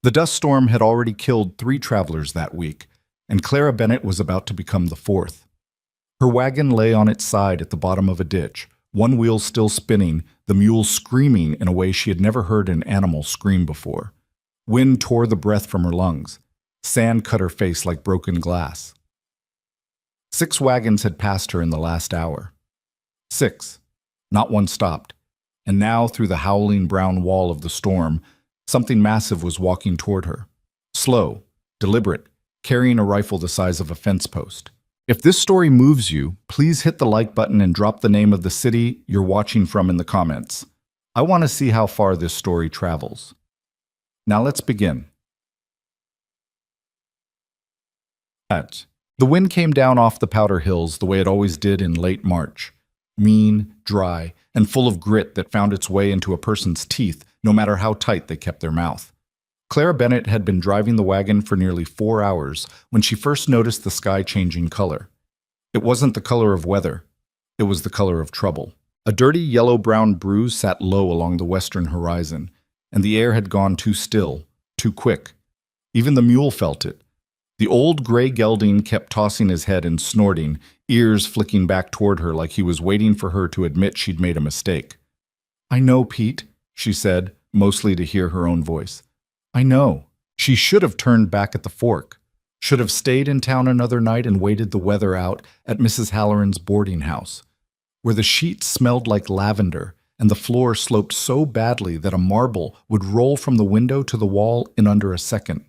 The dust storm had already killed 3 travelers that week, and Clara Bennett was about to become the 4th. Her wagon lay on its side at the bottom of a ditch, one wheel still spinning, the mule screaming in a way she had never heard an animal scream before. Wind tore the breath from her lungs. Sand cut her face like broken glass. 6 wagons had passed her in the last hour. 6. Not one stopped. And now, through the howling brown wall of the storm, something massive was walking toward her. Slow, deliberate, carrying a rifle the size of a fence post. If this story moves you, please hit the like button and drop the name of the city you're watching from in the comments. I want to see how far this story travels. Now let's begin. The wind came down off the Powder Hills the way it always did in late March. Mean, dry, and full of grit that found its way into a person's teeth no matter how tight they kept their mouth. Clara Bennett had been driving the wagon for nearly 4 hours when she first noticed the sky changing color. It wasn't the color of weather. It was the color of trouble. A dirty yellow-brown bruise sat low along the western horizon, and the air had gone too still, too quick. Even the mule felt it. The old gray gelding kept tossing his head and snorting, ears flicking back toward her like he was waiting for her to admit she'd made a mistake. "I know, Pete," she said, mostly to hear her own voice. "I know." She should have turned back at the fork, should have stayed in town another night and waited the weather out at Mrs. Halloran's boarding house, where the sheets smelled like lavender and the floor sloped so badly that a marble would roll from the window to the wall in under a second.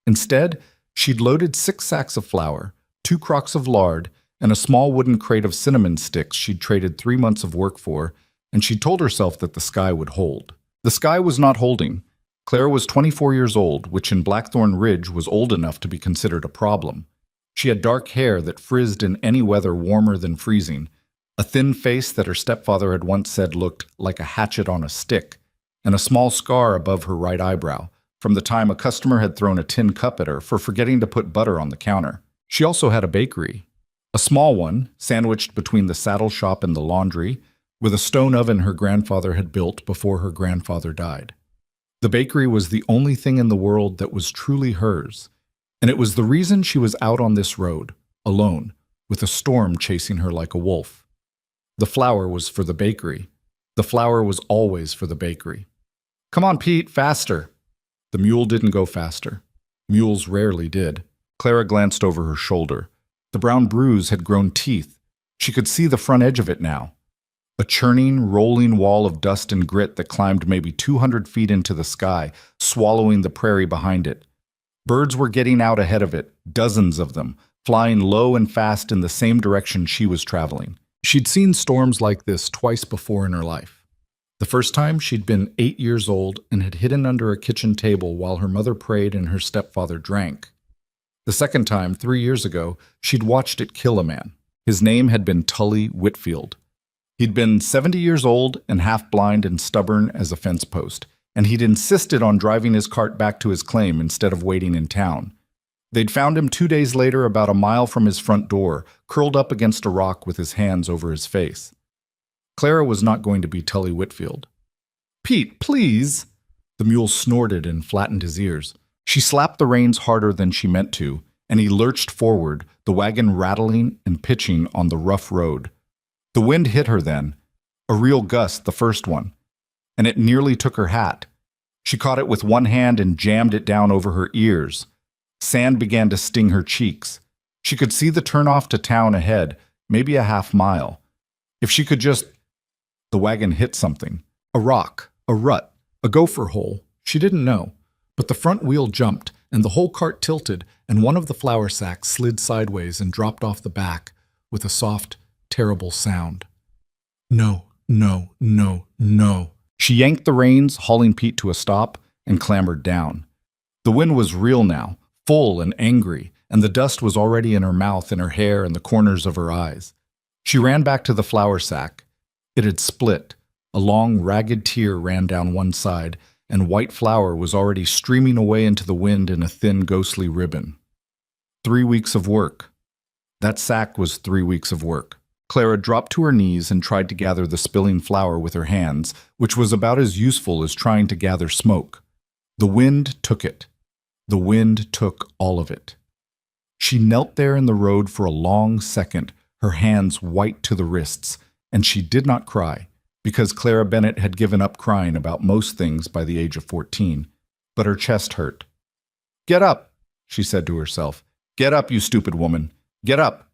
Instead, she'd loaded 6 sacks of flour, 2 crocks of lard, and a small wooden crate of cinnamon sticks she'd traded 3 months of work for, and she'd told herself that the sky would hold. The sky was not holding. Clara was 24 years old, which in Blackthorn Ridge was old enough to be considered a problem. She had dark hair that frizzed in any weather warmer than freezing, a thin face that her stepfather had once said looked like a hatchet on a stick, and a small scar above her right eyebrow, from the time a customer had thrown a tin cup at her for forgetting to put butter on the counter. She also had a bakery, a small one, sandwiched between the saddle shop and the laundry, with a stone oven her grandfather had built before her grandfather died. The bakery was the only thing in the world that was truly hers, and it was the reason she was out on this road, alone, with a storm chasing her like a wolf. The flour was for the bakery. The flour was always for the bakery. "Come on, Pete, faster!" The mule didn't go faster. Mules rarely did. Clara glanced over her shoulder. The brown bruise had grown teeth. She could see the front edge of it now. A churning, rolling wall of dust and grit that climbed maybe 200 feet into the sky, swallowing the prairie behind it. Birds were getting out ahead of it, dozens of them, flying low and fast in the same direction she was traveling. She'd seen storms like this twice before in her life. The first time, she'd been 8 years old and had hidden under a kitchen table while her mother prayed and her stepfather drank. The second time, 3 years ago, she'd watched it kill a man. His name had been Tully Whitfield. He'd been 70 years old and half blind and stubborn as a fence post, and he'd insisted on driving his cart back to his claim instead of waiting in town. They'd found him 2 days later about a mile from his front door, curled up against a rock with his hands over his face. Clara was not going to be Tully Whitfield. "Pete, please!" The mule snorted and flattened his ears. She slapped the reins harder than she meant to, and he lurched forward, the wagon rattling and pitching on the rough road. The wind hit her then, a real gust, the first one, and it nearly took her hat. She caught it with one hand and jammed it down over her ears. Sand began to sting her cheeks. She could see the turnoff to town ahead, maybe a half mile. If she could just... The wagon hit something. A rock, a rut, a gopher hole. She didn't know. But the front wheel jumped, and the whole cart tilted, and one of the flour sacks slid sideways and dropped off the back with a soft, terrible sound. "No, no, no, no." She yanked the reins, hauling Pete to a stop, and clambered down. The wind was real now, full and angry, and the dust was already in her mouth and her hair and the corners of her eyes. She ran back to the flour sack. It had split. A long, ragged tear ran down one side, and white flour was already streaming away into the wind in a thin, ghostly ribbon. 3 weeks of work. That sack was 3 weeks of work. Clara dropped to her knees and tried to gather the spilling flour with her hands, which was about as useful as trying to gather smoke. The wind took it. The wind took all of it. She knelt there in the road for a long second, her hands white to the wrists, and she did not cry, because Clara Bennett had given up crying about most things by the age of 14, but her chest hurt. "Get up," she said to herself. "Get up, you stupid woman. Get up."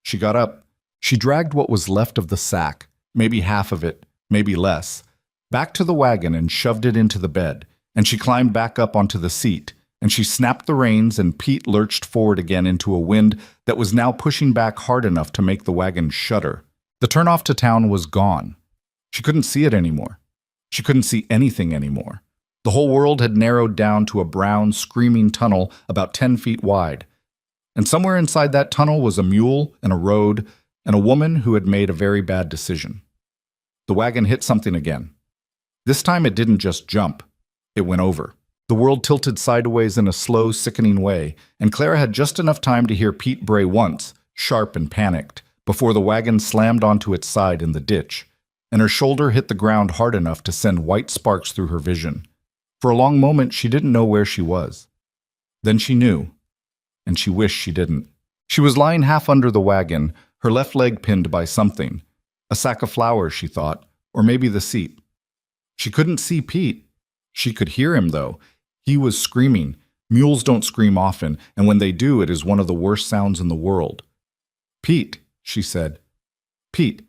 She got up. She dragged what was left of the sack, maybe half of it, maybe less, back to the wagon and shoved it into the bed, and she climbed back up onto the seat, and she snapped the reins, and Pete lurched forward again into a wind that was now pushing back hard enough to make the wagon shudder. The turnoff to town was gone. She couldn't see it anymore. She couldn't see anything anymore. The whole world had narrowed down to a brown, screaming tunnel about 10 feet wide. And somewhere inside that tunnel was a mule and a road and a woman who had made a very bad decision. The wagon hit something again. This time it didn't just jump. It went over. The world tilted sideways in a slow, sickening way, and Clara had just enough time to hear Pete bray once, sharp and panicked, before the wagon slammed onto its side in the ditch, and her shoulder hit the ground hard enough to send white sparks through her vision. For a long moment, she didn't know where she was. Then she knew, and she wished she didn't. She was lying half under the wagon, her left leg pinned by something. A sack of flowers, she thought, or maybe the seat. She couldn't see Pete. She could hear him, though. He was screaming. Mules don't scream often, and when they do, it is one of the worst sounds in the world. "Pete," she said. "Pete,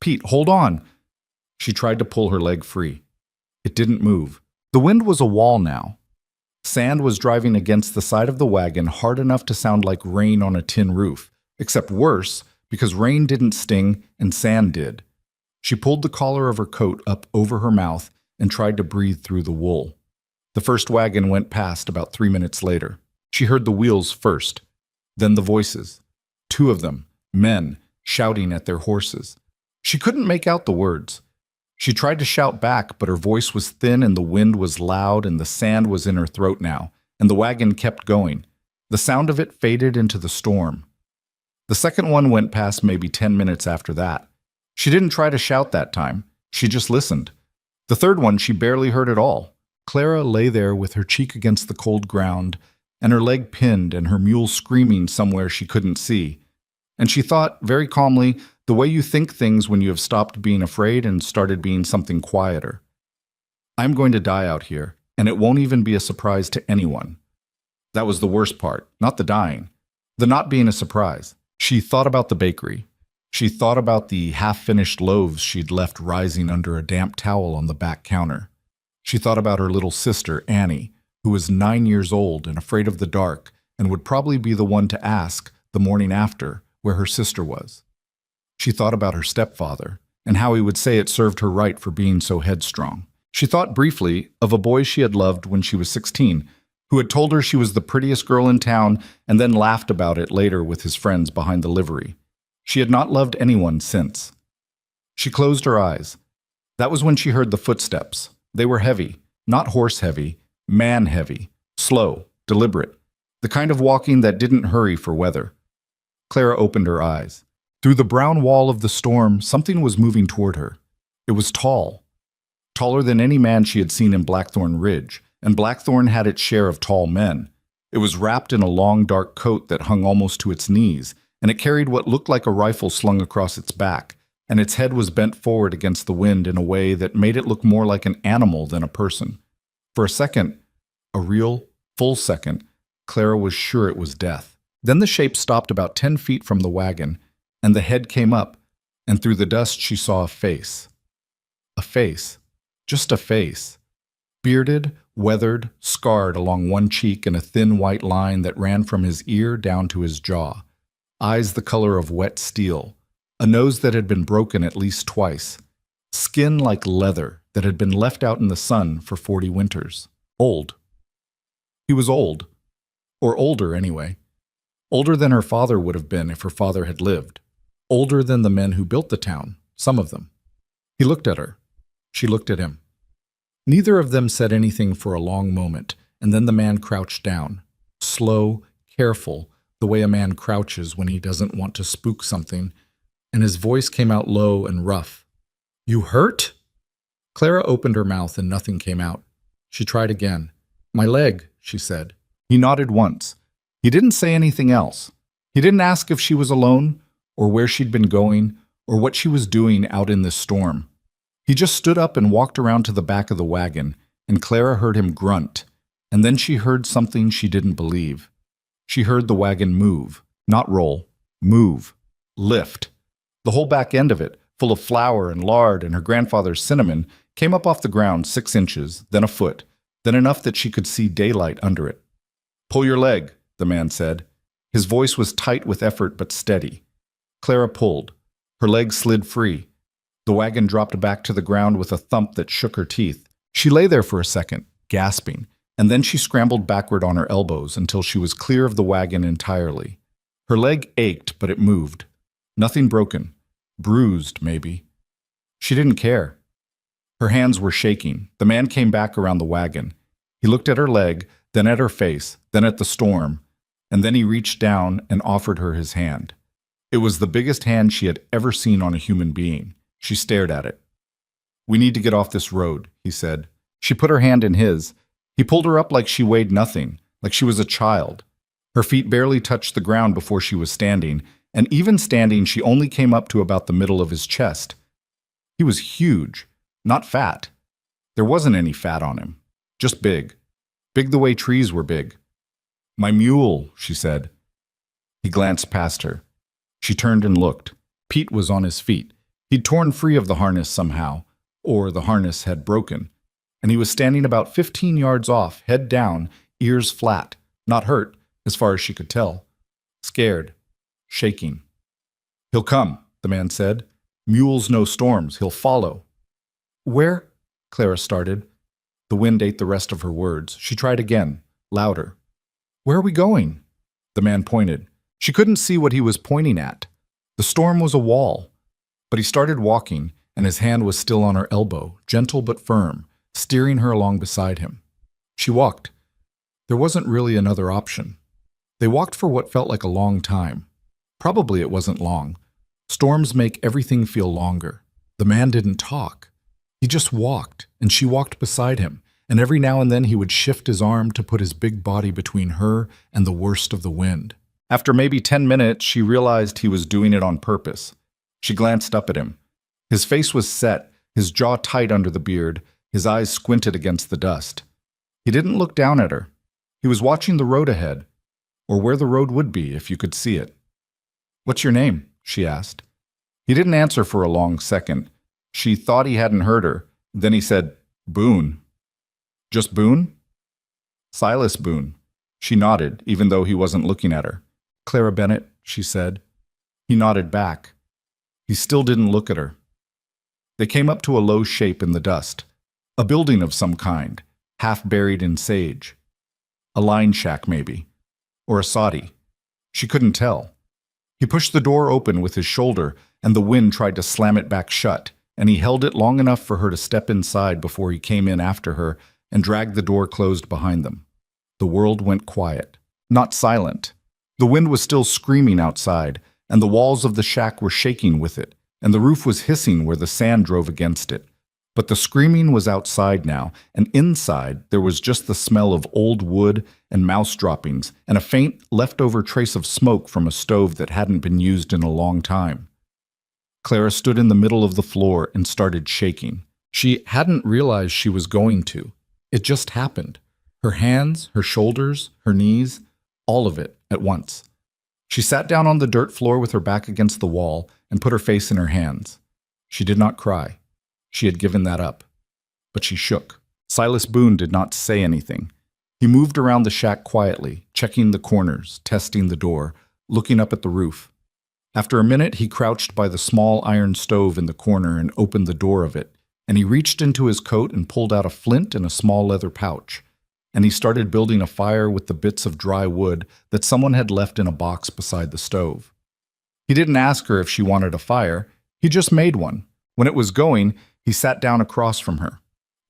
Pete, hold on." She tried to pull her leg free. It didn't move. The wind was a wall now. Sand was driving against the side of the wagon hard enough to sound like rain on a tin roof, except worse, because rain didn't sting and sand did. She pulled the collar of her coat up over her mouth and tried to breathe through the wool. The first wagon went past about 3 minutes later. She heard the wheels first, then the voices. 2 of them, men, shouting at their horses. She couldn't make out the words. She tried to shout back, but her voice was thin and the wind was loud and the sand was in her throat now, and the wagon kept going. The sound of it faded into the storm. The second one went past maybe 10 minutes after that. She didn't try to shout that time. She just listened. The third one she barely heard at all. Clara lay there with her cheek against the cold ground, and her leg pinned and her mule screaming somewhere she couldn't see. And she thought, very calmly, the way you think things when you have stopped being afraid and started being something quieter. "I'm going to die out here, and it won't even be a surprise to anyone." That was the worst part, not the dying. The not being a surprise. She thought about the bakery. She thought about the half-finished loaves she'd left rising under a damp towel on the back counter. She thought about her little sister, Annie, who was 9 years old and afraid of the dark and would probably be the one to ask, the morning after, where her sister was. She thought about her stepfather and how he would say it served her right for being so headstrong. She thought briefly of a boy she had loved when she was 16, who had told her she was the prettiest girl in town and then laughed about it later with his friends behind the livery. She had not loved anyone since. She closed her eyes. That was when she heard the footsteps. They were heavy, not horse-heavy, man-heavy, slow, deliberate, the kind of walking that didn't hurry for weather. Clara opened her eyes. Through the brown wall of the storm, something was moving toward her. It was tall, taller than any man she had seen in Blackthorn Ridge, and Blackthorn had its share of tall men. It was wrapped in a long, dark coat that hung almost to its knees, and it carried what looked like a rifle slung across its back, and its head was bent forward against the wind in a way that made it look more like an animal than a person. For a second, a real, full second, Clara was sure it was death. Then the shape stopped about 10 feet from the wagon, and the head came up, and through the dust she saw a face. A face. Just a face. Bearded, weathered, scarred along one cheek and a thin white line that ran from his ear down to his jaw. Eyes the color of wet steel. A nose that had been broken at least twice. Skin like leather that had been left out in the sun for 40 winters. Old. He was old. Or older, anyway. Older than her father would have been if her father had lived. Older than the men who built the town, some of them. He looked at her. She looked at him. Neither of them said anything for a long moment, and then the man crouched down. Slow, careful, the way a man crouches when he doesn't want to spook something, and his voice came out low and rough. "You hurt?" Clara opened her mouth and nothing came out. She tried again. My leg, she said. He nodded once. He didn't say anything else. He didn't ask if she was alone, or where she'd been going, or what she was doing out in this storm. He just stood up and walked around to the back of the wagon, and Clara heard him grunt, and then she heard something she didn't believe. She heard the wagon move, not roll, move, lift. The whole back end of it, full of flour and lard and her grandfather's cinnamon, came up off the ground 6 inches, then a foot, then enough that she could see daylight under it. Pull your leg, the man said. His voice was tight with effort but steady. Clara pulled. Her leg slid free. The wagon dropped back to the ground with a thump that shook her teeth. She lay there for a second, gasping, and then she scrambled backward on her elbows until she was clear of the wagon entirely. Her leg ached, but it moved. Nothing broken. Bruised, maybe. She didn't care. Her hands were shaking. The man came back around the wagon. He looked at her leg, then at her face, then at the storm, and then he reached down and offered her his hand. It was the biggest hand she had ever seen on a human being. She stared at it. We need to get off this road, he said. She put her hand in his. He pulled her up like she weighed nothing, like she was a child. Her feet barely touched the ground before she was standing, and even standing, she only came up to about the middle of his chest. He was huge, not fat. There wasn't any fat on him, just big. Big the way trees were big. My mule, she said. He glanced past her. She turned and looked. Pete was on his feet. He'd torn free of the harness somehow, or the harness had broken, and he was standing about 15 yards off, head down, ears flat, not hurt, as far as she could tell. Scared. Shaking. He'll come, the man said. Mules know storms. He'll follow. Where? Clara started. The wind ate the rest of her words. She tried again, louder. Where are we going? The man pointed. She couldn't see what he was pointing at. The storm was a wall. But he started walking, and his hand was still on her elbow, gentle but firm, steering her along beside him. She walked. There wasn't really another option. They walked for what felt like a long time. Probably it wasn't long. Storms make everything feel longer. The man didn't talk. He just walked, and she walked beside him, and every now and then he would shift his arm to put his big body between her and the worst of the wind. After maybe 10 minutes, she realized he was doing it on purpose. She glanced up at him. His face was set, his jaw tight under the beard, his eyes squinted against the dust. He didn't look down at her. He was watching the road ahead, or where the road would be if you could see it. What's your name? She asked. He didn't answer for a long second. She thought he hadn't heard her. Then he said, Boone. Just Boone? Silas Boone. She nodded, even though he wasn't looking at her. Clara Bennett, she said. He nodded back. He still didn't look at her. They came up to a low shape in the dust. A building of some kind, half buried in sage. A line shack, maybe. Or a soddy. She couldn't tell. He pushed the door open with his shoulder, and the wind tried to slam it back shut, and he held it long enough for her to step inside before he came in after her and dragged the door closed behind them. The world went quiet. Not silent. The wind was still screaming outside, and the walls of the shack were shaking with it, and the roof was hissing where the sand drove against it. But the screaming was outside now, and inside there was just the smell of old wood and mouse droppings and a faint, leftover trace of smoke from a stove that hadn't been used in a long time. Clara stood in the middle of the floor and started shaking. She hadn't realized she was going to. It just happened. Her hands, her shoulders, her knees, all of it at once. She sat down on the dirt floor with her back against the wall and put her face in her hands. She did not cry. She had given that up. But she shook. Silas Boone did not say anything. He moved around the shack quietly, checking the corners, testing the door, looking up at the roof. After a minute, he crouched by the small iron stove in the corner and opened the door of it, and he reached into his coat and pulled out a flint and a small leather pouch. And he started building a fire with the bits of dry wood that someone had left in a box beside the stove. He didn't ask her if she wanted a fire. He just made one. When it was going, he sat down across from her.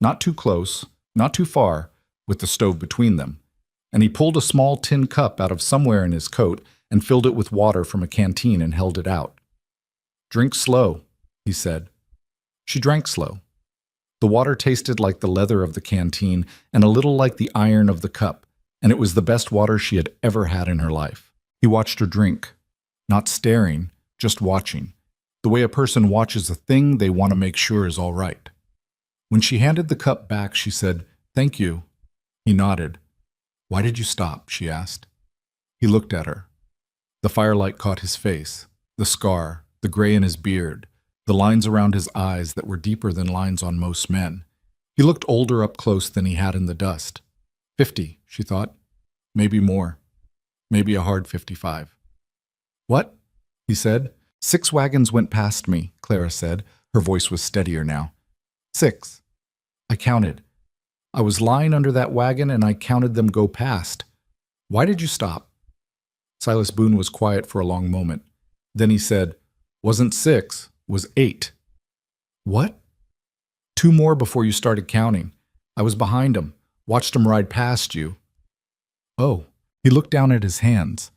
Not too close, not too far, with the stove between them. And he pulled a small tin cup out of somewhere in his coat and filled it with water from a canteen and held it out. Drink slow, he said. She drank slow. The water tasted like the leather of the canteen and a little like the iron of the cup, and it was the best water she had ever had in her life. He watched her drink, not staring, just watching, the way a person watches a thing they want to make sure is all right. When she handed the cup back, she said, "Thank you." He nodded. "Why did you stop?" she asked. He looked at her. The firelight caught his face, the scar, the gray in his beard, the lines around his eyes that were deeper than lines on most men. He looked older up close than he had in the dust. 50, she thought. Maybe more. Maybe a hard 55. "What?" he said. "6 wagons went past me," Clara said. Her voice was steadier now. 6. I counted. I was lying under that wagon and I counted them go past. Why did you stop?" Silas Boone was quiet for a long moment. Then he said, "Wasn't 6, was 8. "What?" "2 more before you started counting. I was behind 'em, watched 'em ride past you." "Oh." He looked down at his hands.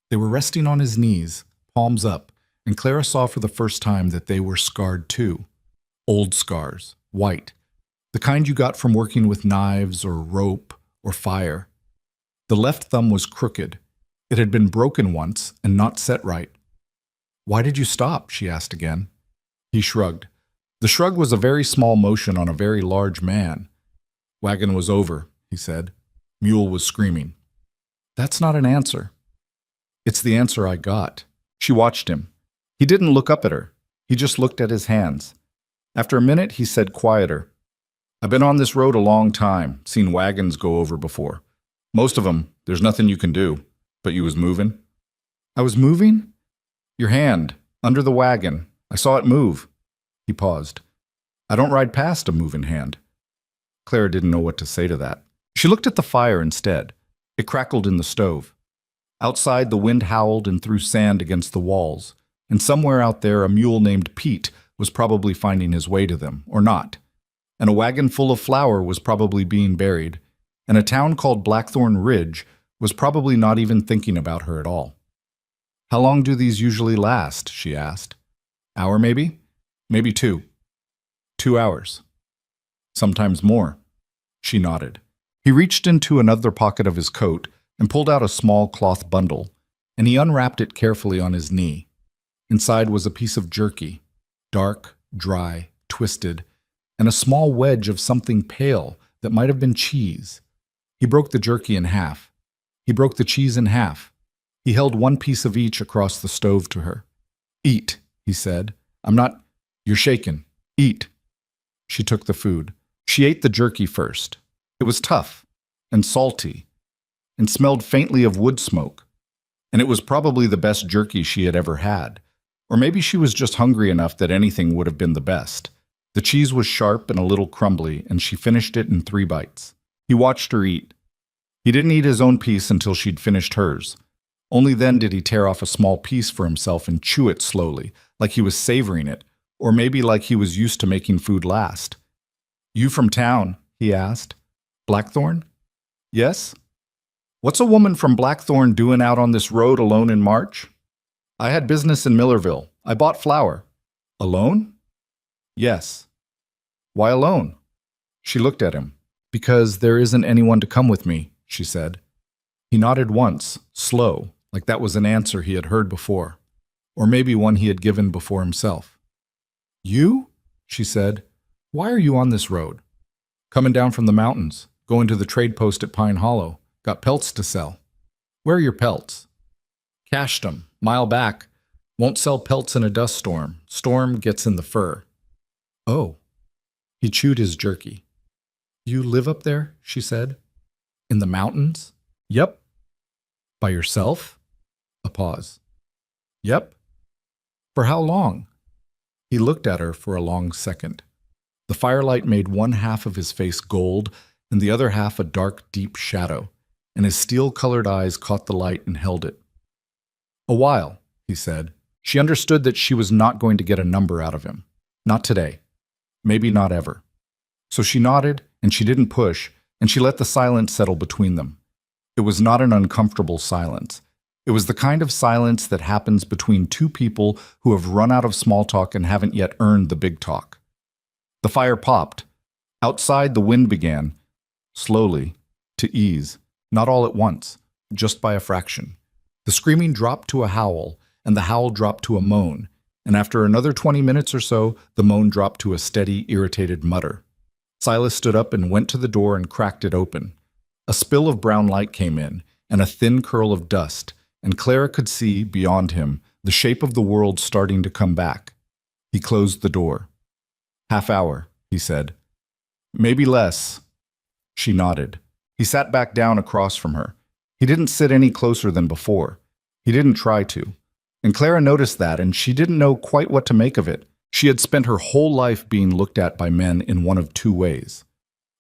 They were resting on his knees, palms up, and Clara saw for the first time that they were scarred too. Old scars, white, the kind you got from working with knives or rope or fire. The left thumb was crooked. It had been broken once and not set right. "Why did you stop?" she asked again. He shrugged. The shrug was a very small motion on a very large man. "Wagon was over," he said. Mule was screaming. "That's not an answer." "It's the answer I got." She watched him. He didn't look up at her. He just looked at his hands. After a minute, he said quieter, "I've been on this road a long time, seen wagons go over before. Most of 'em, there's nothing you can do. But you was moving." "I was moving?" "Your hand, under the wagon. I saw it move." He paused. "I don't ride past a moving hand." Clara didn't know what to say to that. She looked at the fire instead. It crackled in the stove. Outside, the wind howled and threw sand against the walls, and somewhere out there a mule named Pete was probably finding his way to them, or not. And a wagon full of flour was probably being buried, and a town called Blackthorn Ridge was probably not even thinking about her at all. "How long do these usually last?" she asked. "Hour maybe? Maybe 2. 2 hours. Sometimes more." She nodded. He reached into another pocket of his coat and pulled out a small cloth bundle, and he unwrapped it carefully on his knee. Inside was a piece of jerky, dark, dry, twisted, and a small wedge of something pale that might have been cheese. He broke the jerky in half. He broke the cheese in half. He held one piece of each across the stove to her. "Eat," he said. "I'm not—" "You're shaken. Eat." She took the food. She ate the jerky first. It was tough and salty and smelled faintly of wood smoke. And it was probably the best jerky she had ever had. Or maybe she was just hungry enough that anything would have been the best. The cheese was sharp and a little crumbly, and she finished it in 3 bites. He watched her eat. He didn't eat his own piece until she'd finished hers. Only then did he tear off a small piece for himself and chew it slowly, like he was savoring it, or maybe like he was used to making food last. "You from town?" he asked. "Blackthorn?" "Yes." "What's a woman from Blackthorn doing out on this road alone in March?" "I had business in Millerville. I bought flour." "Alone?" "Yes." "Why alone?" She looked at him. "Because there isn't anyone to come with me," she said. He nodded once, slow, like that was an answer he had heard before, or maybe one he had given before himself. "You?" she said. "Why are you on this road?" "Coming down from the mountains, going to the trade post at Pine Hollow. Got pelts to sell." "Where are your pelts?" "Cached 'em, mile back. Won't sell pelts in a dust storm. Storm gets in the fur." "Oh." He chewed his jerky. "You live up there?" she said. "In the mountains?" "Yep." "By yourself?" A pause. "Yep." "For how long?" He looked at her for a long second. The firelight made one half of his face gold and the other half a dark, deep shadow, and his steel-colored eyes caught the light and held it. "A while," he said. She understood that she was not going to get a number out of him. Not today. Maybe not ever. So she nodded, and she didn't push, and she let the silence settle between them. It was not an uncomfortable silence. It was the kind of silence that happens between 2 people who have run out of small talk and haven't yet earned the big talk. The fire popped. Outside, the wind began, slowly, to ease, not all at once, just by a fraction. The screaming dropped to a howl, and the howl dropped to a moan, and after another 20 minutes or so, the moan dropped to a steady, irritated mutter. Silas stood up and went to the door and cracked it open. A spill of brown light came in, and a thin curl of dust, and Clara could see, beyond him, the shape of the world starting to come back. He closed the door. "Half hour," he said. "Maybe less." She nodded. He sat back down across from her. He didn't sit any closer than before. He didn't try to. And Clara noticed that, and she didn't know quite what to make of it. She had spent her whole life being looked at by men in one of two ways.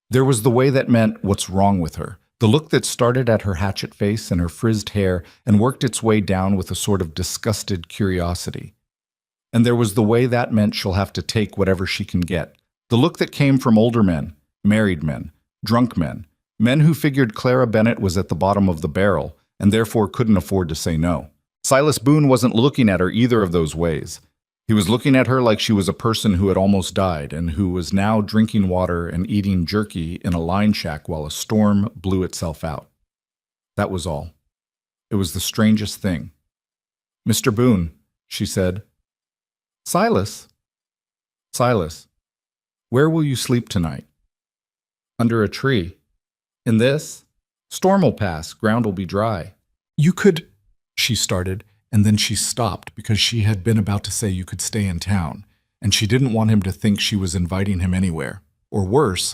There was the way that meant, "What's wrong with her?" The look that started at her hatchet face and her frizzed hair and worked its way down with a sort of disgusted curiosity. And there was the way that meant, "She'll have to take whatever she can get." The look that came from older men, married men, drunk men, men who figured Clara Bennett was at the bottom of the barrel and therefore couldn't afford to say no. Silas Boone wasn't looking at her either of those ways. He was looking at her like she was a person who had almost died and who was now drinking water and eating jerky in a line shack while a storm blew itself out. That was all. It was the strangest thing. "Mr. Boone," she said. "Silas." "Silas, where will you sleep tonight?" "Under a tree." "In this? Storm will pass, ground will be dry." "You could," she started, and then she stopped because she had been about to say you could stay in town, and she didn't want him to think she was inviting him anywhere, or worse,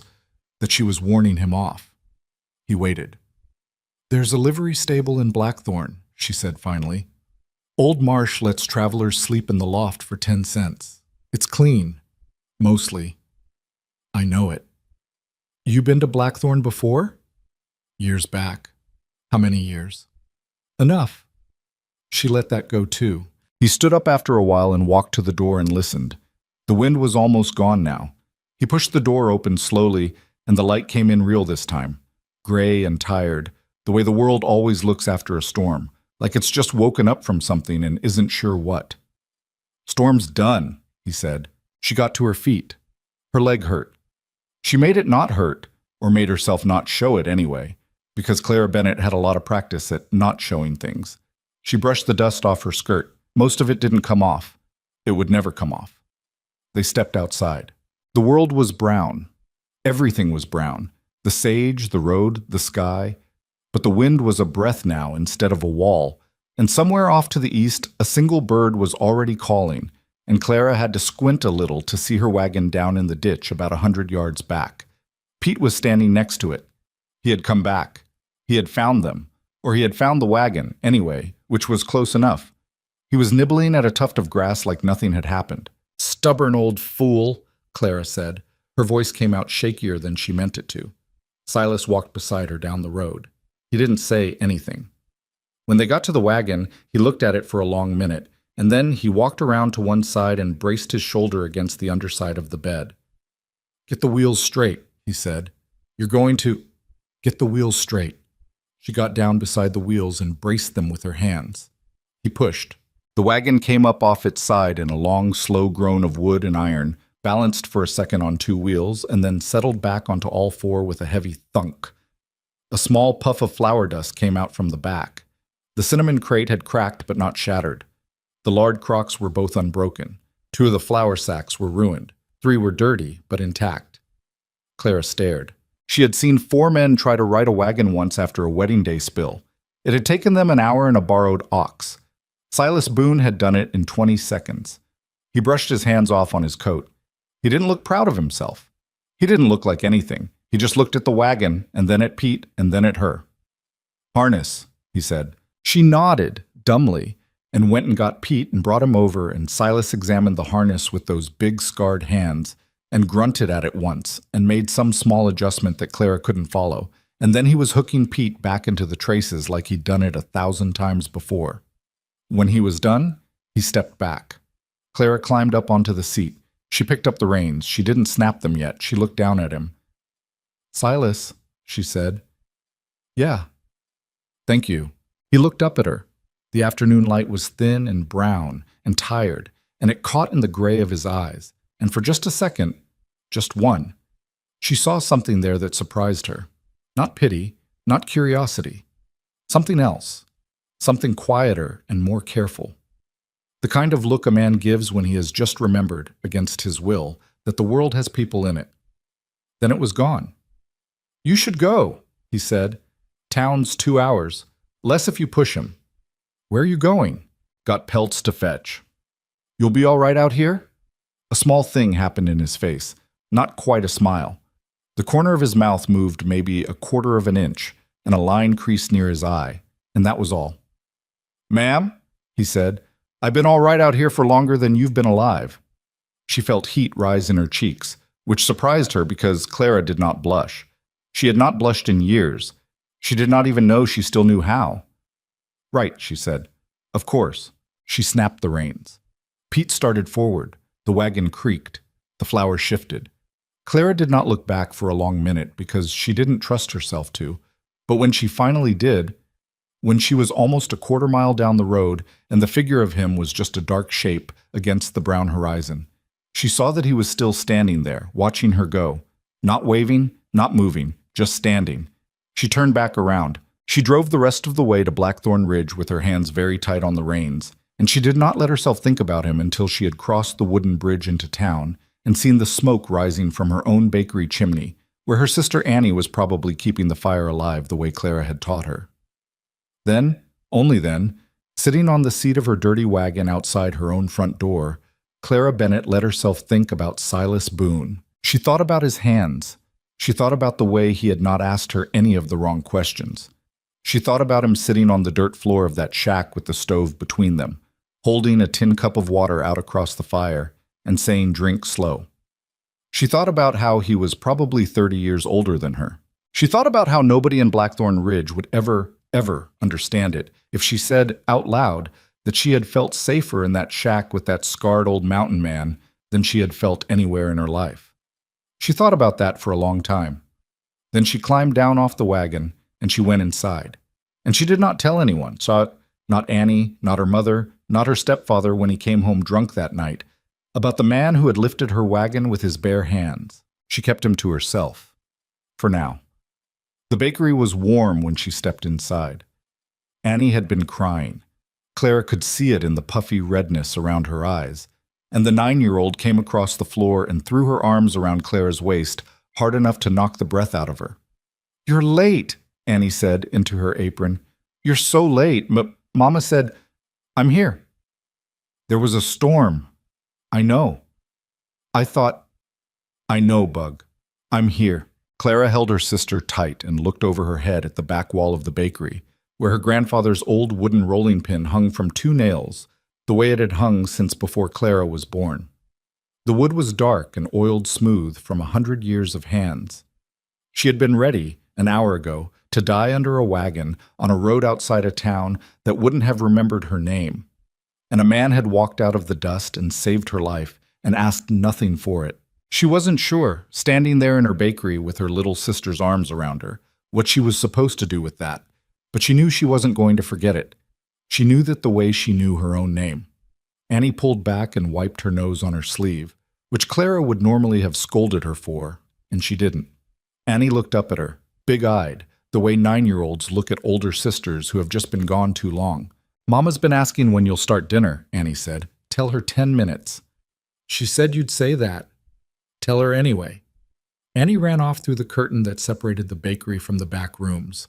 that she was warning him off. He waited. "There's a livery stable in Blackthorn," she said finally. "Old Marsh lets travelers sleep in the loft for 10 cents. It's clean. Mostly. I know it." "You been to Blackthorn before?" "Years back." "How many years?" "Enough." She let that go too. He stood up after a while and walked to the door and listened. The wind was almost gone now. He pushed the door open slowly, and the light came in real this time. Gray and tired, the way the world always looks after a storm, like it's just woken up from something and isn't sure what. "Storm's done," he said. She got to her feet. Her leg hurt. She made it not hurt, or made herself not show it anyway, because Clara Bennett had a lot of practice at not showing things. She brushed the dust off her skirt. Most of it didn't come off. It would never come off. They stepped outside. The world was brown. Everything was brown. The sage, the road, the sky. But the wind was a breath now instead of a wall, and somewhere off to the east, a single bird was already calling, and Clara had to squint a little to see her wagon down in the ditch about 100 yards back. Pete was standing next to it. He had come back. He had found them. Or he had found the wagon, anyway, which was close enough. He was nibbling at a tuft of grass like nothing had happened. "Stubborn old fool," Clara said. Her voice came out shakier than she meant it to. Silas walked beside her down the road. He didn't say anything. When they got to the wagon, he looked at it for a long minute, and then he walked around to one side and braced his shoulder against the underside of the bed. "Get the wheels straight," he said. "You're going to—" "Get the wheels straight." She got down beside the wheels and braced them with her hands. He pushed. The wagon came up off its side in a long, slow groan of wood and iron, balanced for a second on two wheels, and then settled back onto all four with a heavy thunk. A small puff of flour dust came out from the back. The cinnamon crate had cracked but not shattered. The lard crocks were both unbroken. 2 of the flour sacks were ruined. 3 were dirty but intact. Clara stared. She had seen 4 men try to ride a wagon once after a wedding day spill. It had taken them an hour and a borrowed ox. Silas Boone had done it in 20 seconds. He brushed his hands off on his coat. He didn't look proud of himself. He didn't look like anything. He just looked at the wagon, and then at Pete, and then at her. "Harness," he said. She nodded, dumbly, and went and got Pete and brought him over, and Silas examined the harness with those big scarred hands, and grunted at it once, and made some small adjustment that Clara couldn't follow, and then he was hooking Pete back into the traces like he'd done it 1,000 times before. When he was done, he stepped back. Clara climbed up onto the seat. She picked up the reins. She didn't snap them yet. She looked down at him. "Silas," she said. "Yeah." "Thank you." He looked up at her. The afternoon light was thin and brown and tired, and it caught in the gray of his eyes, and for just a second, just one, She saw something there that surprised her. Not pity, not curiosity. Something else. Something quieter and more careful. The kind of look a man gives when he has just remembered, against his will, that the world has people in it. Then it was gone. "You should go," he said. "Town's 2 hours. Less if you push him." "Where are you going?" "Got pelts to fetch." "You'll be all right out here?" A small thing happened in his face, not quite a smile. The corner of his mouth moved maybe a quarter of an inch, and a line creased near his eye, and that was all. "Ma'am," he said, "I've been all right out here for longer than you've been alive." She felt heat rise in her cheeks, which surprised her because Clara did not blush. She had not blushed in years. She did not even know she still knew how. "Right," she said. "Of course." She snapped the reins. Pete started forward. The wagon creaked. The flowers shifted. Clara did not look back for a long minute because she didn't trust herself to, but when she finally did, when she was almost a quarter mile down the road and the figure of him was just a dark shape against the brown horizon, she saw that he was still standing there, watching her go, not waving, not moving, just standing. She turned back around. She drove the rest of the way to Blackthorn Ridge with her hands very tight on the reins, and she did not let herself think about him until she had crossed the wooden bridge into town and seen the smoke rising from her own bakery chimney, where her sister Annie was probably keeping the fire alive the way Clara had taught her. Then, only then, sitting on the seat of her dirty wagon outside her own front door, Clara Bennett let herself think about Silas Boone. She thought about his hands. She thought about the way he had not asked her any of the wrong questions. She thought about him sitting on the dirt floor of that shack with the stove between them, holding a tin cup of water out across the fire and saying, "Drink slow." She thought about how he was probably 30 years older than her. She thought about how nobody in Blackthorn Ridge would ever understand it if she said out loud that she had felt safer in that shack with that scarred old mountain man than she had felt anywhere in her life. She thought about that for a long time. Then she climbed down off the wagon and she went inside. And she did not tell anyone, not Annie, not her mother, not her stepfather when he came home drunk that night, about the man who had lifted her wagon with his bare hands. She kept him to herself. For now. The bakery was warm when she stepped inside. Annie had been crying. Clara could see it in the puffy redness around her eyes, and the 9-year-old came across the floor and threw her arms around Clara's waist, hard enough to knock the breath out of her. "You're late," Annie said into her apron. "You're so late, Mama said, I'm here." "There was a storm." "I know." "I know, Bug. I'm here." Clara held her sister tight and looked over her head at the back wall of the bakery, where her grandfather's old wooden rolling pin hung from 2 nails, the way it had hung since before Clara was born. The wood was dark and oiled smooth from 100 years of hands. She had been ready, an hour ago, to die under a wagon on a road outside a town that wouldn't have remembered her name. And a man had walked out of the dust and saved her life and asked nothing for it. She wasn't sure, standing there in her bakery with her little sister's arms around her, what she was supposed to do with that, but she knew she wasn't going to forget it. She knew that the way she knew her own name. Annie pulled back and wiped her nose on her sleeve, which Clara would normally have scolded her for, and she didn't. Annie looked up at her, big-eyed, the way 9-year-olds look at older sisters who have just been gone too long. "Mama's been asking when you'll start dinner," Annie said. "Tell her 10 minutes. "She said you'd say that." "Tell her anyway." Annie ran off through the curtain that separated the bakery from the back rooms.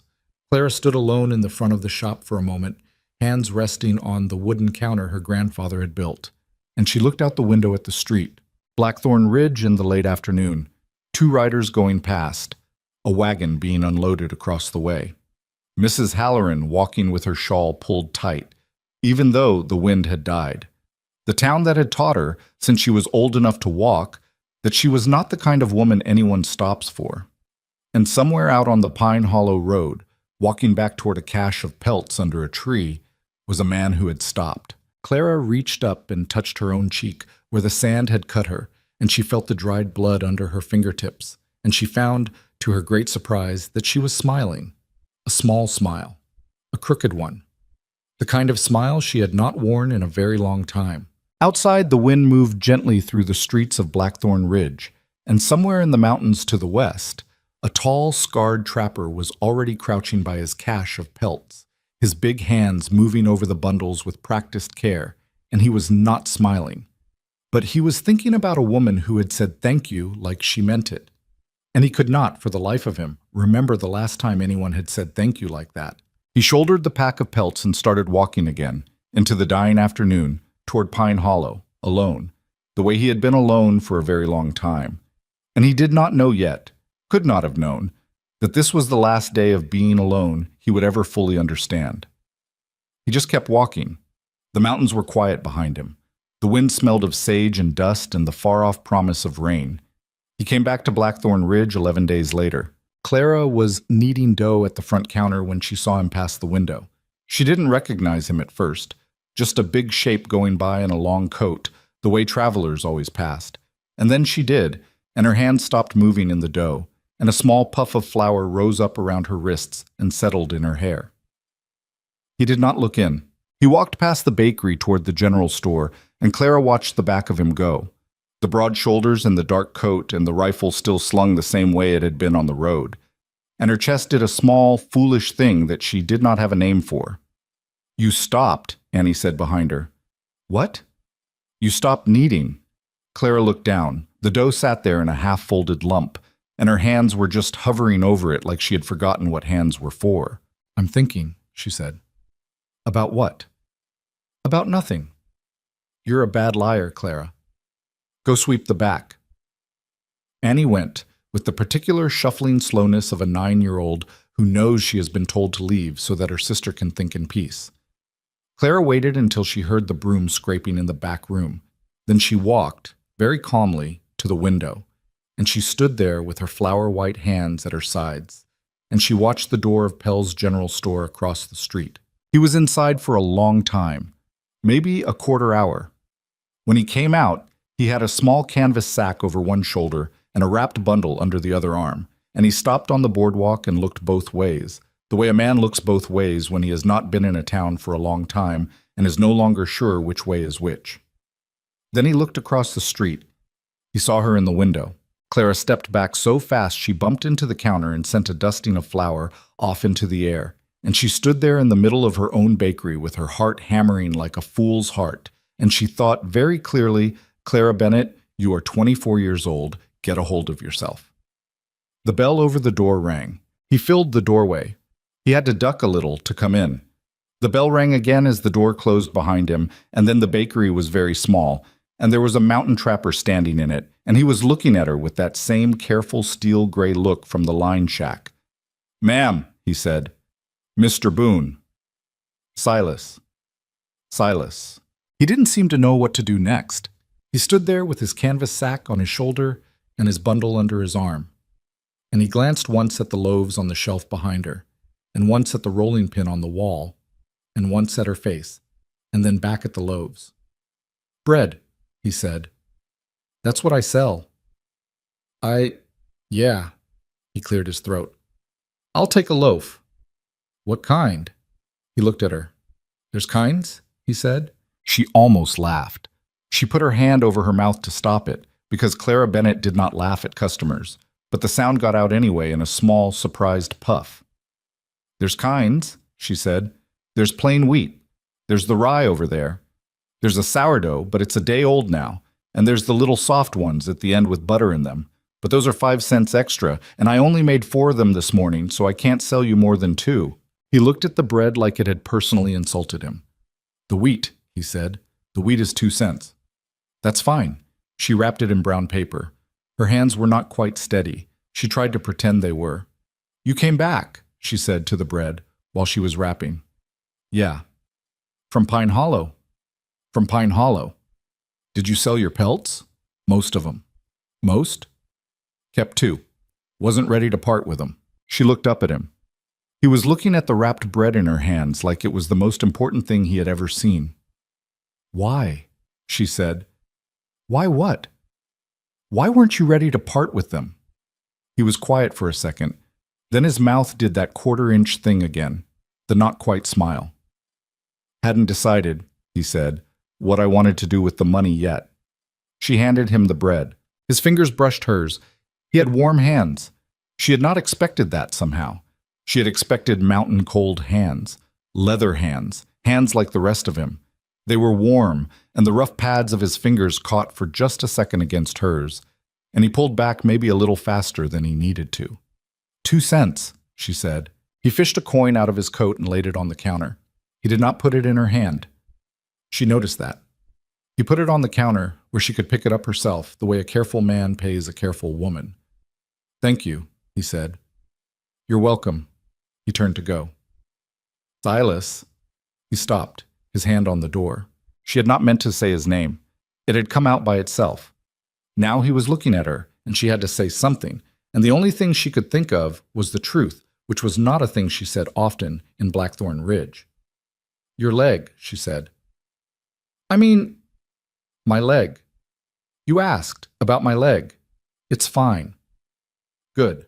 Clara stood alone in the front of the shop for a moment, hands resting on the wooden counter her grandfather had built, and she looked out the window at the street. Blackthorn Ridge in the late afternoon, 2 riders going past, a wagon being unloaded across the way. Mrs. Halloran walking with her shawl pulled tight, even though the wind had died. The town that had taught her, since she was old enough to walk, that she was not the kind of woman anyone stops for. And somewhere out on the Pine Hollow Road, walking back toward a cache of pelts under a tree, was a man who had stopped. Clara reached up and touched her own cheek where the sand had cut her, and she felt the dried blood under her fingertips, and she found, to her great surprise, that she was smiling. A small smile. A crooked one. The kind of smile she had not worn in a very long time. Outside, the wind moved gently through the streets of Blackthorn Ridge, and somewhere in the mountains to the west, a tall, scarred trapper was already crouching by his cache of pelts, his big hands moving over the bundles with practiced care, and he was not smiling. But he was thinking about a woman who had said thank you like she meant it. And he could not, for the life of him, remember the last time anyone had said thank you like that. He shouldered the pack of pelts and started walking again, into the dying afternoon, toward Pine Hollow, alone, the way he had been alone for a very long time. And he did not know yet, could not have known, that this was the last day of being alone he would ever fully understand. He just kept walking. The mountains were quiet behind him. The wind smelled of sage and dust and the far-off promise of rain. He came back to Blackthorn Ridge 11 days later. Clara was kneading dough at the front counter when she saw him pass the window. She didn't recognize him at first, just a big shape going by in a long coat, the way travelers always passed. And then she did, and her hand stopped moving in the dough, and a small puff of flour rose up around her wrists and settled in her hair. He did not look in. He walked past the bakery toward the general store, and Clara watched the back of him go. The broad shoulders and the dark coat and the rifle still slung the same way it had been on the road. And her chest did a small, foolish thing that she did not have a name for. "You stopped," Annie said behind her. "What?" "You stopped kneading." Clara looked down. The dough sat there in a half-folded lump, and her hands were just hovering over it like she had forgotten what hands were for. "I'm thinking," she said. "About what?" "About nothing." "You're a bad liar, Clara. Go sweep the back." Annie went, with the particular shuffling slowness of a 9-year-old who knows she has been told to leave so that her sister can think in peace. Clara waited until she heard the broom scraping in the back room. Then she walked, very calmly, to the window, and she stood there with her flower-white hands at her sides, and she watched the door of Pell's General Store across the street. He was inside for a long time, maybe a quarter hour. When he came out, he had a small canvas sack over one shoulder and a wrapped bundle under the other arm, and he stopped on the boardwalk and looked both ways, the way a man looks both ways when he has not been in a town for a long time and is no longer sure which way is which. Then he looked across the street. He saw her in the window. Clara stepped back so fast she bumped into the counter and sent a dusting of flour off into the air, and she stood there in the middle of her own bakery with her heart hammering like a fool's heart, and she thought very clearly, "Clara Bennett, you are 24 years old. Get a hold of yourself." The bell over the door rang. He filled the doorway. He had to duck a little to come in. The bell rang again as the door closed behind him, and then the bakery was very small, and there was a mountain trapper standing in it, and he was looking at her with that same careful steel-gray look from the line shack. "Ma'am," he said. "Mr. Boone." "Silas." "Silas." He didn't seem to know what to do next. He stood there with his canvas sack on his shoulder and his bundle under his arm. And he glanced once at the loaves on the shelf behind her, and once at the rolling pin on the wall, and once at her face, and then back at the loaves. "Bread," he said. "That's what I sell." Yeah." He cleared his throat. "I'll take a loaf." "What kind?" He looked at her. "There's kinds?" he said. She almost laughed. She put her hand over her mouth to stop it, because Clara Bennett did not laugh at customers, but the sound got out anyway in a small, surprised puff. "There's kinds," she said. "There's plain wheat. There's the rye over there. There's a sourdough, but it's a day old now, and there's the little soft ones at the end with butter in them. But those are 5 cents extra, and I only made 4 of them this morning, so I can't sell you more than 2. He looked at the bread like it had personally insulted him. "The wheat," he said. "The wheat is 2 cents. "That's fine." She wrapped it in brown paper. Her hands were not quite steady. She tried to pretend they were. "You came back," she said to the bread, while she was wrapping. "Yeah." "From Pine Hollow." "From Pine Hollow." "Did you sell your pelts?" "Most of them." "Most?" "Kept 2. Wasn't ready to part with them." She looked up at him. He was looking at the wrapped bread in her hands like it was the most important thing he had ever seen. "Why?" she said. "Why what? Why weren't you ready to part with them?" He was quiet for a second. Then his mouth did that quarter-inch thing again, the not-quite smile. "Hadn't decided," he said, "what I wanted to do with the money yet." She handed him the bread. His fingers brushed hers. He had warm hands. She had not expected that somehow. She had expected mountain-cold hands, leather hands, hands like the rest of him. They were warm, and the rough pads of his fingers caught for just a second against hers, and he pulled back maybe a little faster than he needed to. 2 cents, she said. He fished a coin out of his coat and laid it on the counter. He did not put it in her hand. She noticed that. He put it on the counter where she could pick it up herself, the way a careful man pays a careful woman. Thank you, he said. You're welcome. He turned to go. Silas. He stopped, his hand on the door. She had not meant to say his name. It had come out by itself. Now he was looking at her, and she had to say something, and the only thing she could think of was the truth, which was not a thing she said often in Blackthorn Ridge. Your leg, she said. I mean, my leg. You asked about my leg. It's fine. Good.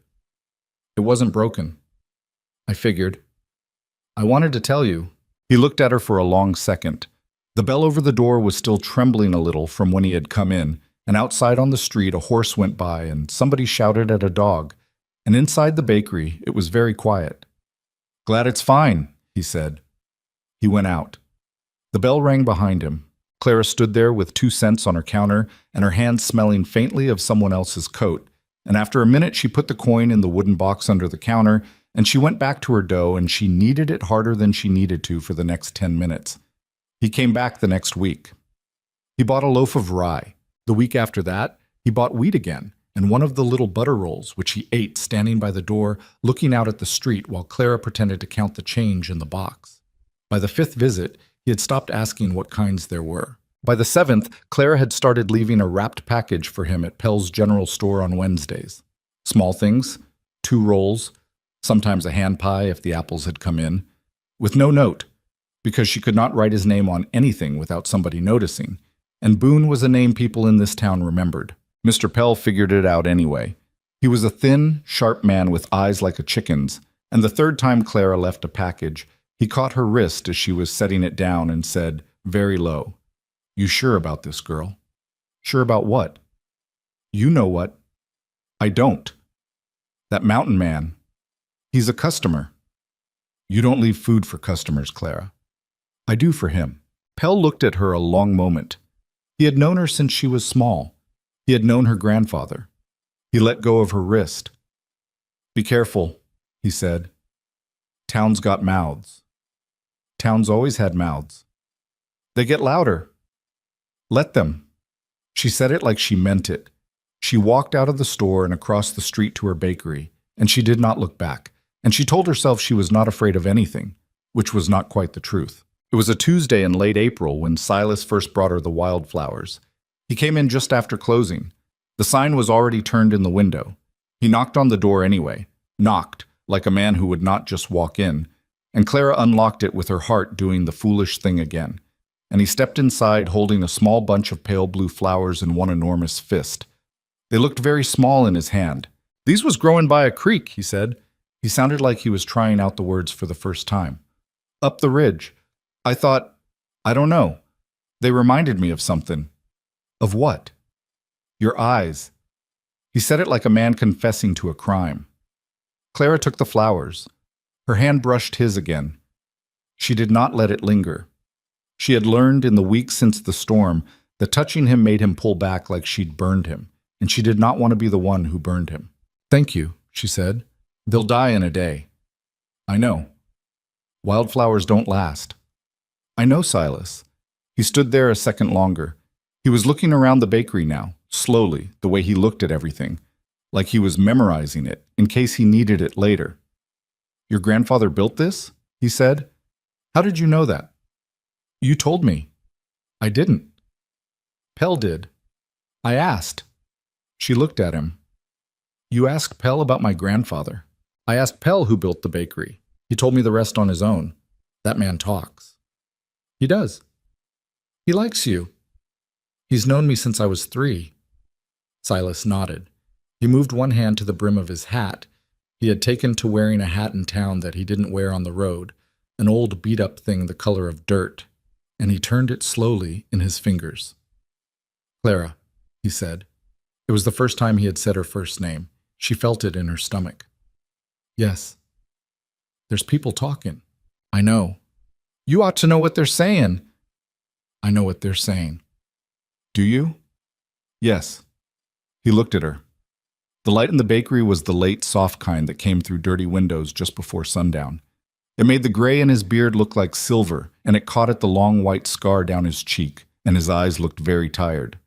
It wasn't broken. I figured. I wanted to tell you. He looked at her for a long second. The bell over the door was still trembling a little from when he had come in, and outside on the street a horse went by and somebody shouted at a dog, and inside the bakery it was very quiet. Glad it's fine, he said. He went out. The bell rang behind him. Clara stood there with 2 cents on her counter and her hand smelling faintly of someone else's coat, and after a minute she put the coin in the wooden box under the counter, and she went back to her dough, and she kneaded it harder than she needed to for the next 10 minutes. He came back the next week. He bought a loaf of rye. The week after that, he bought wheat again, and one of the little butter rolls, which he ate standing by the door, looking out at the street while Clara pretended to count the change in the box. By the 5th visit, he had stopped asking what kinds there were. By the 7th, Clara had started leaving a wrapped package for him at Pell's General Store on Wednesdays. Small things, 2 rolls, sometimes a hand pie if the apples had come in, with no note, because she could not write his name on anything without somebody noticing, and Boone was a name people in this town remembered. Mr. Pell figured it out anyway. He was a thin, sharp man with eyes like a chicken's, and the 3rd time Clara left a package, he caught her wrist as she was setting it down and said, very low, You sure about this, girl? Sure about what? You know what? I don't. That mountain man. He's a customer. You don't leave food for customers, Clara. I do for him. Pell looked at her a long moment. He had known her since she was small. He had known her grandfather. He let go of her wrist. Be careful, he said. Towns got mouths. Towns always had mouths. They get louder. Let them. She said it like she meant it. She walked out of the store and across the street to her bakery, and she did not look back, and she told herself she was not afraid of anything, which was not quite the truth. It was a Tuesday in late April when Silas first brought her the wildflowers. He came in just after closing. The sign was already turned in the window. He knocked on the door anyway, knocked, like a man who would not just walk in, and Clara unlocked it with her heart doing the foolish thing again, and he stepped inside holding a small bunch of pale blue flowers in one enormous fist. They looked very small in his hand. These was growing by a creek, he said. He sounded like he was trying out the words for the first time. Up the ridge. I thought, I don't know. They reminded me of something. Of what? Your eyes. He said it like a man confessing to a crime. Clara took the flowers. Her hand brushed his again. She did not let it linger. She had learned in the weeks since the storm that touching him made him pull back like she'd burned him, and she did not want to be the one who burned him. Thank you, she said. They'll die in a day. I know. Wildflowers don't last. I know, Silas. He stood there a second longer. He was looking around the bakery now, slowly, the way he looked at everything, like he was memorizing it in case he needed it later. Your grandfather built this? He said. How did you know that? You told me. I didn't. Pell did. I asked. She looked at him. You asked Pell about my grandfather. I asked Pell who built the bakery. He told me the rest on his own. That man talks. He does. He likes you. He's known me since I was 3. Silas nodded. He moved one hand to the brim of his hat. He had taken to wearing a hat in town that he didn't wear on the road, an old beat-up thing the color of dirt, and he turned it slowly in his fingers. Clara, he said, It was the first time he had said her first name. She felt it in her stomach. Yes. There's people talking. I know. You ought to know what they're saying. I know what they're saying. Do you? Yes. He looked at her. The light in the bakery was the late, soft kind that came through dirty windows just before sundown. It made the gray in his beard look like silver, and it caught at the long white scar down his cheek, and his eyes looked very tired.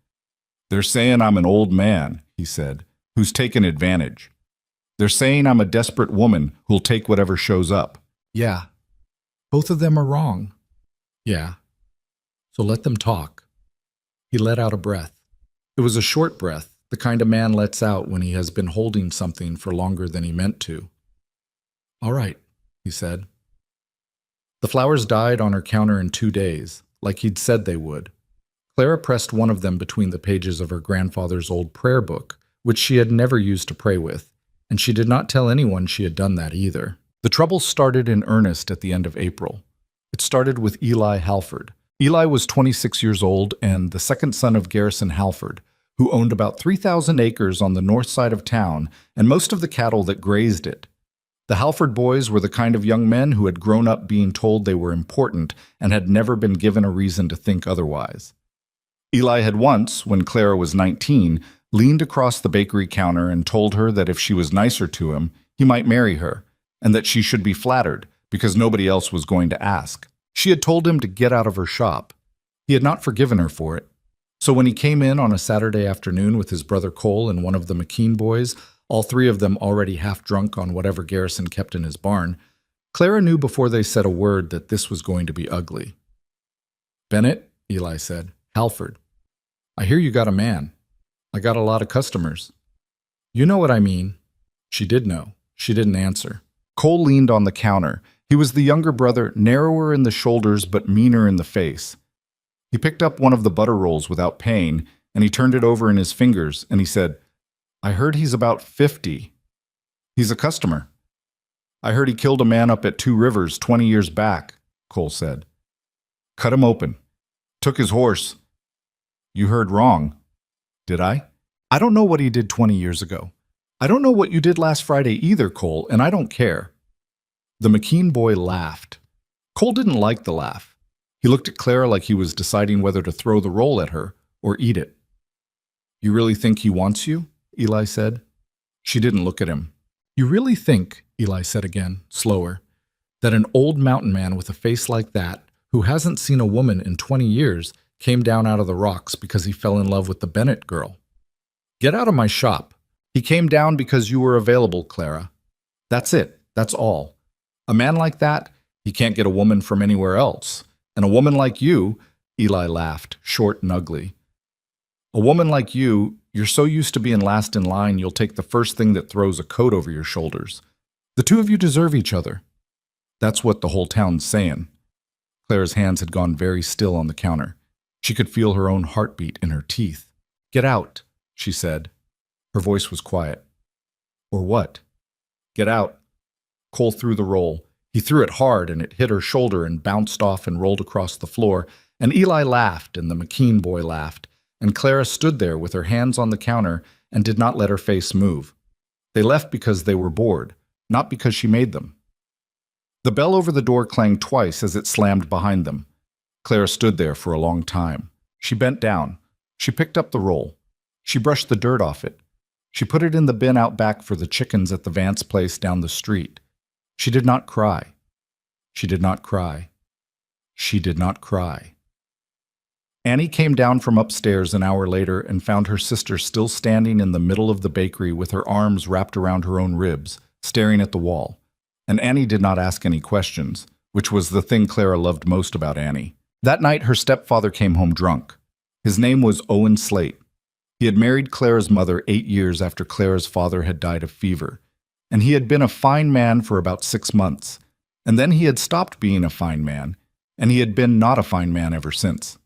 They're saying I'm an old man, he said, who's taken advantage. They're saying I'm a desperate woman who'll take whatever shows up. Yeah. Both of them are wrong. Yeah. So let them talk. He let out a breath. It was a short breath, the kind a man lets out when he has been holding something for longer than he meant to. All right, he said. The flowers died on her counter in 2 days, like he'd said they would. Clara pressed one of them between the pages of her grandfather's old prayer book, which she had never used to pray with, and she did not tell anyone she had done that either. The trouble started in earnest at the end of April. It started with Eli Halford. Eli was 26 years old and the second son of Garrison Halford, who owned about 3,000 acres on the north side of town and most of the cattle that grazed it. The Halford boys were the kind of young men who had grown up being told they were important and had never been given a reason to think otherwise. Eli had once, when Clara was 19, leaned across the bakery counter and told her that if she was nicer to him, he might marry her, and that she should be flattered because nobody else was going to ask. She had told him to get out of her shop. He had not forgiven her for it. So when he came in on a Saturday afternoon with his brother Cole and one of the McKean boys, all three of them already half drunk on whatever Garrison kept in his barn, Clara knew before they said a word that this was going to be ugly. Bennett, Eli said. Halford. I hear you got a man. I got a lot of customers. You know what I mean. She did know. She didn't answer. Cole leaned on the counter. He was the younger brother, narrower in the shoulders but meaner in the face. He picked up one of the butter rolls without paying, and he turned it over in his fingers, and he said, I heard he's about 50. He's a customer. I heard he killed a man up at Two Rivers 20 years back, Cole said. Cut him open. Took his horse. You heard wrong. Did I? I don't know what he did 20 years ago. I don't know what you did last Friday either, Cole, and I don't care. The McKean boy laughed. Cole didn't like the laugh. He looked at Clara like he was deciding whether to throw the roll at her or eat it. You really think he wants you? Eli said. She didn't look at him. You really think, Eli said again, slower, that an old mountain man with a face like that, who hasn't seen a woman in 20 years, came down out of the rocks because he fell in love with the Bennett girl? Get out of my shop. He came down because you were available, Clara. That's it. That's all. A man like that, he can't get a woman from anywhere else. And a woman like you, Eli laughed, short and ugly. A woman like you, you're so used to being last in line, you'll take the first thing that throws a coat over your shoulders. The two of you deserve each other. That's what the whole town's saying. Clara's hands had gone very still on the counter. She could feel her own heartbeat in her teeth. Get out, she said. Her voice was quiet. Or what? Get out. Cole threw the roll. He threw it hard, and it hit her shoulder and bounced off and rolled across the floor, and Eli laughed, and the McKean boy laughed, and Clara stood there with her hands on the counter and did not let her face move. They left because they were bored, not because she made them. The bell over the door clanged twice as it slammed behind them. Clara stood there for a long time. She bent down. She picked up the roll. She brushed the dirt off it. She put it in the bin out back for the chickens at the Vance place down the street. She did not cry. She did not cry. She did not cry. Annie came down from upstairs an hour later and found her sister still standing in the middle of the bakery with her arms wrapped around her own ribs, staring at the wall. And Annie did not ask any questions, which was the thing Clara loved most about Annie. That night her stepfather came home drunk. His name was Owen Slate. He had married Clara's mother 8 years after Clara's father had died of fever. And he had been a fine man for about 6 months. And then he had stopped being a fine man, and he had been not a fine man ever since.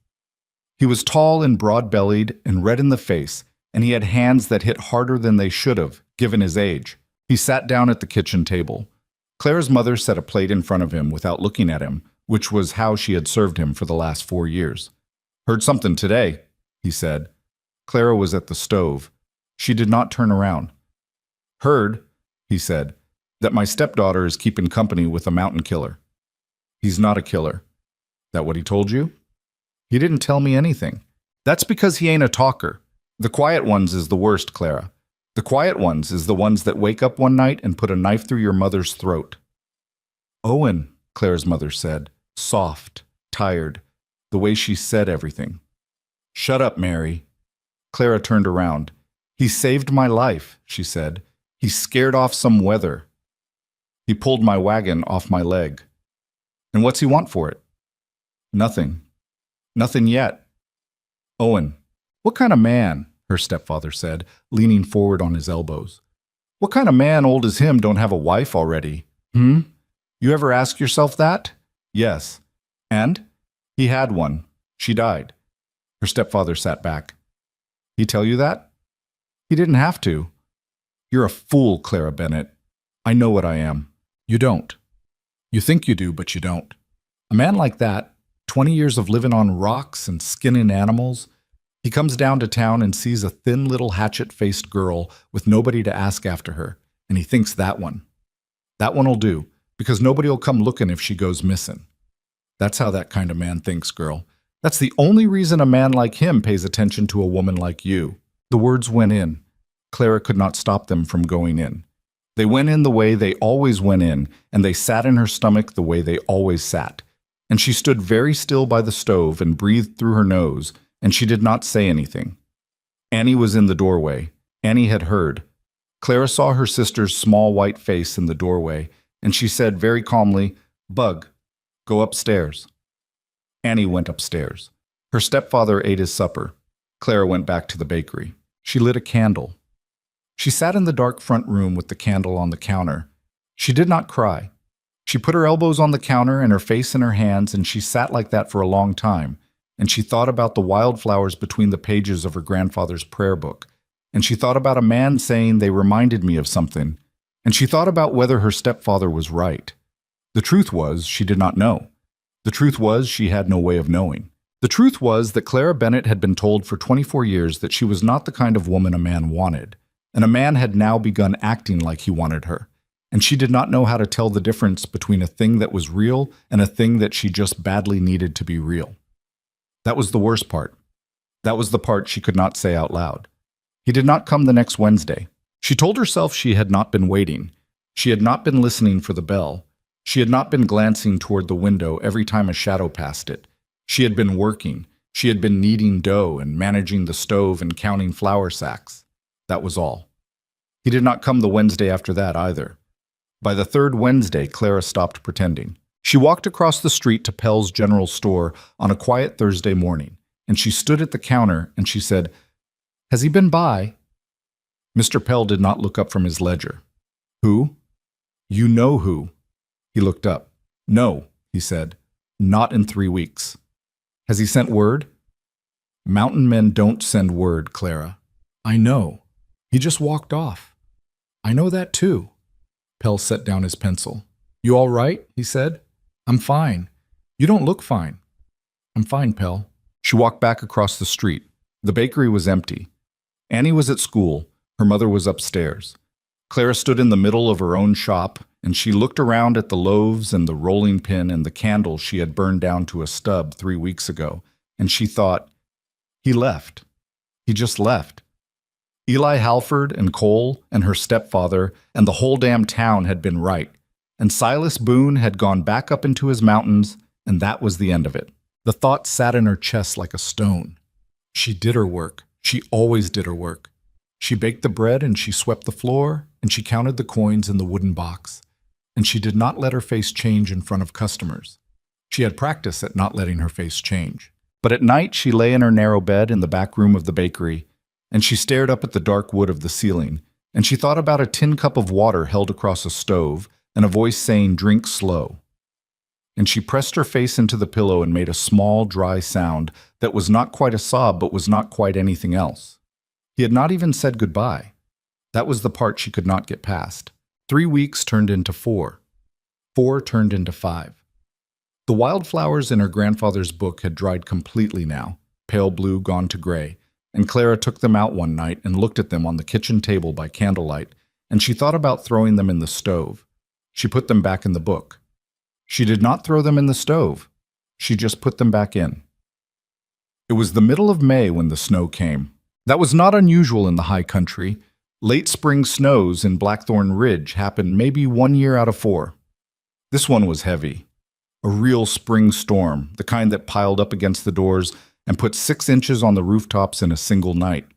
He was tall and broad-bellied and red in the face, and he had hands that hit harder than they should have, given his age. He sat down at the kitchen table. Clara's mother set a plate in front of him without looking at him, which was how she had served him for the last 4 years. Heard something today, he said. Clara was at the stove. She did not turn around. Heard, he said, that my stepdaughter is keeping company with a mountain killer. He's not a killer. That what he told you? He didn't tell me anything. That's because he ain't a talker. The quiet ones is the worst, Clara. The quiet ones is the ones that wake up one night and put a knife through your mother's throat. Owen, Clara's mother said, soft, tired, the way she said everything. Shut up, Mary. Clara turned around. He saved my life, she said. He scared off some weather. He pulled my wagon off my leg. And what's he want for it? Nothing. Nothing yet. Owen, what kind of man, her stepfather said, leaning forward on his elbows. What kind of man old as him don't have a wife already? You ever ask yourself that? Yes. And? He had one. She died. Her stepfather sat back. He tell you that? He didn't have to. You're a fool, Clara Bennett. I know what I am. You don't. You think you do, but you don't. A man like that, 20 years of living on rocks and skinning animals, he comes down to town and sees a thin little hatchet-faced girl with nobody to ask after her, and he thinks that one'll do, because nobody'll come looking if she goes missing. That's how that kind of man thinks, girl. That's the only reason a man like him pays attention to a woman like you. The words went in. Clara could not stop them from going in. They went in the way they always went in, and they sat in her stomach the way they always sat. And she stood very still by the stove and breathed through her nose, and she did not say anything. Annie was in the doorway. Annie had heard. Clara saw her sister's small white face in the doorway, and she said very calmly, "Bug, go upstairs." Annie went upstairs. Her stepfather ate his supper. Clara went back to the bakery. She lit a candle. She sat in the dark front room with the candle on the counter. She did not cry. She put her elbows on the counter and her face in her hands, and she sat like that for a long time, and she thought about the wildflowers between the pages of her grandfather's prayer book, and she thought about a man saying they reminded me of something, and she thought about whether her stepfather was right. The truth was, she did not know. The truth was, she had no way of knowing. The truth was that Clara Bennett had been told for 24 years that she was not the kind of woman a man wanted, and a man had now begun acting like he wanted her, and she did not know how to tell the difference between a thing that was real and a thing that she just badly needed to be real. That was the worst part. That was the part she could not say out loud. He did not come the next Wednesday. She told herself she had not been waiting. She had not been listening for the bell. She had not been glancing toward the window every time a shadow passed it. She had been working. She had been kneading dough and managing the stove and counting flour sacks. That was all. He did not come the Wednesday after that either. By the third Wednesday, Clara stopped pretending. She walked across the street to Pell's General Store on a quiet Thursday morning, and she stood at the counter and she said, "Has he been by?" Mr. Pell did not look up from his ledger. "Who?" "You know who." He looked up. "No," he said, "not in 3 weeks." "Has he sent word?" "Mountain men don't send word, Clara." "I know. He just walked off." "I know that too." Pell set down his pencil. "You all right?" he said. "I'm fine. You don't look fine." "I'm fine, Pell." She walked back across the street. The bakery was empty. Annie was at school. Her mother was upstairs. Clara stood in the middle of her own shop, and she looked around at the loaves and the rolling pin and the candle she had burned down to a stub 3 weeks ago, and she thought, he left. He just left. Eli Halford and Cole and her stepfather and the whole damn town had been right, and Silas Boone had gone back up into his mountains, and that was the end of it. The thought sat in her chest like a stone. She did her work. She always did her work. She baked the bread and she swept the floor and she counted the coins in the wooden box. And she did not let her face change in front of customers. She had practice at not letting her face change. But at night she lay in her narrow bed in the back room of the bakery, and she stared up at the dark wood of the ceiling, and she thought about a tin cup of water held across a stove and a voice saying, "Drink slow." And she pressed her face into the pillow and made a small, dry sound that was not quite a sob but was not quite anything else. He had not even said goodbye. That was the part she could not get past. 3 weeks turned into 4. 4 turned into 5. The wildflowers in her grandfather's book had dried completely now, pale blue gone to gray, and Clara took them out one night and looked at them on the kitchen table by candlelight, and she thought about throwing them in the stove. She put them back in the book. She did not throw them in the stove. She just put them back in. It was the middle of May when the snow came. That was not unusual in the high country. Late spring snows in Blackthorn Ridge happened maybe 1 year out of 4. This one was heavy. A real spring storm, the kind that piled up against the doors and put 6 inches on the rooftops in a single night.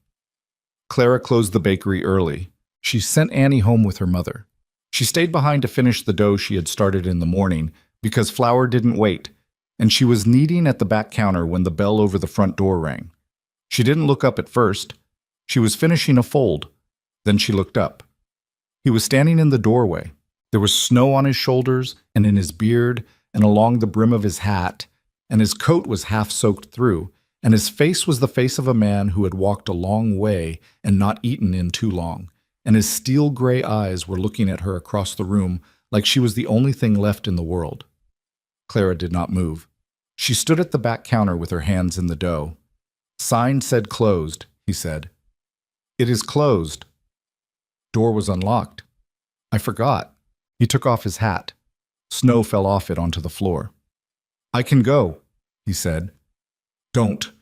Clara closed the bakery early. She sent Annie home with her mother. She stayed behind to finish the dough she had started in the morning because flour didn't wait, and she was kneading at the back counter when the bell over the front door rang. She didn't look up at first. She was finishing a fold. Then she looked up. He was standing in the doorway. There was snow on his shoulders and in his beard and along the brim of his hat, and his coat was half soaked through, and his face was the face of a man who had walked a long way and not eaten in too long, and his steel gray eyes were looking at her across the room like she was the only thing left in the world. Clara did not move. She stood at the back counter with her hands in the dough. "Sign said closed," he said. "It is closed." Door was unlocked. "I forgot." He took off his hat. Snow fell off it onto the floor. "I can go," he said. "Don't."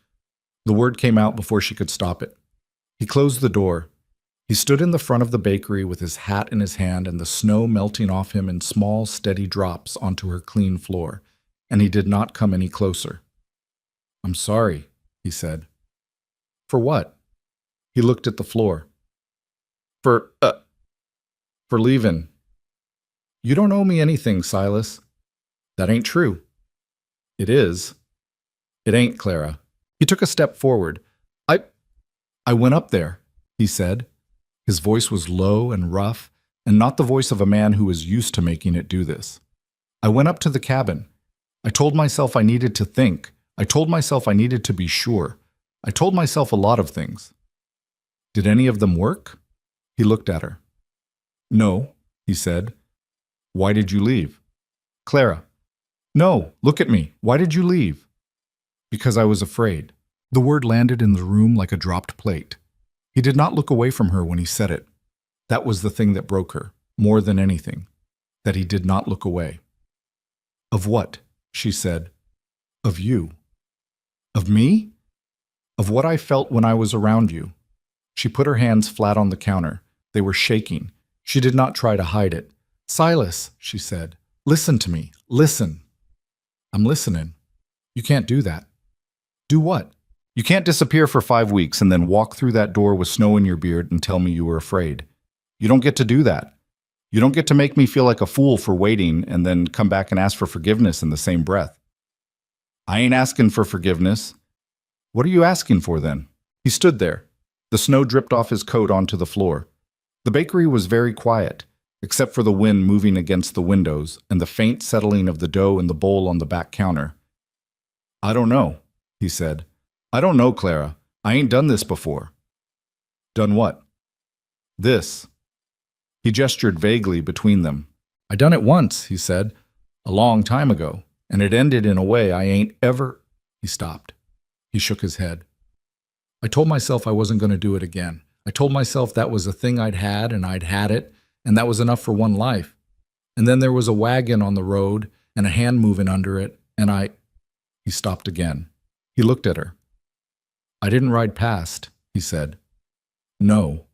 The word came out before she could stop it. He closed the door. He stood in the front of the bakery with his hat in his hand and the snow melting off him in small, steady drops onto her clean floor, and he did not come any closer. "I'm sorry," he said. "For what?" He looked at the floor. For leaving." "You don't owe me anything, Silas." "That ain't true." "It is." "It ain't, Clara." He took a step forward. I went up there," he said. His voice was low and rough, and not the voice of a man who was used to making it do this. "I went up to the cabin. I told myself I needed to think. I told myself I needed to be sure. I told myself a lot of things." "Did any of them work?" He looked at her. "No," he said. "Why did you leave?" "Clara." "No, look at me. Why did you leave?" "Because I was afraid." The word landed in the room like a dropped plate. He did not look away from her when he said it. That was the thing that broke her, more than anything, that he did not look away. "Of what?" she said. "Of you." "Of me?" "Of what I felt when I was around you." She put her hands flat on the counter. They were shaking. She did not try to hide it. "Silas," she said, "listen to me. Listen." "I'm listening." "You can't do that." "Do what?" "You can't disappear for 5 weeks and then walk through that door with snow in your beard and tell me you were afraid. You don't get to do that. You don't get to make me feel like a fool for waiting and then come back and ask for forgiveness in the same breath." "I ain't asking for forgiveness." "What are you asking for then?" He stood there. The snow dripped off his coat onto the floor. The bakery was very quiet, except for the wind moving against the windows and the faint settling of the dough in the bowl on the back counter. "I don't know," he said. "I don't know, Clara. I ain't done this before." "Done what?" "This." He gestured vaguely between them. "I done it once," he said, "a long time ago, and it ended in a way I ain't ever—" He stopped. He shook his head. "I told myself I wasn't going to do it again. I told myself that was a thing I'd had, and I'd had it, and that was enough for one life. And then there was a wagon on the road, and a hand moving under it, and I—" He stopped again. He looked at her. "I didn't ride past," he said. "No.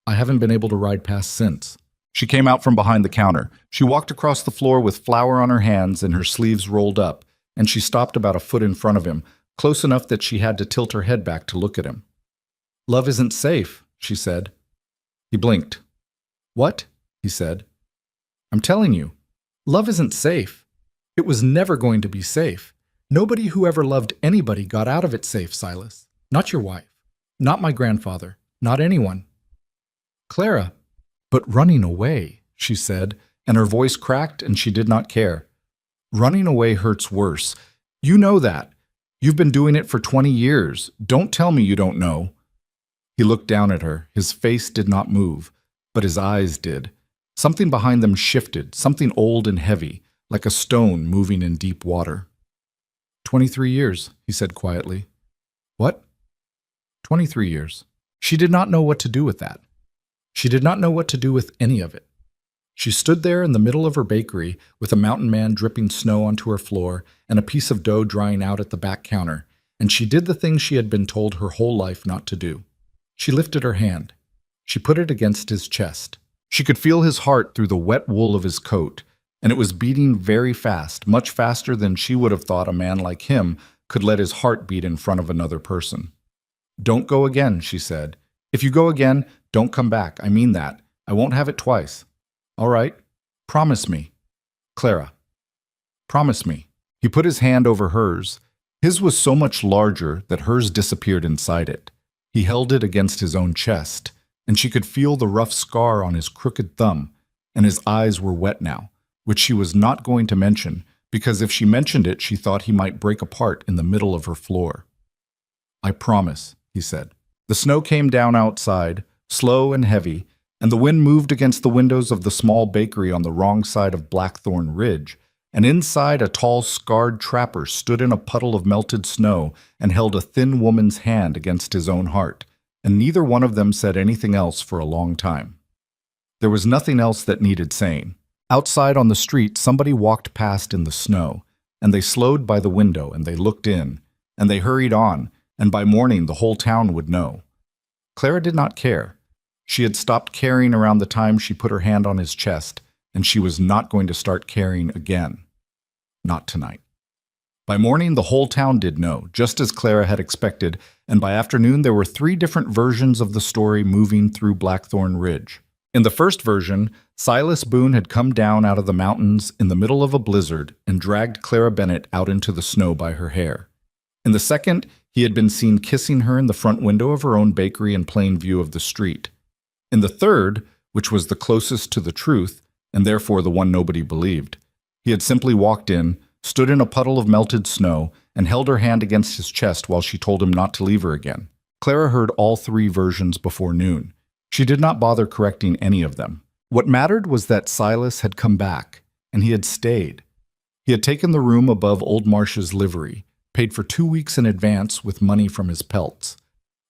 I haven't been able to ride past since." She came out from behind the counter. She walked across the floor with flour on her hands and her sleeves rolled up, and she stopped about a foot in front of him, close enough that she had to tilt her head back to look at him. "Love isn't safe," she said. He blinked. "What?" he said. "I'm telling you, love isn't safe. It was never going to be safe. Nobody who ever loved anybody got out of it safe, Silas. Not your wife. Not my grandfather. Not anyone." "Clara." "But running away," she said, and her voice cracked and she did not care. "Running away hurts worse. You know that. You've been doing it for 20 years. Don't tell me you don't know." He looked down at her. His face did not move, but his eyes did. Something behind them shifted, something old and heavy, like a stone moving in deep water. 23 years, he said quietly. "What?" 23 years. She did not know what to do with that. She did not know what to do with any of it. She stood there in the middle of her bakery with a mountain man dripping snow onto her floor and a piece of dough drying out at the back counter, and she did the thing she had been told her whole life not to do. She lifted her hand. She put it against his chest. She could feel his heart through the wet wool of his coat, and it was beating very fast, much faster than she would have thought a man like him could let his heart beat in front of another person. "Don't go again," she said. "If you go again, don't come back. I mean that. I won't have it twice. All right? Promise me. Clara. Promise me." He put his hand over hers. His was so much larger that hers disappeared inside it. He held it against his own chest, and she could feel the rough scar on his crooked thumb, and his eyes were wet now, which she was not going to mention, because if she mentioned it, she thought he might break apart in the middle of her floor. "I promise," he said. The snow came down outside, slow and heavy, and the wind moved against the windows of the small bakery on the wrong side of Blackthorn Ridge, and inside a tall, scarred trapper stood in a puddle of melted snow and held a thin woman's hand against his own heart, and neither one of them said anything else for a long time. There was nothing else that needed saying. Outside on the street, somebody walked past in the snow, and they slowed by the window, and they looked in, and they hurried on, and by morning the whole town would know. Clara did not care. She had stopped caring around the time she put her hand on his chest, and she was not going to start caring again. Not tonight. By morning, the whole town did know, just as Clara had expected, and by afternoon there were 3 different versions of the story moving through Blackthorn Ridge. In the first version, Silas Boone had come down out of the mountains in the middle of a blizzard and dragged Clara Bennett out into the snow by her hair. In the second, he had been seen kissing her in the front window of her own bakery in plain view of the street. In the third, which was the closest to the truth, and therefore the one nobody believed, he had simply walked in, stood in a puddle of melted snow, and held her hand against his chest while she told him not to leave her again. Clara heard all 3 versions before noon. She did not bother correcting any of them. What mattered was that Silas had come back, and he had stayed. He had taken the room above Old Marsh's livery, paid for 2 weeks in advance with money from his pelts.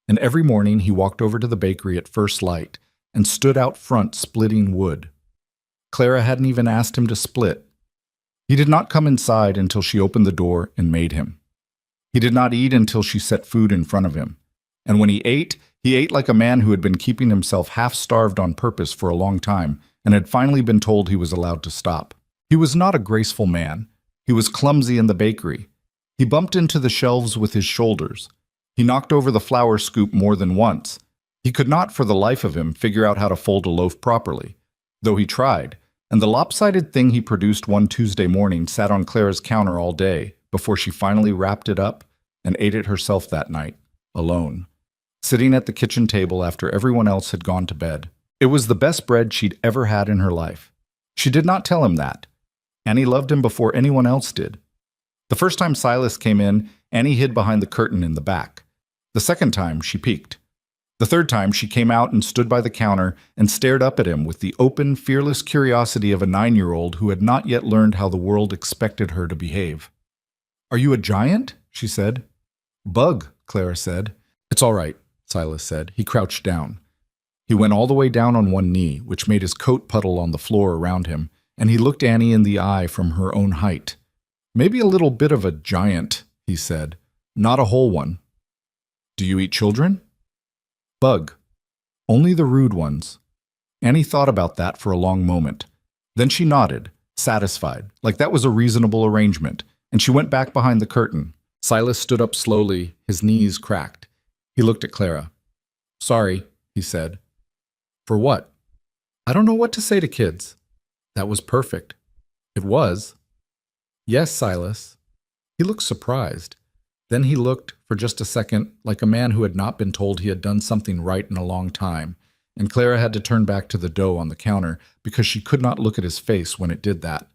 And every morning he walked over to the bakery at first light and stood out front splitting wood. Clara hadn't even asked him to split. He did not come inside until she opened the door and made him. He did not eat until she set food in front of him. And when he ate like a man who had been keeping himself half-starved on purpose for a long time and had finally been told he was allowed to stop. He was not a graceful man. He was clumsy in the bakery. He bumped into the shelves with his shoulders. He knocked over the flour scoop more than once. He could not, for the life of him, figure out how to fold a loaf properly, though he tried, and the lopsided thing he produced one Tuesday morning sat on Clara's counter all day before she finally wrapped it up and ate it herself that night, alone, sitting at the kitchen table after everyone else had gone to bed. It was the best bread she'd ever had in her life. She did not tell him that. Annie loved him before anyone else did. The first time Silas came in, Annie hid behind the curtain in the back. The second time, she peeked. The third time, she came out and stood by the counter and stared up at him with the open, fearless curiosity of a 9-year-old who had not yet learned how the world expected her to behave. "Are you a giant?" she said. "Bug," Clara said. "It's all right," Silas said. He crouched down. He went all the way down on one knee, which made his coat puddle on the floor around him, and he looked Annie in the eye from her own height. "Maybe a little bit of a giant," he said. "Not a whole one." "Do you eat children?" "Bug. Only the rude ones." Annie thought about that for a long moment. Then she nodded, satisfied, like that was a reasonable arrangement, and she went back behind the curtain. Silas stood up slowly, his knees cracked. He looked at Clara. "Sorry," he said. "For what?" "I don't know what to say to kids." That was perfect. It was. "Yes, Silas." He looked surprised. Then he looked, for just a second, like a man who had not been told he had done something right in a long time, and Clara had to turn back to the dough on the counter because she could not look at his face when it did that.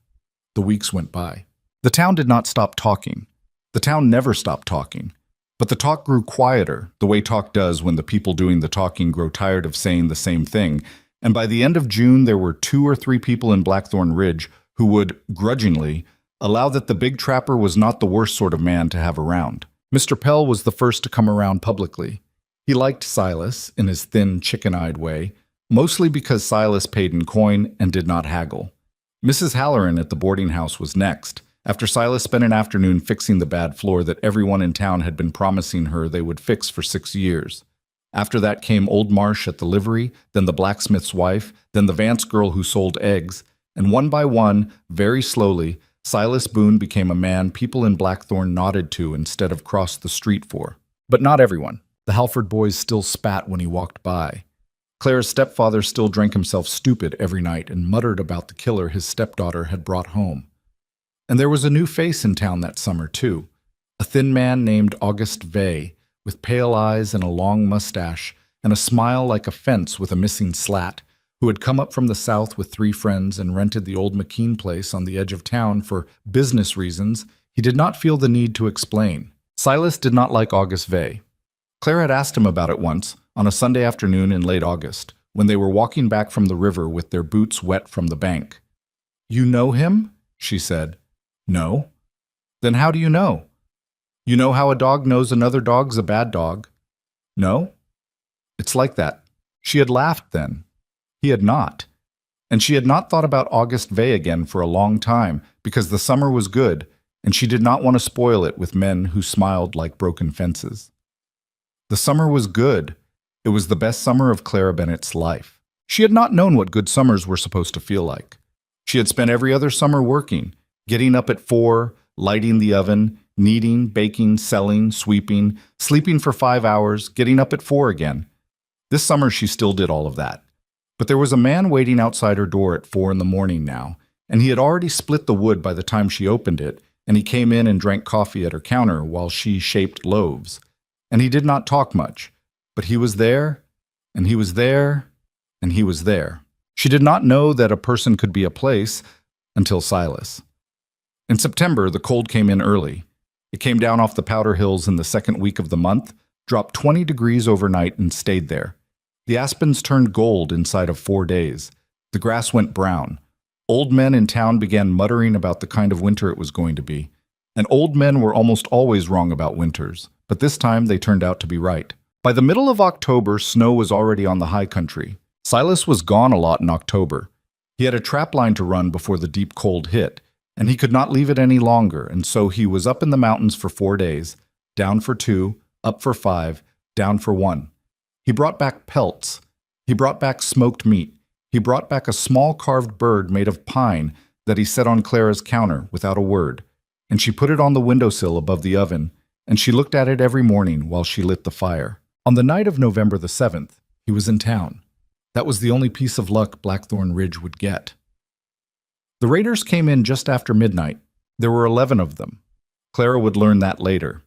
The weeks went by. The town did not stop talking. The town never stopped talking. But the talk grew quieter, the way talk does when the people doing the talking grow tired of saying the same thing, and by the end of June there were 2 or 3 people in Blackthorn Ridge who would, grudgingly, allow that the big trapper was not the worst sort of man to have around. Mr. Pell was the first to come around publicly. He liked Silas in his thin, chicken-eyed way, mostly because Silas paid in coin and did not haggle. Mrs. Halloran at the boarding house was next, after Silas spent an afternoon fixing the bad floor that everyone in town had been promising her they would fix for 6 years. After that came Old Marsh at the livery, then the blacksmith's wife, then the Vance girl who sold eggs, and one by one, very slowly, Silas Boone became a man people in Blackthorn nodded to instead of crossed the street for. But not everyone. The Halford boys still spat when he walked by. Clara's stepfather still drank himself stupid every night and muttered about the killer his stepdaughter had brought home. And there was a new face in town that summer, too. A thin man named August Vey, with pale eyes and a long mustache, and a smile like a fence with a missing slat, who had come up from the south with 3 friends and rented the old McKean place on the edge of town for business reasons he did not feel the need to explain. Silas did not like August Vey. Clara had asked him about it once, on a Sunday afternoon in late August, when they were walking back from the river with their boots wet from the bank. "You know him?" she said. "No." "Then how do you know?" "You know how a dog knows another dog's a bad dog." "No." "It's like that." She had laughed then. He had not. And she had not thought about August Vey again for a long time, because the summer was good, and she did not want to spoil it with men who smiled like broken fences. The summer was good. It was the best summer of Clara Bennett's life. She had not known what good summers were supposed to feel like. She had spent every other summer working, getting up at 4, lighting the oven, kneading, baking, selling, sweeping, sleeping for 5 hours, getting up at 4 again. This summer she still did all of that. But there was a man waiting outside her door at 4 in the morning now, and he had already split the wood by the time she opened it, and he came in and drank coffee at her counter while she shaped loaves. And he did not talk much, but he was there, and he was there, and he was there. She did not know that a person could be a place until Silas. In September, the cold came in early. It came down off the Powder Hills in the second week of the month, dropped 20 degrees overnight and stayed there. The aspens turned gold inside of 4 days. The grass went brown. Old men in town began muttering about the kind of winter it was going to be. And old men were almost always wrong about winters, but this time they turned out to be right. By the middle of October, snow was already on the high country. Silas was gone a lot in October. He had a trap line to run before the deep cold hit, and he could not leave it any longer, and so he was up in the mountains for 4 days, down for 2, up for 5, down for 1. He brought back pelts. He brought back smoked meat. He brought back a small carved bird made of pine that he set on Clara's counter without a word, and she put it on the windowsill above the oven, and she looked at it every morning while she lit the fire. On the night of November the 7th, he was in town. That was the only piece of luck Blackthorn Ridge would get. The raiders came in just after midnight. There were 11 of them. Clara would learn that later.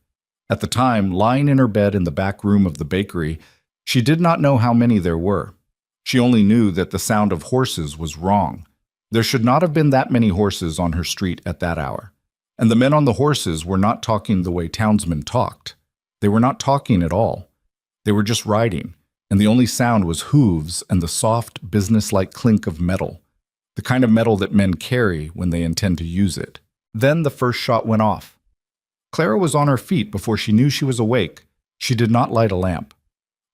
At the time, lying in her bed in the back room of the bakery, she did not know how many there were. She only knew that the sound of horses was wrong. There should not have been that many horses on her street at that hour. And the men on the horses were not talking the way townsmen talked. They were not talking at all. They were just riding, and the only sound was hooves and the soft, businesslike clink of metal, the kind of metal that men carry when they intend to use it. Then the first shot went off. Clara was on her feet before she knew she was awake. She did not light a lamp.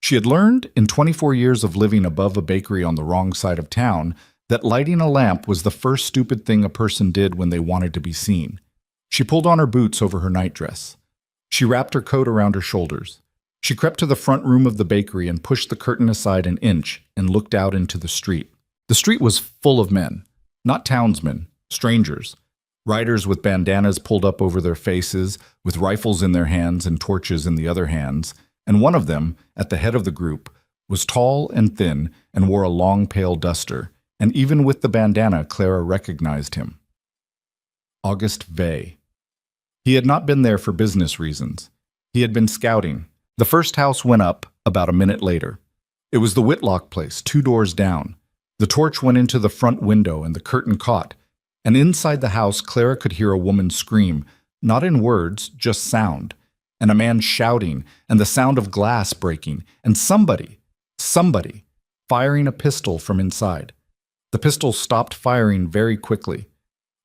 She had learned, in 24 years of living above a bakery on the wrong side of town, that lighting a lamp was the first stupid thing a person did when they wanted to be seen. She pulled on her boots over her nightdress. She wrapped her coat around her shoulders. She crept to the front room of the bakery and pushed the curtain aside an inch and looked out into the street. The street was full of men, not townsmen, strangers, riders with bandanas pulled up over their faces, with rifles in their hands and torches in the other hands, and one of them, at the head of the group, was tall and thin and wore a long pale duster, and even with the bandana, Clara recognized him. August Vey. He had not been there for business reasons. He had been scouting. The first house went up about a minute later. It was the Whitlock place, 2 doors down. The torch went into the front window and the curtain caught, and inside the house Clara could hear a woman scream, not in words, just sound, and a man shouting, and the sound of glass breaking, and somebody, firing a pistol from inside. The pistol stopped firing very quickly.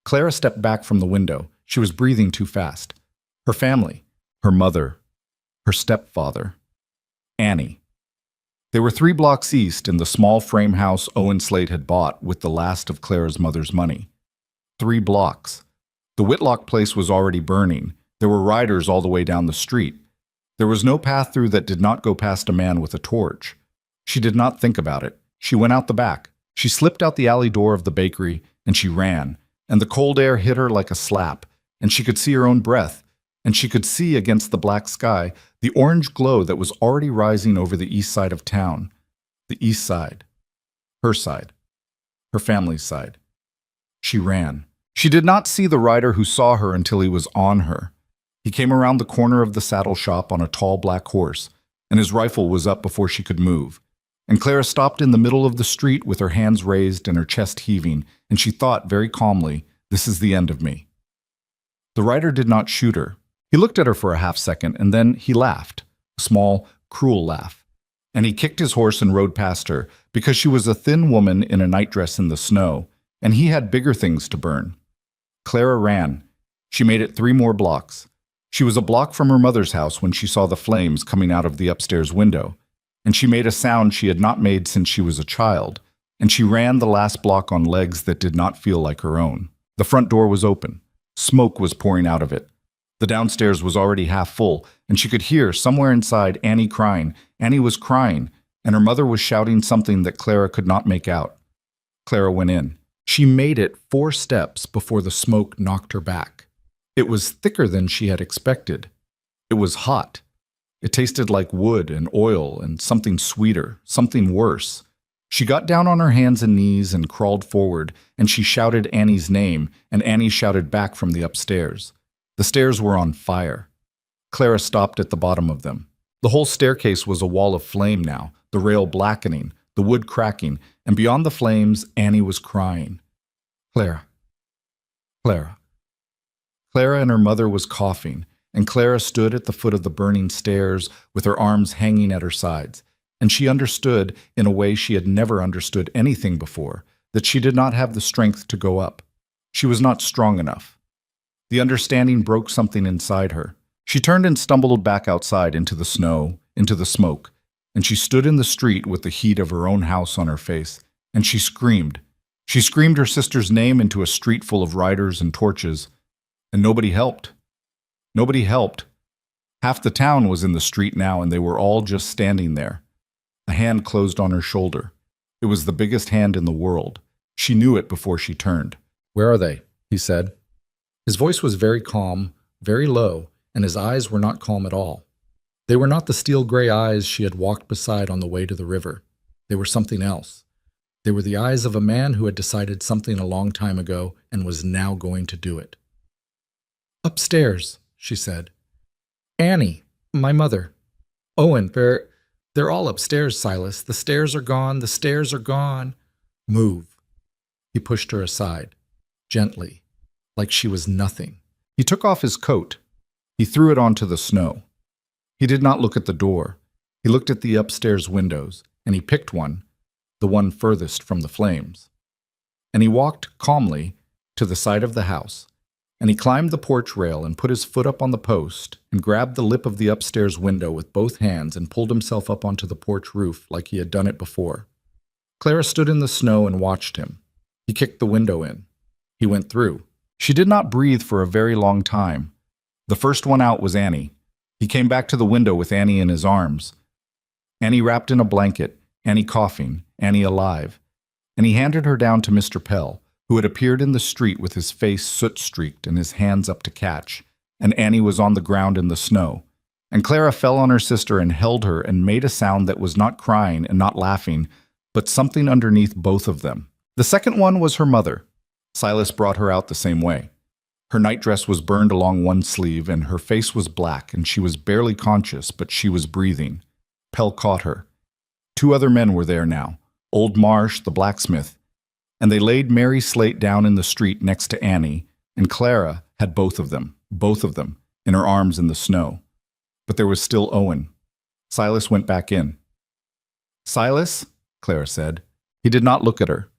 Clara stepped back from the window. She was breathing too fast. Her family, her mother, her stepfather. Annie. They were 3 blocks east in the small frame house Owen Slade had bought with the last of Clara's mother's money. 3 blocks. The Whitlock place was already burning. There were riders all the way down the street. There was no path through that did not go past a man with a torch. She did not think about it. She went out the back. She slipped out the alley door of the bakery, and she ran, and the cold air hit her like a slap, and she could see her own breath, and she could see against the black sky the orange glow that was already rising over the east side of town. The east side. Her side. Her family's side. She ran. She did not see the rider who saw her until he was on her. He came around the corner of the saddle shop on a tall black horse, and his rifle was up before she could move. And Clara stopped in the middle of the street with her hands raised and her chest heaving, and she thought very calmly, "This is the end of me." The rider did not shoot her. He looked at her for a half-second, and then he laughed, a small, cruel laugh. And he kicked his horse and rode past her, because she was a thin woman in a nightdress in the snow, and he had bigger things to burn. Clara ran. She made it 3 more blocks. She was a block from her mother's house when she saw the flames coming out of the upstairs window, and she made a sound she had not made since she was a child, and she ran the last block on legs that did not feel like her own. The front door was open. Smoke was pouring out of it. The downstairs was already half full, and she could hear, somewhere inside, Annie crying. Annie was crying, and her mother was shouting something that Clara could not make out. Clara went in. She made it 4 steps before the smoke knocked her back. It was thicker than she had expected. It was hot. It tasted like wood and oil and something sweeter, something worse. She got down on her hands and knees and crawled forward, and she shouted Annie's name, and Annie shouted back from the upstairs. The stairs were on fire. Clara stopped at the bottom of them. The whole staircase was a wall of flame now, the rail blackening, the wood cracking, and beyond the flames, Annie was crying. Clara. Clara. Clara and her mother was coughing, and Clara stood at the foot of the burning stairs with her arms hanging at her sides, and she understood, in a way she had never understood anything before, that she did not have the strength to go up. She was not strong enough. The understanding broke something inside her. She turned and stumbled back outside into the snow, into the smoke, and she stood in the street with the heat of her own house on her face, and she screamed. She screamed her sister's name into a street full of riders and torches, and nobody helped. Nobody helped. Half the town was in the street now, and they were all just standing there. A hand closed on her shoulder. It was the biggest hand in the world. She knew it before she turned. "Where are they?" he said. His voice was very calm, very low, and his eyes were not calm at all. They were not the steel-gray eyes she had walked beside on the way to the river. They were something else. They were the eyes of a man who had decided something a long time ago and was now going to do it. "Upstairs," she said. "Annie, my mother. Owen, they're all upstairs, Silas. The stairs are gone, the stairs are gone." "Move." He pushed her aside, gently, like she was nothing. He took off his coat. He threw it onto the snow. He did not look at the door. He looked at the upstairs windows, and he picked one, the one furthest from the flames. And he walked calmly to the side of the house, and he climbed the porch rail and put his foot up on the post and grabbed the lip of the upstairs window with both hands and pulled himself up onto the porch roof like he had done it before. Clara stood in the snow and watched him. He kicked the window in. He went through. She did not breathe for a very long time. The first one out was Annie. He came back to the window with Annie in his arms. Annie wrapped in a blanket, Annie coughing, Annie alive. And he handed her down to Mr. Pell, who had appeared in the street with his face soot-streaked and his hands up to catch, and Annie was on the ground in the snow. And Clara fell on her sister and held her and made a sound that was not crying and not laughing, but something underneath both of them. The second one was her mother. Silas brought her out the same way. Her nightdress was burned along one sleeve, and her face was black, and she was barely conscious, but she was breathing. Pell caught her. 2 other men were there now, Old Marsh, the blacksmith, and they laid Mary Slate down in the street next to Annie, and Clara had both of them, in her arms in the snow. But there was still Owen. Silas went back in. "Silas?" Clara said. He did not look at her.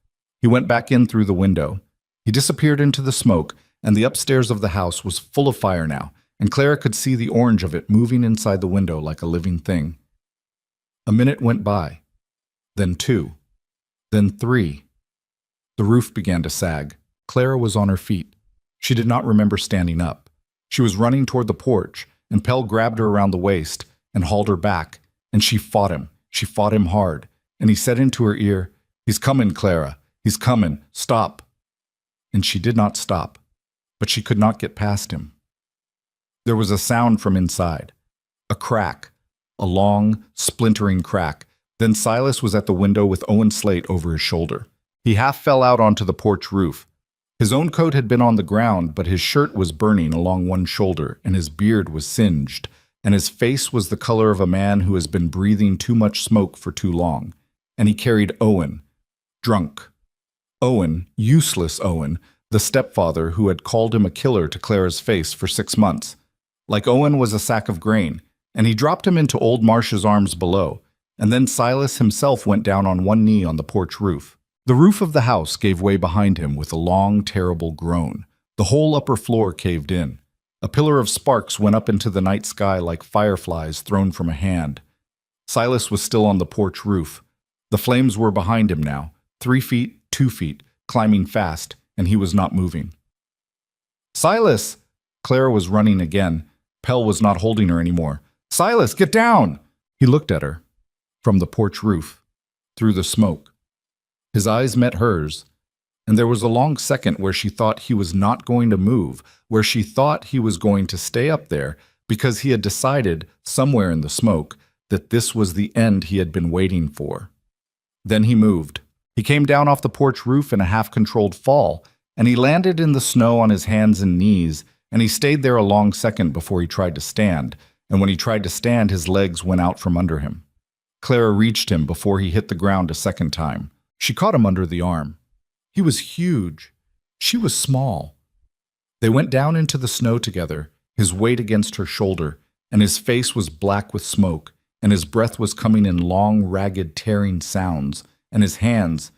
He went back in through the window. He disappeared into the smoke, and the upstairs of the house was full of fire now, and Clara could see the orange of it moving inside the window like a living thing. A minute went by, then 2, then 3. The roof began to sag. Clara was on her feet. She did not remember standing up. She was running toward the porch, and Pell grabbed her around the waist and hauled her back, and she fought him. She fought him hard, and he said into her ear, "He's coming, Clara. He's coming. Stop." And she did not stop, but she could not get past him. There was a sound from inside, a crack, a long, splintering crack. Then Silas was at the window with Owen's slate over his shoulder. He half fell out onto the porch roof. His own coat had been on the ground, but his shirt was burning along one shoulder, and his beard was singed, and his face was the color of a man who has been breathing too much smoke for too long. And he carried Owen, drunk. Owen, useless Owen, the stepfather who had called him a killer to Clara's face for 6 months. Like Owen was a sack of grain, and he dropped him into old Marsh's arms below, and then Silas himself went down on one knee on the porch roof. The roof of the house gave way behind him with a long, terrible groan. The whole upper floor caved in. A pillar of sparks went up into the night sky like fireflies thrown from a hand. Silas was still on the porch roof. The flames were behind him now, 3 feet, 2 feet, climbing fast, and he was not moving. "Silas!" Clara was running again. Pell was not holding her anymore. "Silas, get down!" He looked at her. From the porch roof, through the smoke. His eyes met hers, and there was a long second where she thought he was not going to move, where she thought he was going to stay up there because he had decided, somewhere in the smoke, that this was the end he had been waiting for. Then he moved. He came down off the porch roof in a half-controlled fall, and he landed in the snow on his hands and knees, and he stayed there a long second before he tried to stand, and when he tried to stand, his legs went out from under him. Clara reached him before he hit the ground a second time. She caught him under the arm. He was huge. She was small. They went down into the snow together, his weight against her shoulder, and his face was black with smoke, and his breath was coming in long, ragged, tearing sounds, and his hands,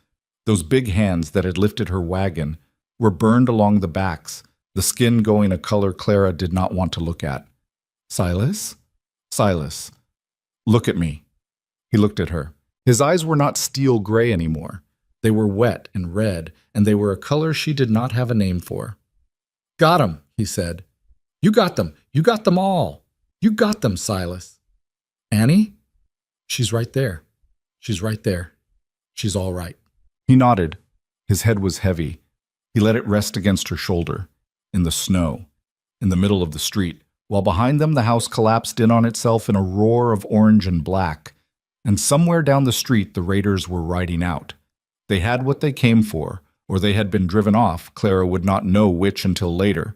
those big hands that had lifted her wagon, were burned along the backs, the skin going a color Clara did not want to look at. "Silas? Silas, look at me." He looked at her. His eyes were not steel gray anymore. They were wet and red, and they were a color she did not have a name for. "Got 'em," he said. "You got them. You got them all. You got them, Silas." "Annie? She's right there. She's right there. She's all right." He nodded. His head was heavy. He let it rest against her shoulder, in the snow, in the middle of the street, while behind them the house collapsed in on itself in a roar of orange and black. And somewhere down the street the raiders were riding out. They had what they came for, or they had been driven off, Clara would not know which until later.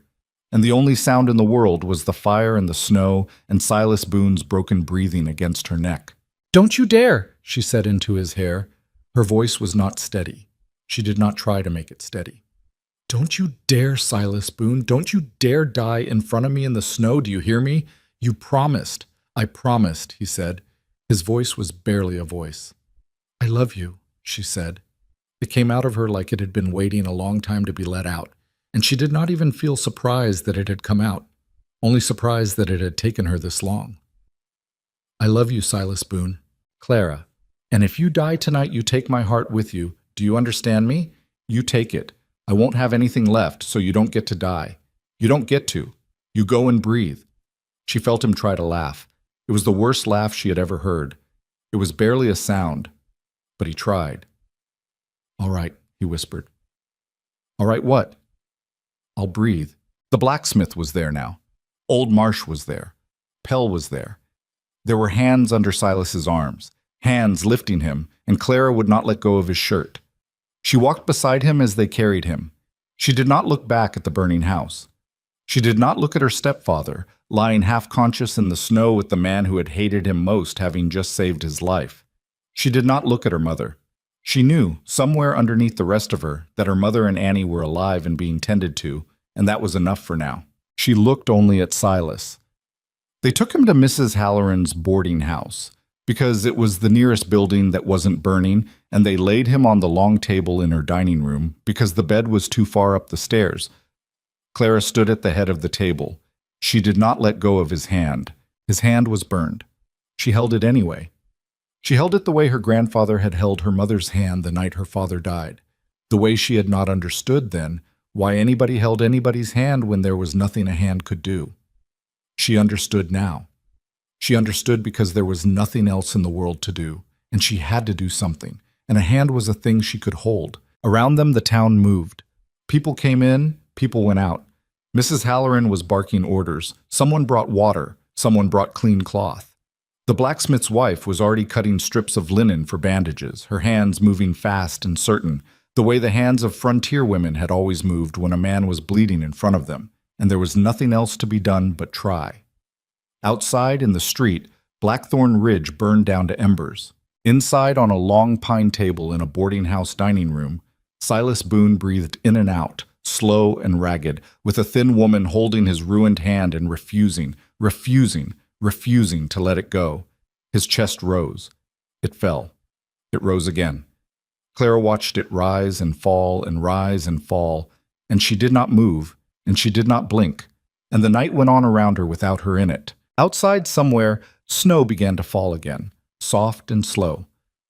And the only sound in the world was the fire and the snow and Silas Boone's broken breathing against her neck. "Don't you dare," she said into his hair. Her voice was not steady. She did not try to make it steady. "Don't you dare, Silas Boone. Don't you dare die in front of me in the snow. Do you hear me? You promised." "I promised," he said. His voice was barely a voice. "I love you," she said. It came out of her like it had been waiting a long time to be let out, and she did not even feel surprised that it had come out, only surprised that it had taken her this long. "I love you, Silas Boone. Clara. And if you die tonight, you take my heart with you. Do you understand me? You take it. I won't have anything left, so you don't get to die. You don't get to. You go and breathe." She felt him try to laugh. It was the worst laugh she had ever heard. It was barely a sound, but he tried. "All right," he whispered. "All right, what?" "I'll breathe." The blacksmith was there now. Old Marsh was there. Pell was there. There were hands under Silas's arms, hands lifting him, and Clara would not let go of his shirt. She walked beside him as they carried him. She did not look back at the burning house. She did not look at her stepfather, lying half-conscious in the snow with the man who had hated him most having just saved his life. She did not look at her mother. She knew, somewhere underneath the rest of her, that her mother and Annie were alive and being tended to, and that was enough for now. She looked only at Silas. They took him to Mrs. Halloran's boarding house, because it was the nearest building that wasn't burning, and they laid him on the long table in her dining room, because the bed was too far up the stairs. Clara stood at the head of the table. She did not let go of his hand. His hand was burned. She held it anyway. She held it the way her grandfather had held her mother's hand the night her father died, the way she had not understood then why anybody held anybody's hand when there was nothing a hand could do. She understood now. She understood because there was nothing else in the world to do, and she had to do something, and a hand was a thing she could hold. Around them the town moved. People came in, people went out. Mrs. Halloran was barking orders. Someone brought water, someone brought clean cloth. The blacksmith's wife was already cutting strips of linen for bandages, her hands moving fast and certain, the way the hands of frontier women had always moved when a man was bleeding in front of them, and there was nothing else to be done but try. Outside, in the street, Blackthorn Ridge burned down to embers. Inside, on a long pine table in a boarding house dining room, Silas Boone breathed in and out, slow and ragged, with a thin woman holding his ruined hand and refusing to let it go. His chest rose. It fell. It rose again. Clara watched it rise and fall and rise and fall, and she did not move, and she did not blink, and the night went on around her without her in it. Outside somewhere, snow began to fall again, soft and slow,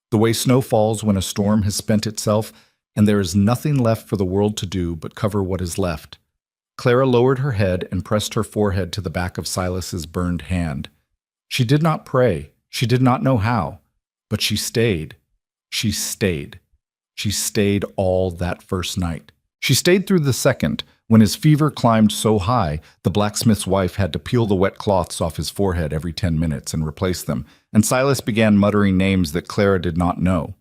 the way snow falls when a storm has spent itself and there is nothing left for the world to do but cover what is left. Clara lowered her head and pressed her forehead to the back of Silas's burned hand. She did not pray. She did not know how. But she stayed. She stayed. She stayed all that first night. She stayed through the second, when his fever climbed so high, the blacksmith's wife had to peel the wet cloths off his forehead every 10 minutes and replace them, and Silas began muttering names that Clara did not know.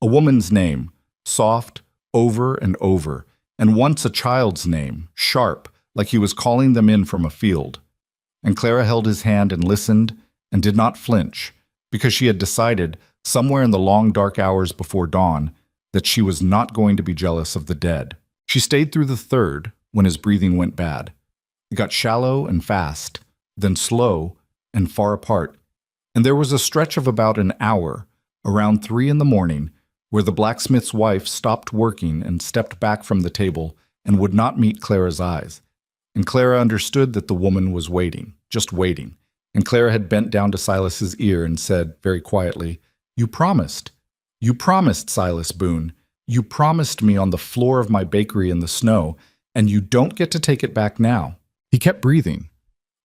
A woman's name, soft, over and over, and once a child's name, sharp, like he was calling them in from a field. And Clara held his hand and listened, and did not flinch, because she had decided, somewhere in the long dark hours before dawn, that she was not going to be jealous of the dead. She stayed through the third, when his breathing went bad. It got shallow and fast, then slow and far apart, and there was a stretch of about an hour, around 3 in the morning, where the blacksmith's wife stopped working and stepped back from the table and would not meet Clara's eyes. And Clara understood that the woman was waiting, just waiting, and Clara had bent down to Silas's ear and said, very quietly, "You promised. You promised, Silas Boone. You promised me on the floor of my bakery in the snow, and you don't get to take it back now." He kept breathing.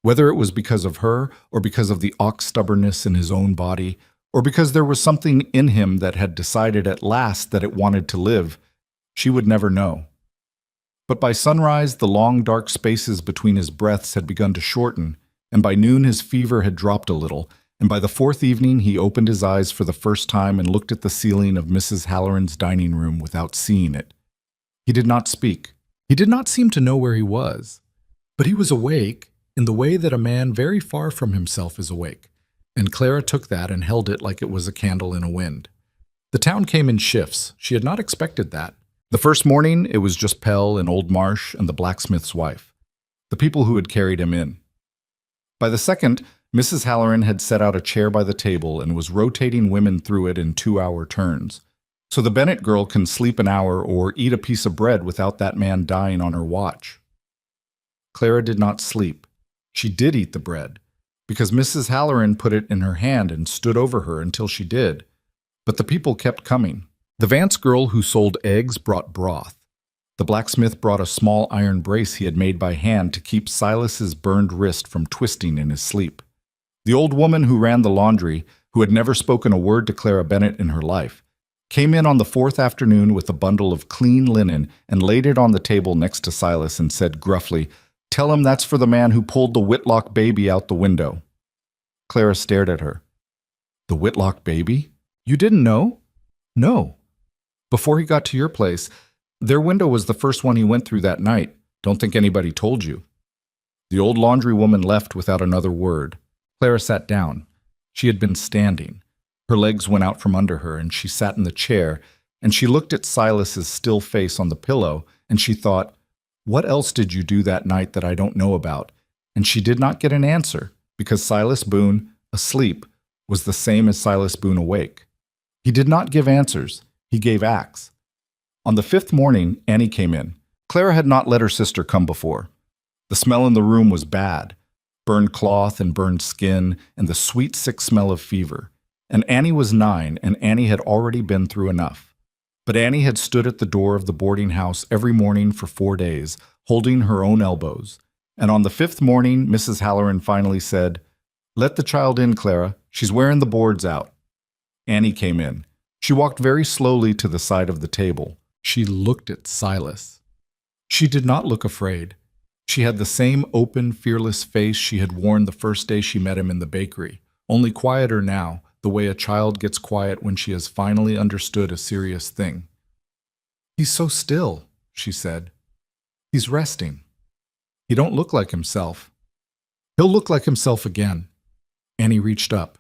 Whether it was because of her, or because of the ox stubbornness in his own body, or because there was something in him that had decided at last that it wanted to live, she would never know. But by sunrise, the long dark spaces between his breaths had begun to shorten, and by noon his fever had dropped a little, and by the fourth evening he opened his eyes for the first time and looked at the ceiling of Mrs. Halloran's dining room without seeing it. He did not speak. He did not seem to know where he was, but he was awake in the way that a man very far from himself is awake, and Clara took that and held it like it was a candle in a wind. The town came in shifts. She had not expected that. The first morning, it was just Pell and Old Marsh and the blacksmith's wife, the people who had carried him in. By the second, Mrs. Halloran had set out a chair by the table and was rotating women through it in 2-hour turns. So the Bennett girl can sleep an hour or eat a piece of bread without that man dying on her watch. Clara did not sleep. She did eat the bread, because Mrs. Halloran put it in her hand and stood over her until she did. But the people kept coming. The Vance girl who sold eggs brought broth. The blacksmith brought a small iron brace he had made by hand to keep Silas's burned wrist from twisting in his sleep. The old woman who ran the laundry, who had never spoken a word to Clara Bennett in her life, came in on the fourth afternoon with a bundle of clean linen and laid it on the table next to Silas and said gruffly, "Tell him that's for the man who pulled the Whitlock baby out the window." Clara stared at her. "The Whitlock baby? You didn't know?" "No. Before he got to your place, their window was the first one he went through that night. Don't think anybody told you." The old laundry woman left without another word. Clara sat down. She had been standing. Her legs went out from under her, and she sat in the chair, and she looked at Silas's still face on the pillow, and she thought, "What else did you do that night that I don't know about?" And she did not get an answer, because Silas Boone, asleep, was the same as Silas Boone awake. He did not give answers. He gave acts. On the fifth morning, Annie came in. Clara had not let her sister come before. The smell in the room was bad. Burned cloth and burned skin, and the sweet, sick smell of fever. and Annie was 9, and Annie had already been through enough. But Annie had stood at the door of the boarding house every morning for 4 days, holding her own elbows. And on the 5th morning, Mrs. Halloran finally said, "Let the child in, Clara. She's wearing the boards out." Annie came in. She walked very slowly to the side of the table. She looked at Silas. She did not look afraid. She had the same open, fearless face she had worn the first day she met him in the bakery, only quieter now, the way a child gets quiet when she has finally understood a serious thing. "He's so still," she said. "He's resting. He don't look like himself. He'll look like himself again." Annie reached up.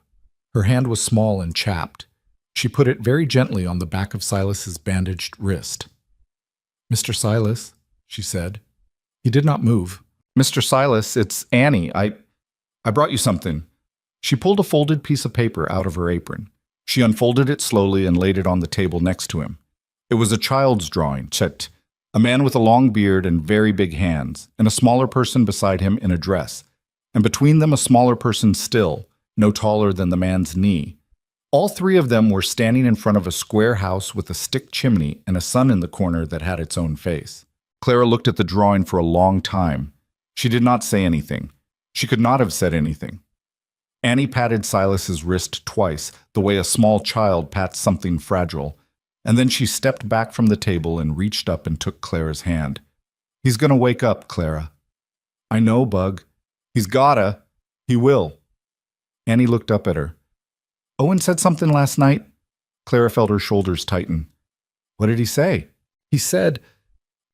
Her hand was small and chapped. She put it very gently on the back of Silas's bandaged wrist. "Mr. Silas," she said. He did not move. "Mr. Silas, it's Annie. I brought you something." She pulled a folded piece of paper out of her apron. She unfolded it slowly and laid it on the table next to him. It was a child's drawing, Chet, a man with a long beard and very big hands, and a smaller person beside him in a dress, and between them a smaller person still, no taller than the man's knee. All 3 of them were standing in front of a square house with a stick chimney and a sun in the corner that had its own face. Clara looked at the drawing for a long time. She did not say anything. She could not have said anything. Annie patted Silas's wrist twice, the way a small child pats something fragile, and then she stepped back from the table and reached up and took Clara's hand. "He's gonna wake up, Clara." "I know, Bug. He's gotta. He will." Annie looked up at her. "Owen said something last night?" Clara felt her shoulders tighten. "What did he say?" "He said—"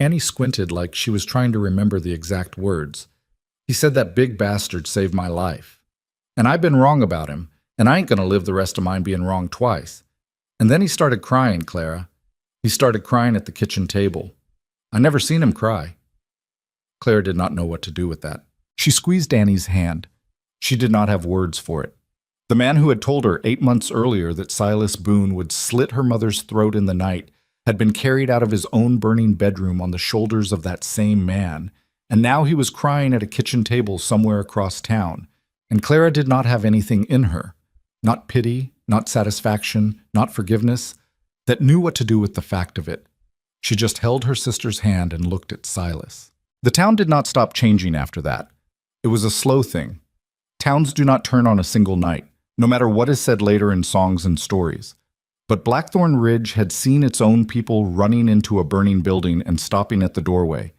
Annie squinted like she was trying to remember the exact words. "He said that big bastard saved my life. And I've been wrong about him, and I ain't gonna live the rest of mine being wrong twice. And then he started crying, Clara. He started crying at the kitchen table. I never seen him cry." Clara did not know what to do with that. She squeezed Annie's hand. She did not have words for it. The man who had told her 8 months earlier that Silas Boone would slit her mother's throat in the night had been carried out of his own burning bedroom on the shoulders of that same man, and now he was crying at a kitchen table somewhere across town, and Clara did not have anything in her, not pity, not satisfaction, not forgiveness, that knew what to do with the fact of it. She just held her sister's hand and looked at Silas. The town did not stop changing after that. It was a slow thing. Towns do not turn on a single night, no matter what is said later in songs and stories. But Blackthorn Ridge had seen its own people running into a burning building and stopping at the doorway,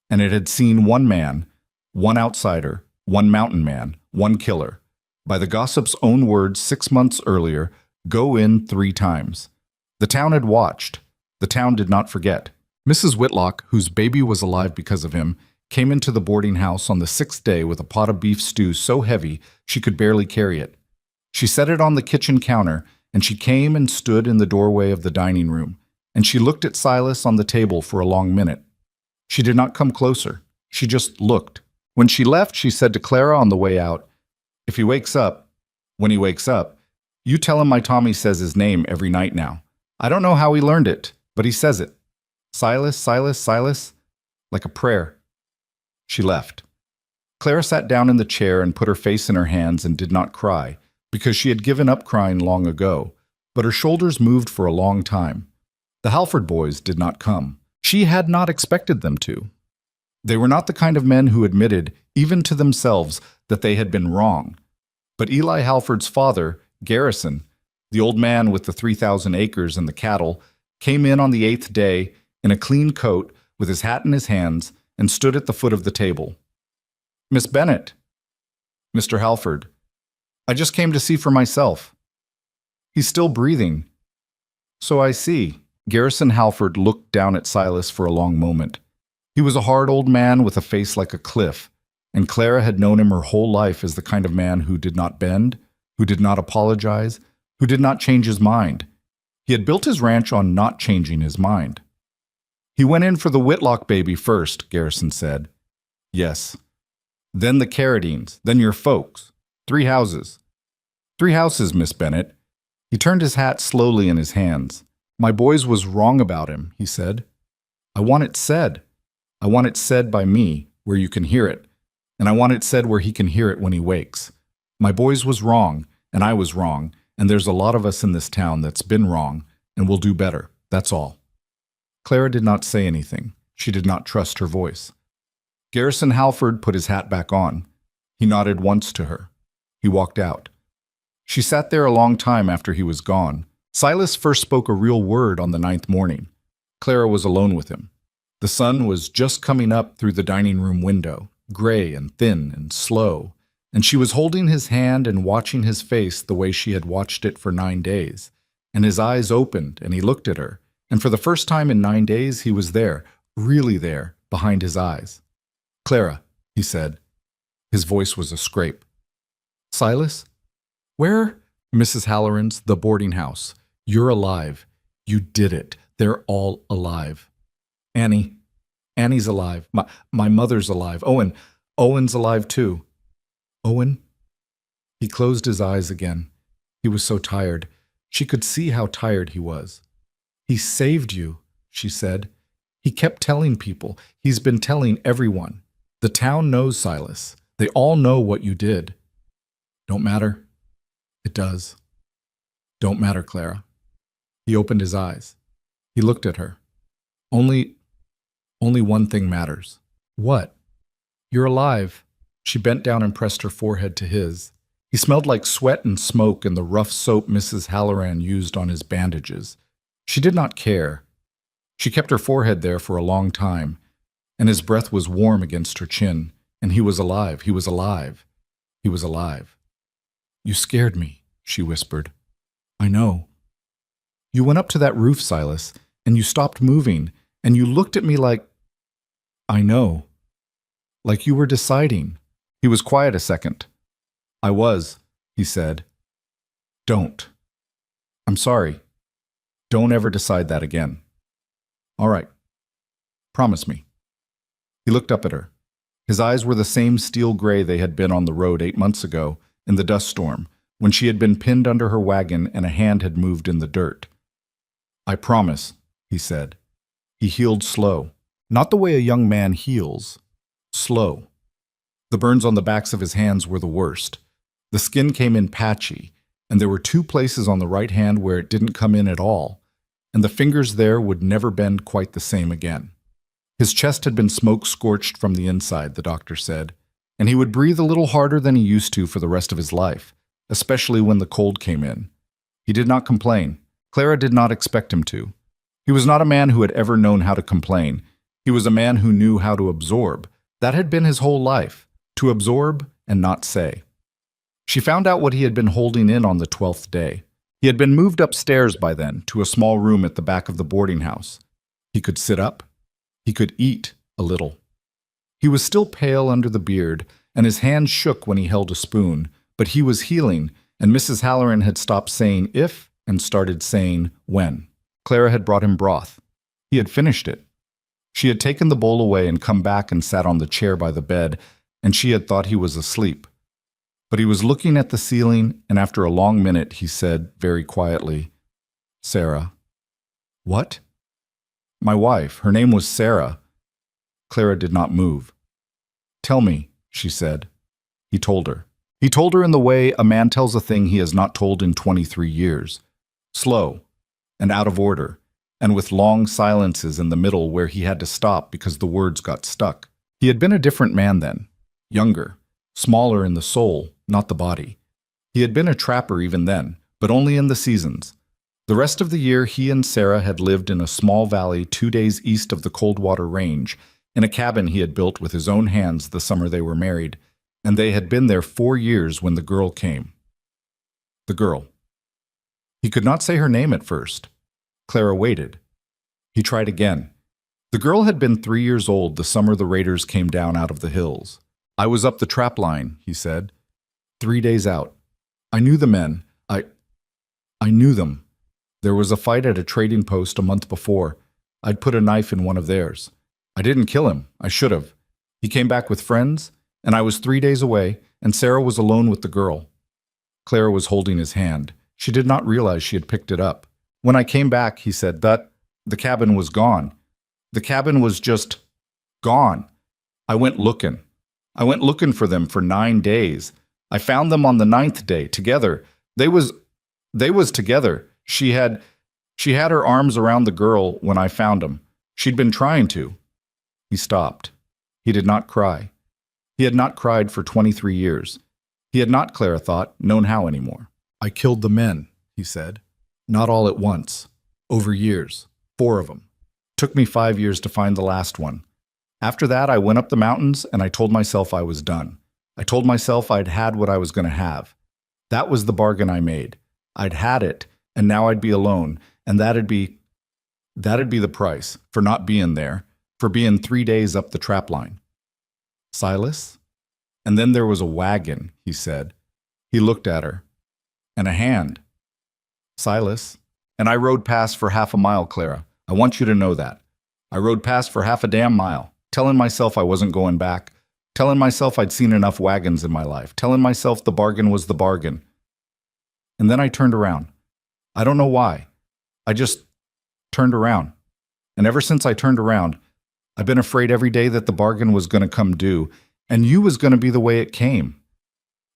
and it had seen one man, one outsider, one mountain man, one killer, by the gossip's own words 6 months earlier, go in 3 times. The town had watched. The town did not forget. Mrs. Whitlock, whose baby was alive because of him, came into the boarding house on the 6th day with a pot of beef stew so heavy she could barely carry it. She set it on the kitchen counter, and she came and stood in the doorway of the dining room, and she looked at Silas on the table for a long minute. She did not come closer. She just looked. When she left, she said to Clara on the way out, "If he wakes up, when he wakes up, you tell him my Tommy says his name every night now. I don't know how he learned it, but he says it. Silas, Silas, Silas, like a prayer." She left. Clara sat down in the chair and put her face in her hands and did not cry, because she had given up crying long ago, but her shoulders moved for a long time. The Halford boys did not come. She had not expected them to. They were not the kind of men who admitted, even to themselves, that they had been wrong. But Eli Halford's father, Garrison, the old man with the 3,000 acres and the cattle, came in on the 8th day in a clean coat with his hat in his hands and stood at the foot of the table. "Miss Bennet." "Mr. Halford." "I just came to see for myself." "He's still breathing." "So I see." Garrison Halford looked down at Silas for a long moment. He was a hard old man with a face like a cliff, and Clara had known him her whole life as the kind of man who did not bend, who did not apologize, who did not change his mind. He had built his ranch on not changing his mind. "He went in for the Whitlock baby first," Garrison said. "Yes. Then the Carradines, then your folks. 3 houses. 3 houses, Miss Bennet." He turned his hat slowly in his hands. "My boys was wrong about him," he said. "I want it said. I want it said by me, where you can hear it. And I want it said where he can hear it when he wakes. My boys was wrong, and I was wrong, and there's a lot of us in this town that's been wrong, and will do better. That's all. Clara did not say anything. She did not trust her voice. Garrison Halford put his hat back on. He nodded once to her. He walked out. She sat there a long time after he was gone. Silas first spoke a real word on the 9th morning. Clara was alone with him. The sun was just coming up through the dining room window, gray and thin and slow, and she was holding his hand and watching his face the way she had watched it for 9 days. And his eyes opened, and he looked at her, and for the first time in 9 days he was there, really there, behind his eyes. "Clara," he said. His voice was a scrape. "Silas? Where?" "Mrs. Halloran's, the boarding house. You're alive. You did it. They're all alive. Annie. Annie's alive. My mother's alive. Owen's alive too." "Owen?" He closed his eyes again. He was so tired. She could see how tired he was. "He saved you," she said. "He kept telling people. He's been telling everyone. The town knows, Silas. They all know what you did." "Don't matter?" "It does." "Don't matter, Clara." He opened his eyes. He looked at her. Only one thing matters." "What?" "You're alive." She bent down and pressed her forehead to his. He smelled like sweat and smoke and the rough soap Mrs. Halloran used on his bandages. She did not care. She kept her forehead there for a long time, and his breath was warm against her chin, and he was alive, he was alive, he was alive. "You scared me," she whispered. "I know." "You went up to that roof, Silas, and you stopped moving, and you looked at me like—" "I know." "Like you were deciding." He was quiet a second. "I was," he said. "Don't. I'm sorry. Don't ever decide that again. All right. Promise me." He looked up at her. His eyes were the same steel gray they had been on the road 8 months ago, in the dust storm, when she had been pinned under her wagon and a hand had moved in the dirt. "I promise," he said. He healed slow. Not the way a young man heals. Slow. The burns on the backs of his hands were the worst. The skin came in patchy, and there were 2 places on the right hand where it didn't come in at all, and the fingers there would never bend quite the same again. His chest had been smoke-scorched from the inside, the doctor said, and he would breathe a little harder than he used to for the rest of his life, especially when the cold came in. He did not complain. Clara did not expect him to. He was not a man who had ever known how to complain. He was a man who knew how to absorb. That had been his whole life, to absorb and not say. She found out what he had been holding in on the 12th day. He had been moved upstairs by then to a small room at the back of the boarding house. He could sit up. He could eat a little. He was still pale under the beard, and his hand shook when he held a spoon, but he was healing, and Mrs. Halloran had stopped saying if and started saying when. Clara had brought him broth. He had finished it. She had taken the bowl away and come back and sat on the chair by the bed, and she had thought he was asleep. But he was looking at the ceiling, and after a long minute he said very quietly, "Sarah." "What?" "My wife. Her name was Sarah." Clara did not move. "Tell me," she said. He told her. He told her in the way a man tells a thing he has not told in 23 years. Slow, and out of order, and with long silences in the middle where he had to stop because the words got stuck. He had been a different man then, younger, smaller in the soul, not the body. He had been a trapper even then, but only in the seasons. The rest of the year he and Sarah had lived in a small valley 2 days east of the Coldwater Range, in a cabin he had built with his own hands the summer they were married, and they had been there 4 years when the girl came. The girl. He could not say her name at first. Clara waited. He tried again. The girl had been 3 years old the summer the raiders came down out of the hills. "I was up the trap line," he said. 3 days out. "I knew the men. I knew them. There was a fight at a trading post a month before. I'd put a knife in one of theirs. I didn't kill him. I should have. He came back with friends, and I was 3 days away, and Sarah was alone with the girl." Clara was holding his hand. She did not realize she had picked it up. "When I came back," he said, the cabin was gone. The cabin was just gone. I went looking. I went looking for them for 9 days. I found them on the 9th day, together. They was They was together. She had her arms around the girl when I found 'em. She'd been trying to. He stopped. He did not cry. He had not cried for 23 years. He had not, Clara thought, known how anymore. I killed the men, he said. Not all at once. Over years. 4 of them. Took me 5 years to find the last one. After that, I went up the mountains and I told myself I was done. I told myself I'd had what I was going to have. That was the bargain I made. I'd had it, and now I'd be alone, and that'd be the price for not being there, for being 3 days up the trap line. Silas? And then there was a wagon, he said. He looked at her. And a hand. Silas. And I rode past for half a mile, Clara. I want you to know that. I rode past for half a damn mile, telling myself I wasn't going back, telling myself I'd seen enough wagons in my life, telling myself the bargain was the bargain. And then I turned around. I don't know why. I just turned around. And ever since I turned around, I've been afraid every day that the bargain was going to come due, and you was going to be the way it came.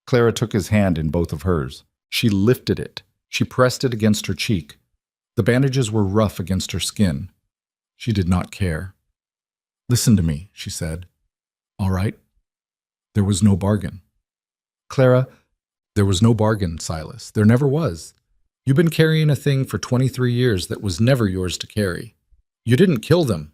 Clara took his hand in both of hers. She lifted it. She pressed it against her cheek. The bandages were rough against her skin. She did not care. Listen to me, she said. All right. There was no bargain. Clara, there was no bargain, Silas. There never was. You've been carrying a thing for 23 years that was never yours to carry. You didn't kill them.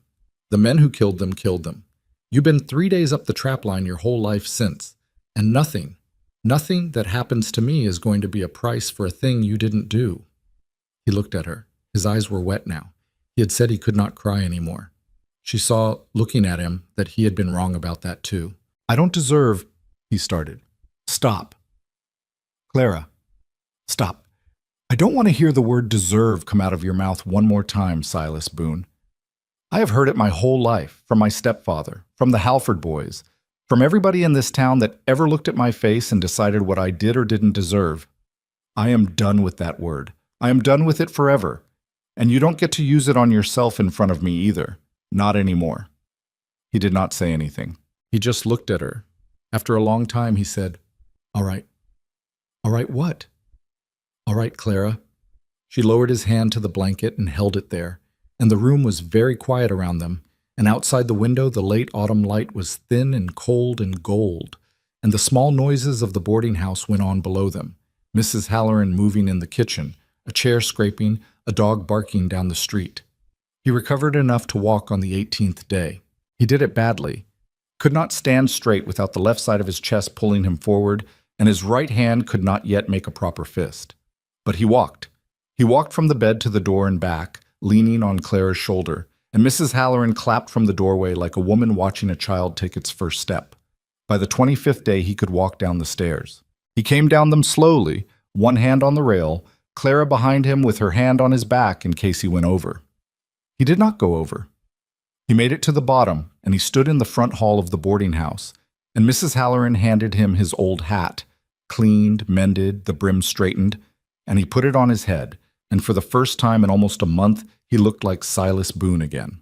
The men who killed them killed them. You've been 3 days up the trap line your whole life since, and nothing that happens to me is going to be a price for a thing you didn't do. He looked at her. His eyes were wet now. He had said he could not cry anymore. She saw, looking at him, that he had been wrong about that too. I don't deserve, he started. Stop. Clara, stop. I don't want to hear the word deserve come out of your mouth one more time, Silas Boone. I have heard it my whole life, from my stepfather, from the Halford boys, from everybody in this town that ever looked at my face and decided what I did or didn't deserve. I am done with that word. I am done with it forever. And you don't get to use it on yourself in front of me either. Not anymore. He did not say anything. He just looked at her. After a long time, he said, All right. All right, what? All right, Clara. She lowered his hand to the blanket and held it there, and the room was very quiet around them, and outside the window the late autumn light was thin and cold and gold, and the small noises of the boarding house went on below them, Mrs. Halloran moving in the kitchen, a chair scraping, a dog barking down the street. He recovered enough to walk on the 18th day. He did it badly, could not stand straight without the left side of his chest pulling him forward, and his right hand could not yet make a proper fist. But he walked. He walked from the bed to the door and back, leaning on Clara's shoulder, and Mrs. Halloran clapped from the doorway like a woman watching a child take its first step. By the 25th day, he could walk down the stairs. He came down them slowly, one hand on the rail, Clara behind him with her hand on his back in case he went over. He did not go over. He made it to the bottom, and he stood in the front hall of the boarding house, and Mrs. Halloran handed him his old hat, cleaned, mended, the brim straightened, and he put it on his head, and for the first time in almost a month, he looked like Silas Boone again.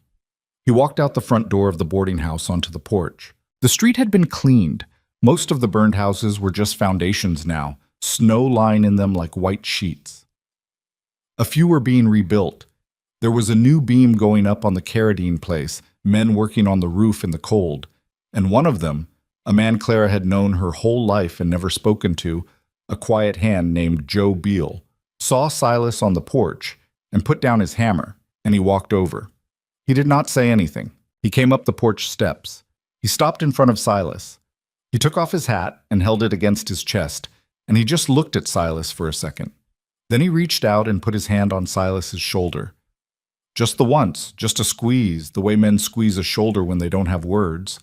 He walked out the front door of the boarding house onto the porch. The street had been cleaned. Most of the burned houses were just foundations now, snow lying in them like white sheets. A few were being rebuilt. There was a new beam going up on the Carradine place, men working on the roof in the cold, and one of them, a man Clara had known her whole life and never spoken to, a quiet hand named Joe Beale, saw Silas on the porch and put down his hammer, and he walked over. He did not say anything. He came up the porch steps. He stopped in front of Silas. He took off his hat and held it against his chest, and he just looked at Silas for a second. Then he reached out and put his hand on Silas's shoulder. Just the once, just a squeeze, the way men squeeze a shoulder when they don't have words.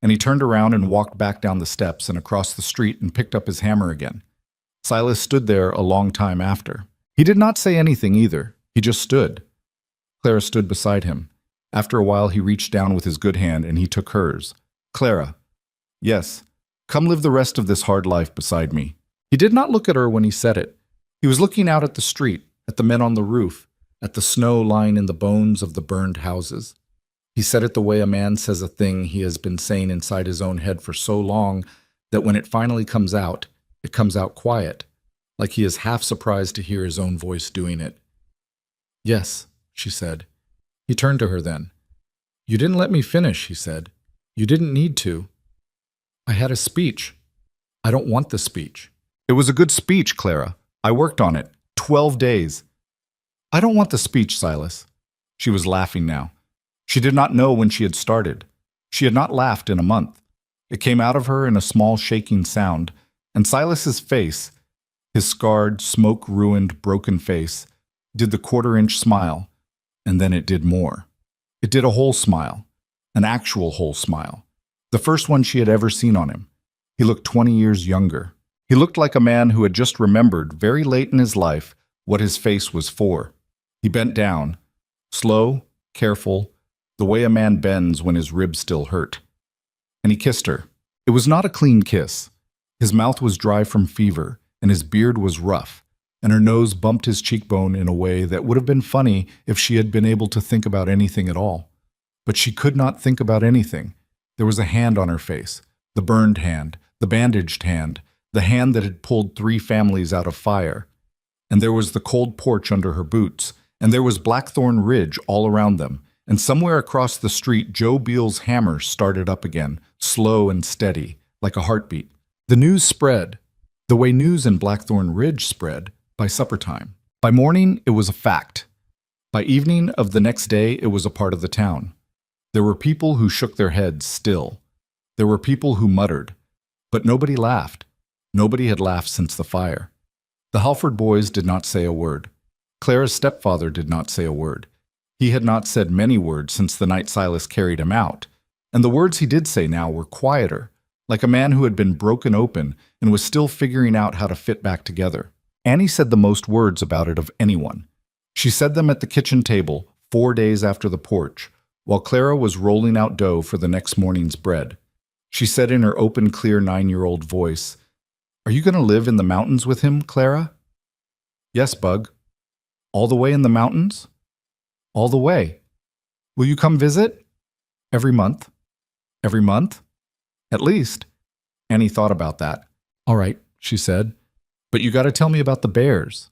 And he turned around and walked back down the steps and across the street and picked up his hammer again. Silas stood there a long time after. He did not say anything either. He just stood. Clara stood beside him. After a while, he reached down with his good hand and he took hers. Clara, yes, come live the rest of this hard life beside me. He did not look at her when he said it. He was looking out at the street, at the men on the roof, at the snow lying in the bones of the burned houses. He said it the way a man says a thing he has been saying inside his own head for so long that when it finally comes out, it comes out quiet, like he is half surprised to hear his own voice doing it. "Yes," she said. He turned to her then. "You didn't let me finish," he said. "You didn't need to." "I had a speech." "I don't want the speech." "It was a good speech, Clara. I worked on it. 12 days. "I don't want the speech, Silas." She was laughing now. She did not know when she had started. She had not laughed in a month. It came out of her in a small shaking sound, and Silas's face, his scarred, smoke-ruined, broken face, did the quarter-inch smile, and then it did more. It did a whole smile, an actual whole smile, the first one she had ever seen on him. He looked 20 years younger. He looked like a man who had just remembered, very late in his life, what his face was for. He bent down, slow, careful, the way a man bends when his ribs still hurt. And he kissed her. It was not a clean kiss. His mouth was dry from fever, and his beard was rough, and her nose bumped his cheekbone in a way that would have been funny if she had been able to think about anything at all. But she could not think about anything. There was a hand on her face, the burned hand, the bandaged hand, the hand that had pulled 3 families out of fire. And there was the cold porch under her boots, and there was Blackthorn Ridge all around them, and somewhere across the street Joe Beale's hammer started up again, slow and steady, like a heartbeat. The news spread, the way news in Blackthorn Ridge spread, by supper time. By morning, it was a fact. By evening of the next day, it was a part of the town. There were people who shook their heads still. There were people who muttered. But nobody laughed. Nobody had laughed since the fire. The Halford boys did not say a word. Clara's stepfather did not say a word. He had not said many words since the night Silas carried him out, and the words he did say now were quieter, like a man who had been broken open and was still figuring out how to fit back together. Annie said the most words about it of anyone. She said them at the kitchen table 4 days after the porch, while Clara was rolling out dough for the next morning's bread. She said in her open, clear 9-year-old voice, "Are you going to live in the mountains with him, Clara?" "Yes, Bug." "All the way in the mountains?" "All the way." "Will you come visit?" "Every month." "Every month?" "At least." Annie thought about that. "All right," she said. "But you got to tell me about the bears."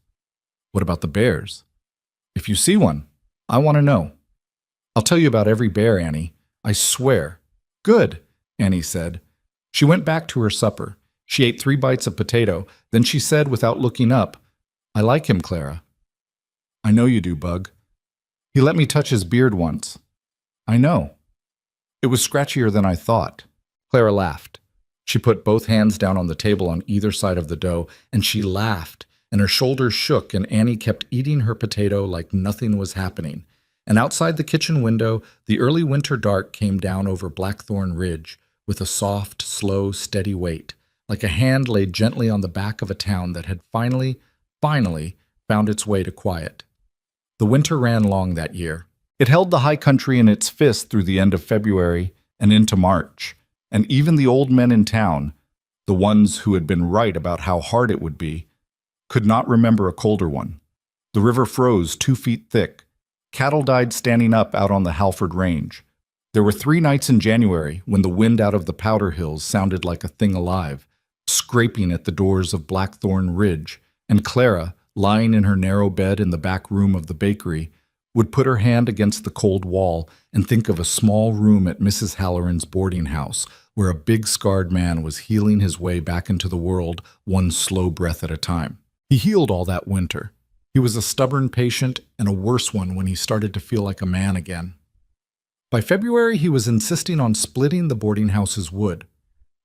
"What about the bears?" "If you see one, I want to know." "I'll tell you about every bear, Annie. I swear." "Good," Annie said. She went back to her supper. She ate 3 bites of potato. Then she said without looking up, "I like him, Clara." "I know you do, Bug." "He let me touch his beard once." "I know." "It was scratchier than I thought." Clara laughed. She put both hands down on the table on either side of the dough, and she laughed, and her shoulders shook, and Annie kept eating her potato like nothing was happening. And outside the kitchen window, the early winter dark came down over Blackthorn Ridge with a soft, slow, steady weight, like a hand laid gently on the back of a town that had finally found its way to quiet. The winter ran long that year. It held the high country in its fist through the end of February and into March, and even the old men in town, the ones who had been right about how hard it would be, could not remember a colder one. The river froze 2 feet thick. Cattle died standing up out on the Halford Range. There were 3 nights in January when the wind out of the Powder Hills sounded like a thing alive, scraping at the doors of Blackthorn Ridge, and Clara, lying in her narrow bed in the back room of the bakery, would put her hand against the cold wall and think of a small room at Mrs. Halloran's boarding house where a big scarred man was healing his way back into the world one slow breath at a time. He healed all that winter. He was a stubborn patient and a worse one when he started to feel like a man again. By February, he was insisting on splitting the boarding house's wood.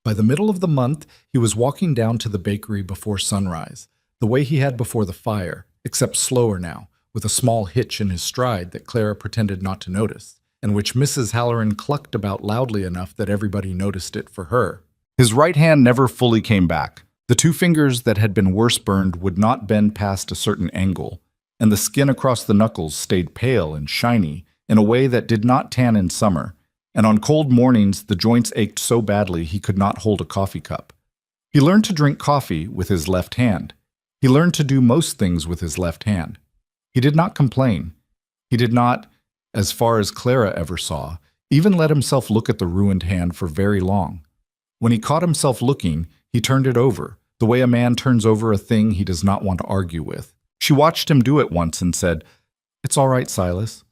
By the middle of the month, he was walking down to the bakery before sunrise, the way he had before the fire, except slower now, with a small hitch in his stride that Clara pretended not to notice, and which Mrs. Halloran clucked about loudly enough that everybody noticed it for her. His right hand never fully came back. The 2 fingers that had been worse burned would not bend past a certain angle, and the skin across the knuckles stayed pale and shiny in a way that did not tan in summer, and on cold mornings the joints ached so badly he could not hold a coffee cup. He learned to drink coffee with his left hand. He learned to do most things with his left hand. He did not complain. He did not, as far as Clara ever saw, even let himself look at the ruined hand for very long. When he caught himself looking, he turned it over, the way a man turns over a thing he does not want to argue with. She watched him do it once and said, "It's all right, Silas."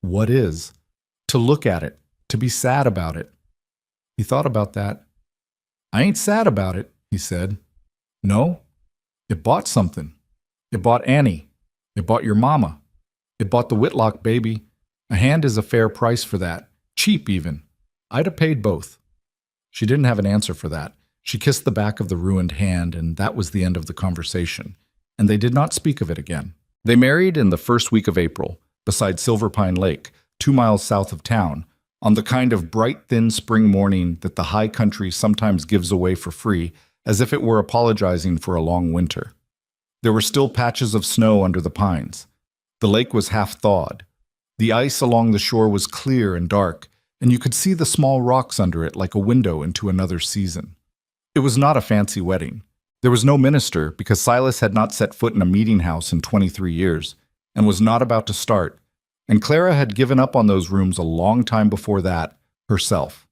"What is?" "To look at it, to be sad about it." He thought about that. "I ain't sad about it," he said. "No? It bought something. It bought Annie. It bought your mama. It bought the Whitlock baby. A hand is a fair price for that. Cheap, even. I'd have paid both." She didn't have an answer for that. She kissed the back of the ruined hand, and that was the end of the conversation. And they did not speak of it again. They married in the first week of April, beside Silver Pine Lake, 2 miles south of town, on the kind of bright, thin spring morning that the high country sometimes gives away for free, as if it were apologizing for a long winter. There were still patches of snow under the pines. The lake was half thawed. The ice along the shore was clear and dark, and you could see the small rocks under it like a window into another season. It was not a fancy wedding. There was no minister because Silas had not set foot in a meeting house in 23 years and was not about to start, and Clara had given up on those rooms a long time before that, herself.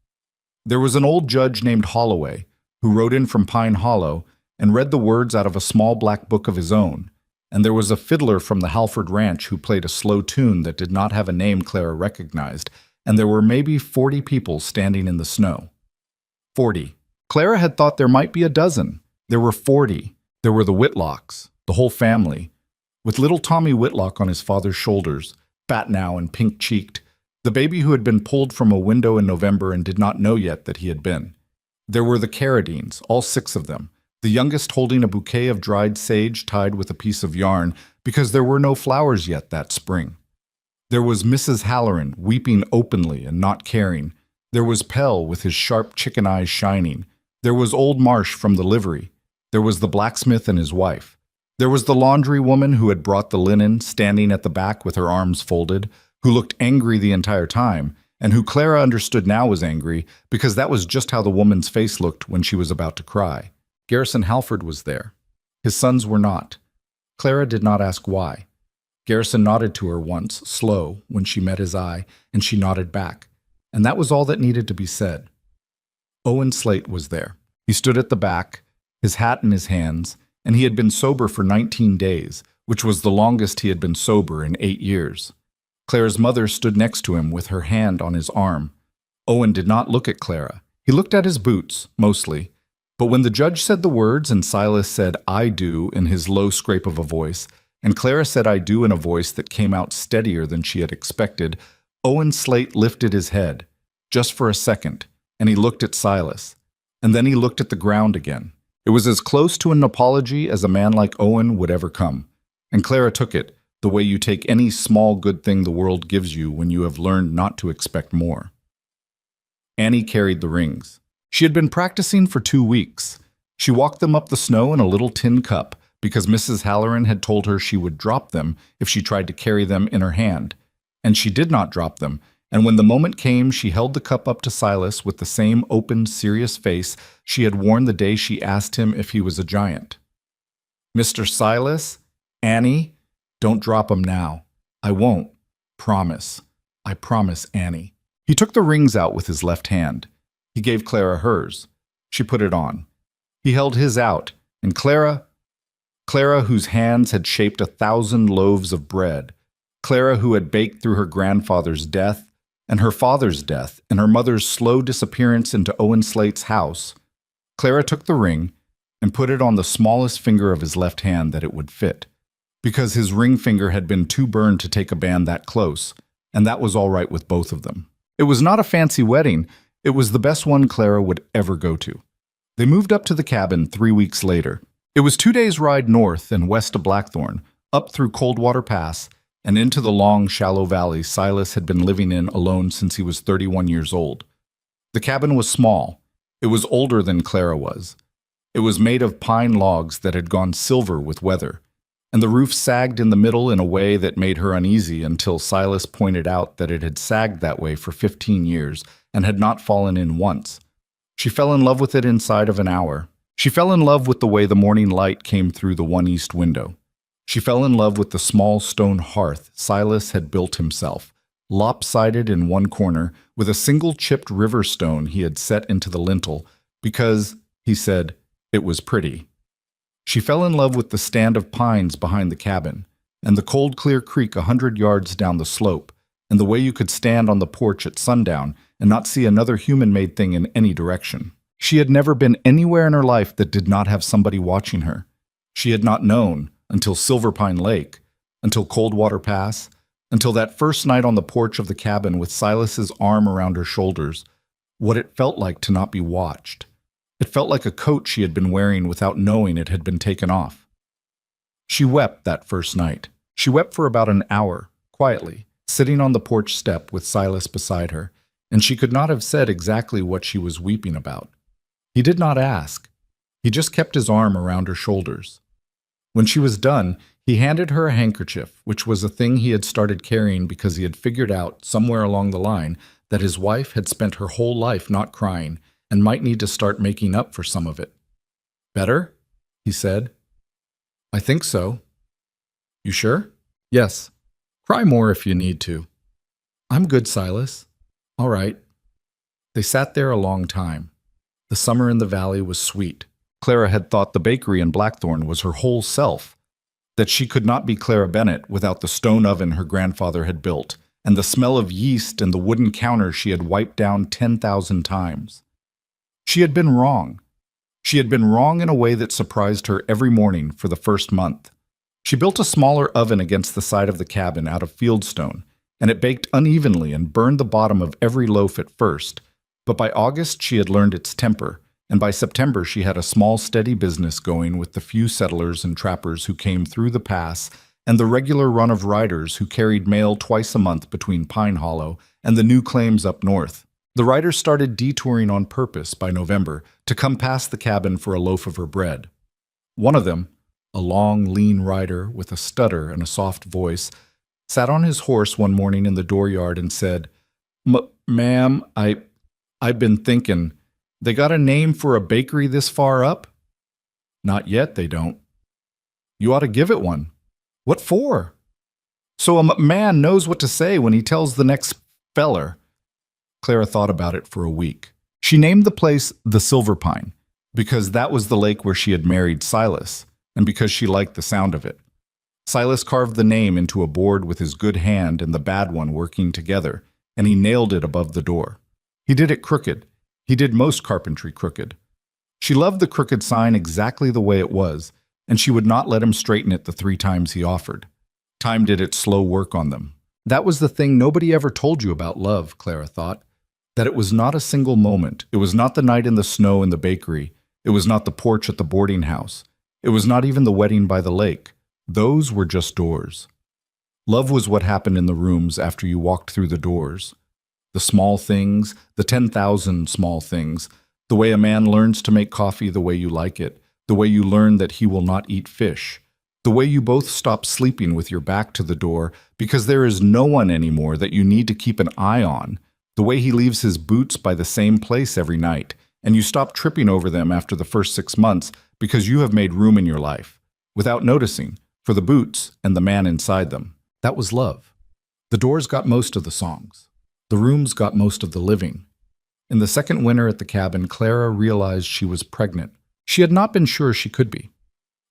There was an old judge named Holloway who rode in from Pine Hollow and read the words out of a small black book of his own, and there was a fiddler from the Halford Ranch who played a slow tune that did not have a name Clara recognized, and there were maybe 40 people standing in the snow. 40. Clara had thought there might be a dozen. There were 40. There were the Whitlocks, the whole family, with little Tommy Whitlock on his father's shoulders, fat now and pink-cheeked, the baby who had been pulled from a window in November and did not know yet that he had been. There were the Carradines, all 6 of them, the youngest holding a bouquet of dried sage tied with a piece of yarn because there were no flowers yet that spring. There was Mrs. Halloran weeping openly and not caring. There was Pell with his sharp chicken eyes shining. There was old Marsh from the livery. There was the blacksmith and his wife. There was the laundry woman who had brought the linen, standing at the back with her arms folded, who looked angry the entire time, and who Clara understood now was angry because that was just how the woman's face looked when she was about to cry. Garrison Halford was there. His sons were not. Clara did not ask why. Garrison nodded to her once, slow, when she met his eye, and she nodded back. And that was all that needed to be said. Owen Slate was there. He stood at the back, his hat in his hands, and he had been sober for 19 days, which was the longest he had been sober in 8 years. Clara's mother stood next to him with her hand on his arm. Owen did not look at Clara. He looked at his boots, mostly. But when the judge said the words and Silas said, "I do," in his low scrape of a voice, and Clara said, "I do," in a voice that came out steadier than she had expected, Owen Slate lifted his head, just for a second, and he looked at Silas. And then he looked at the ground again. It was as close to an apology as a man like Owen would ever come. And Clara took it, the way you take any small good thing the world gives you when you have learned not to expect more. Annie carried the rings. She had been practicing for 2 weeks. She walked them up the snow in a little tin cup because Mrs. Halloran had told her she would drop them if she tried to carry them in her hand. And she did not drop them, and when the moment came, she held the cup up to Silas with the same open, serious face she had worn the day she asked him if he was a giant. "Mr. Silas, Annie, don't drop 'em now. I won't. Promise. I promise, Annie." He took the rings out with his left hand. He gave Clara hers. She put it on. He held his out, and Clara, whose hands had shaped 1,000 loaves of bread, Clara who had baked through her grandfather's death, and her father's death, and her mother's slow disappearance into Owen Slate's house, Clara took the ring and put it on the smallest finger of his left hand that it would fit, because his ring finger had been too burned to take a band that close, and that was all right with both of them. It was not a fancy wedding. It was the best one Clara would ever go to. They moved up to the cabin 3 weeks later. It was 2 days' ride north and west of Blackthorn, up through Coldwater Pass, and into the long, shallow valley Silas had been living in alone since he was 31 years old. The cabin was small. It was older than Clara was. It was made of pine logs that had gone silver with weather, and the roof sagged in the middle in a way that made her uneasy until Silas pointed out that it had sagged that way for 15 years and had not fallen in once. She fell in love with it inside of an hour. She fell in love with the way the morning light came through the one east window. She fell in love with the small stone hearth Silas had built himself, lopsided in one corner, with a single chipped river stone he had set into the lintel, because, he said, it was pretty. She fell in love with the stand of pines behind the cabin, and the cold, clear creek 100 yards down the slope, and the way you could stand on the porch at sundown and not see another human-made thing in any direction. She had never been anywhere in her life that did not have somebody watching her. She had not known, until Silver Pine Lake, until Coldwater Pass, until that first night on the porch of the cabin with Silas's arm around her shoulders, what it felt like to not be watched. It felt like a coat she had been wearing without knowing it had been taken off. She wept that first night. She wept for about an hour, quietly, sitting on the porch step with Silas beside her, and she could not have said exactly what she was weeping about. He did not ask. He just kept his arm around her shoulders. When she was done, he handed her a handkerchief, which was a thing he had started carrying because he had figured out, somewhere along the line, that his wife had spent her whole life not crying and might need to start making up for some of it. "Better?" he said. "I think so." "You sure?" "Yes. Cry more if you need to." "I'm good, Silas." "All right." They sat there a long time. The summer in the valley was sweet. Clara had thought the bakery in Blackthorn was her whole self, that she could not be Clara Bennett without the stone oven her grandfather had built, and the smell of yeast and the wooden counter she had wiped down 10,000 times. She had been wrong. She had been wrong in a way that surprised her every morning for the first month. She built a smaller oven against the side of the cabin out of fieldstone, and it baked unevenly and burned the bottom of every loaf at first, but by August she had learned its temper, and by September she had a small steady business going with the few settlers and trappers who came through the pass and the regular run of riders who carried mail twice a month between Pine Hollow and the new claims up north. The riders started detouring on purpose by November to come past the cabin for a loaf of her bread. One of them, a long, lean rider with a stutter and a soft voice, sat on his horse one morning in the dooryard and said, "Ma'am, I've been thinking, they got a name for a bakery this far up?" "Not yet, they don't." "You ought to give it one." "What for?" "So a man knows what to say when he tells the next feller." Clara thought about it for a week. She named the place the Silver Pine, because that was the lake where she had married Silas, and because she liked the sound of it. Silas carved the name into a board with his good hand and the bad one working together, and he nailed it above the door. He did it crooked. He did most carpentry crooked. She loved the crooked sign exactly the way it was, and she would not let him straighten it the 3 times he offered. Time did its slow work on them. That was the thing nobody ever told you about love, Clara thought. That it was not a single moment. It was not the night in the snow in the bakery. It was not the porch at the boarding house. It was not even the wedding by the lake. Those were just doors. Love was what happened in the rooms after you walked through the doors. The small things, the 10,000 small things, the way a man learns to make coffee the way you like it, the way you learn that he will not eat fish, the way you both stop sleeping with your back to the door because there is no one anymore that you need to keep an eye on, the way he leaves his boots by the same place every night, and you stop tripping over them after the first 6 months because you have made room in your life, without noticing, for the boots and the man inside them. That was love. The doors got most of the songs. The rooms got most of the living. In the second winter at the cabin, Clara realized she was pregnant. She had not been sure she could be.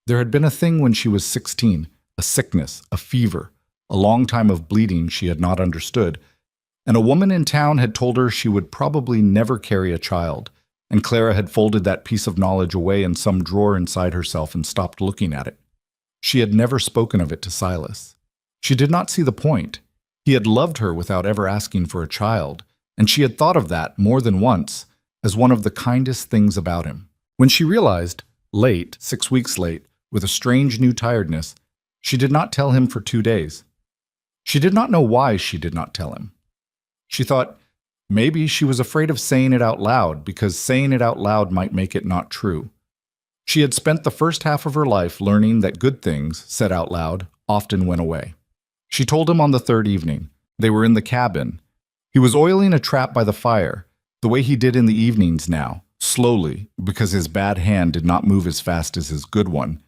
There had been a thing when she was 16, a sickness, a fever, a long time of bleeding she had not understood, and a woman in town had told her she would probably never carry a child, and Clara had folded that piece of knowledge away in some drawer inside herself and stopped looking at it. She had never spoken of it to Silas. She did not see the point. He had loved her without ever asking for a child, and she had thought of that more than once as one of the kindest things about him. When she realized, late, 6 weeks late, with a strange new tiredness, she did not tell him for 2 days. She did not know why she did not tell him. She thought maybe she was afraid of saying it out loud because saying it out loud might make it not true. She had spent the first half of her life learning that good things, said out loud, often went away. She told him on the 3rd evening. They were in the cabin. He was oiling a trap by the fire, the way he did in the evenings now, slowly, because his bad hand did not move as fast as his good one.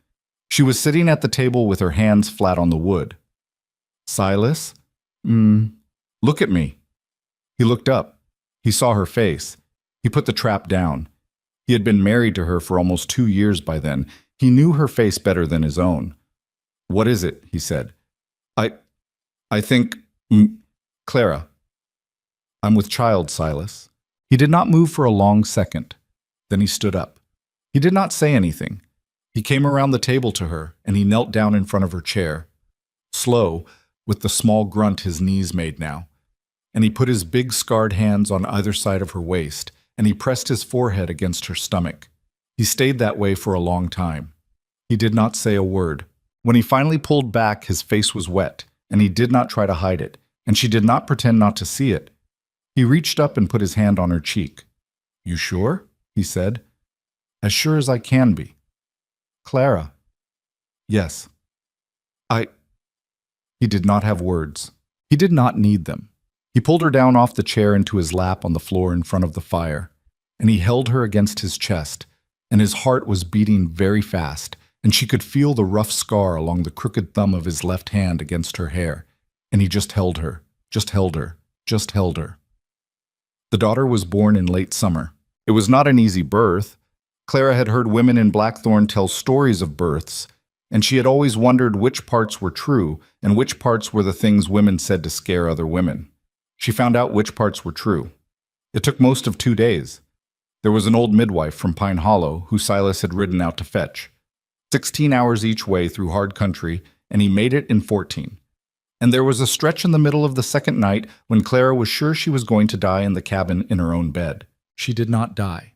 She was sitting at the table with her hands flat on the wood. "Silas? Look at me." He looked up. He saw her face. He put the trap down. He had been married to her for almost 2 years by then. He knew her face better than his own. "What is it?" he said. I, I think, Clara. "I'm with child, Silas." He did not move for a long second. Then he stood up. He did not say anything. He came around the table to her, and he knelt down in front of her chair. Slow, with the small grunt his knees made now. And he put his big scarred hands on either side of her waist, and he pressed his forehead against her stomach. He stayed that way for a long time. He did not say a word. When he finally pulled back, his face was wet, and he did not try to hide it, and she did not pretend not to see it. He reached up and put his hand on her cheek. "You sure?" he said. "As sure as I can be." "Clara." "Yes." He did not have words. He did not need them. He pulled her down off the chair into his lap on the floor in front of the fire, and he held her against his chest, and his heart was beating very fast, and she could feel the rough scar along the crooked thumb of his left hand against her hair, and he just held her, just held her, just held her. The daughter was born in late summer. It was not an easy birth. Clara had heard women in Blackthorn tell stories of births, and she had always wondered which parts were true and which parts were the things women said to scare other women. She found out which parts were true. It took most of 2 days. There was an old midwife from Pine Hollow who Silas had ridden out to fetch. 16 hours each way through hard country, and he made it in 14. And there was a stretch in the middle of the second night when Clara was sure she was going to die in the cabin in her own bed. She did not die.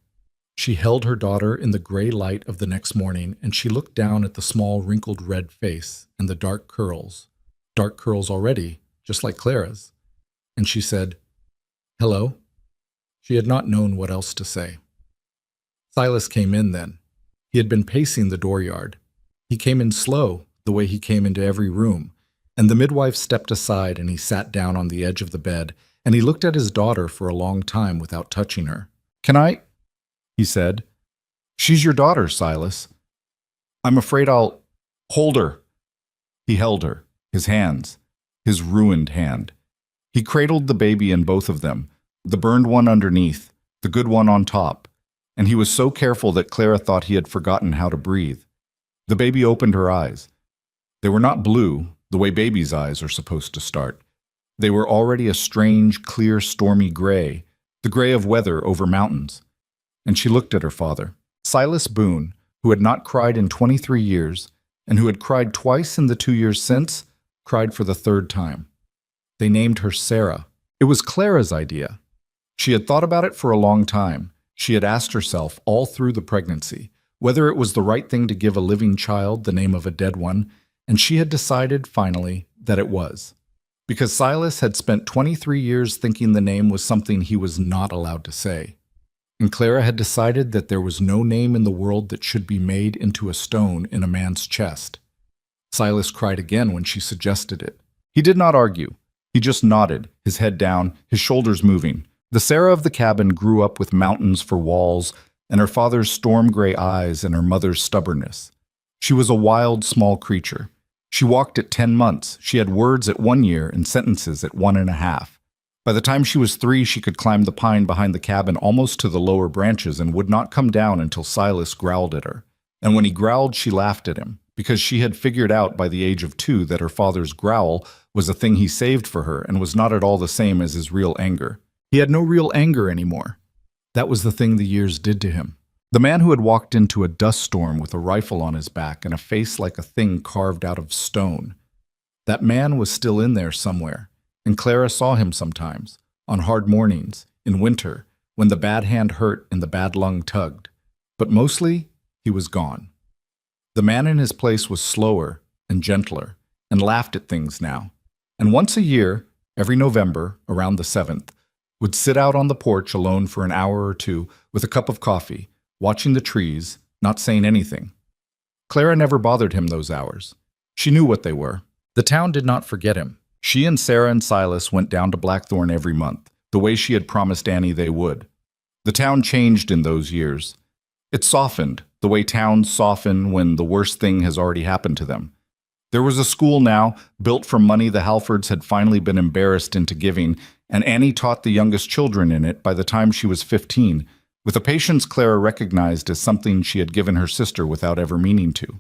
She held her daughter in the gray light of the next morning, and she looked down at the small wrinkled red face and the dark curls already, just like Clara's. And she said, "Hello." She had not known what else to say. Silas came in then. He had been pacing the dooryard. He came in slow, the way he came into every room, and the midwife stepped aside and he sat down on the edge of the bed, and he looked at his daughter for a long time without touching her. "Can I?" he said. "She's your daughter, Silas. I'm afraid I'll hold her." He held her, his hands, his ruined hand. He cradled the baby in both of them, the burned one underneath, the good one on top, and he was so careful that Clara thought he had forgotten how to breathe. The baby opened her eyes. They were not blue, the way babies' eyes are supposed to start. They were already a strange, clear, stormy gray, the gray of weather over mountains. And she looked at her father, Silas Boone, who had not cried in 23 years, and who had cried twice in the 2 years since, cried for the third time. They named her Sarah. It was Clara's idea. She had thought about it for a long time. She had asked herself all through the pregnancy whether it was the right thing to give a living child the name of a dead one, and she had decided, finally, that it was. Because Silas had spent 23 years thinking the name was something he was not allowed to say. And Clara had decided that there was no name in the world that should be made into a stone in a man's chest. Silas cried again when she suggested it. He did not argue. He just nodded, his head down, his shoulders moving. The Sarah of the cabin grew up with mountains for walls, and her father's storm-gray eyes and her mother's stubbornness. She was a wild, small creature. She walked at 10 months. She had words at 1 year and sentences at 1.5. By the time she was 3, she could climb the pine behind the cabin almost to the lower branches and would not come down until Silas growled at her. And when he growled, she laughed at him, because she had figured out by the age of 2 that her father's growl was a thing he saved for her and was not at all the same as his real anger. He had no real anger anymore. That was the thing the years did to him. The man who had walked into a dust storm with a rifle on his back and a face like a thing carved out of stone. That man was still in there somewhere. And Clara saw him sometimes, on hard mornings, in winter, when the bad hand hurt and the bad lung tugged. But mostly, he was gone. The man in his place was slower and gentler, and laughed at things now. And once a year, every November, around the 7th, would sit out on the porch alone for an hour or two with a cup of coffee, watching the trees, not saying anything. Clara never bothered him those hours. She knew what they were. The town did not forget him. She and Sarah and Silas went down to Blackthorn every month, the way she had promised Annie they would. The town changed in those years. It softened, the way towns soften when the worst thing has already happened to them. There was a school now, built from money the Halfords had finally been embarrassed into giving, and Annie taught the youngest children in it by the time she was 15, with a patience Clara recognized as something she had given her sister without ever meaning to.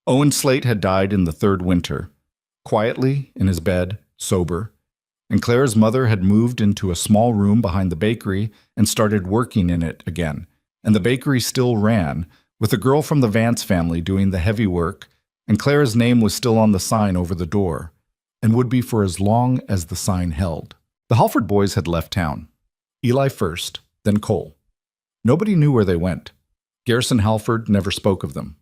Owen Slate had died in the third winter, quietly in his bed, sober, and Clara's mother had moved into a small room behind the bakery and started working in it again, and the bakery still ran, with a girl from the Vance family doing the heavy work, and Clara's name was still on the sign over the door, and would be for as long as the sign held. The Halford boys had left town. Eli first, then Cole. Nobody knew where they went. Garrison Halford never spoke of them.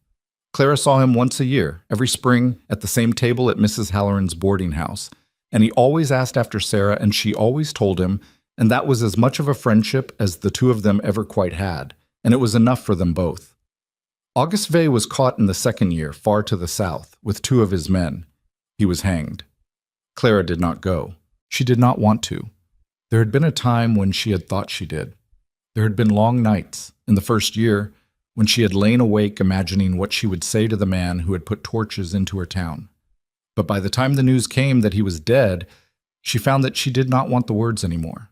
Clara saw him once a year, every spring, at the same table at Mrs. Halloran's boarding house, and he always asked after Sarah, and she always told him, and that was as much of a friendship as the two of them ever quite had, and it was enough for them both. August Vey was caught in the second year, far to the south, with two of his men. He was hanged. Clara did not go. She did not want to. There had been a time when she had thought she did. There had been long nights, in the first year, when she had lain awake imagining what she would say to the man who had put torches into her town. But by the time the news came that he was dead, she found that she did not want the words anymore.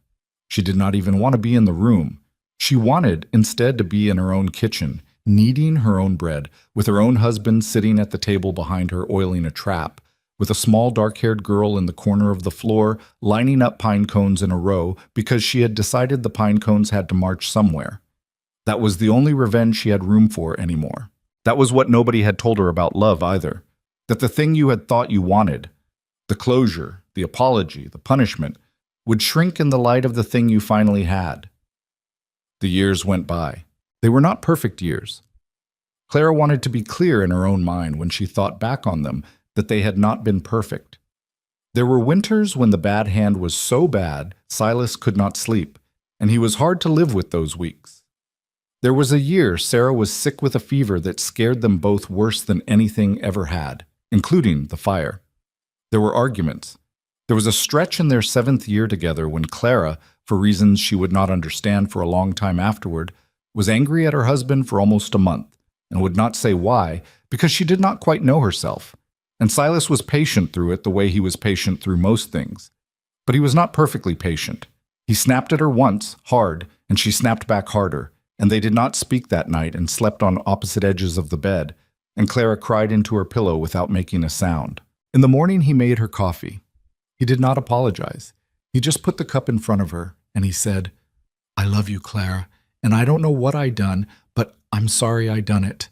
She did not even want to be in the room. She wanted, instead, to be in her own kitchen, kneading her own bread, with her own husband sitting at the table behind her oiling a trap, with a small dark-haired girl in the corner of the floor lining up pine cones in a row because she had decided the pine cones had to march somewhere. That was the only revenge she had room for anymore. That was what nobody had told her about love either. That the thing you had thought you wanted, the closure, the apology, the punishment, would shrink in the light of the thing you finally had. The years went by. They were not perfect years. Clara wanted to be clear in her own mind when she thought back on them that they had not been perfect. There were winters when the bad hand was so bad Silas could not sleep, and he was hard to live with those weeks. There was a year Sarah was sick with a fever that scared them both worse than anything ever had, including the fire. There were arguments. There was a stretch in their 7th year together when Clara, for reasons she would not understand for a long time afterward, was angry at her husband for almost a month, and would not say why, because she did not quite know herself. And Silas was patient through it the way he was patient through most things. But he was not perfectly patient. He snapped at her once, hard, and she snapped back harder, and they did not speak that night and slept on opposite edges of the bed, and Clara cried into her pillow without making a sound. In the morning he made her coffee. He did not apologize. He just put the cup in front of her, and he said, "I love you, Clara, and I don't know what I done, but I'm sorry I done it."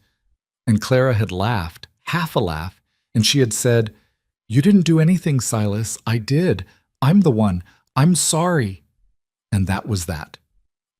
And Clara had laughed, half a laugh, and she had said, "You didn't do anything, Silas. I did. I'm the one. I'm sorry." And that was that.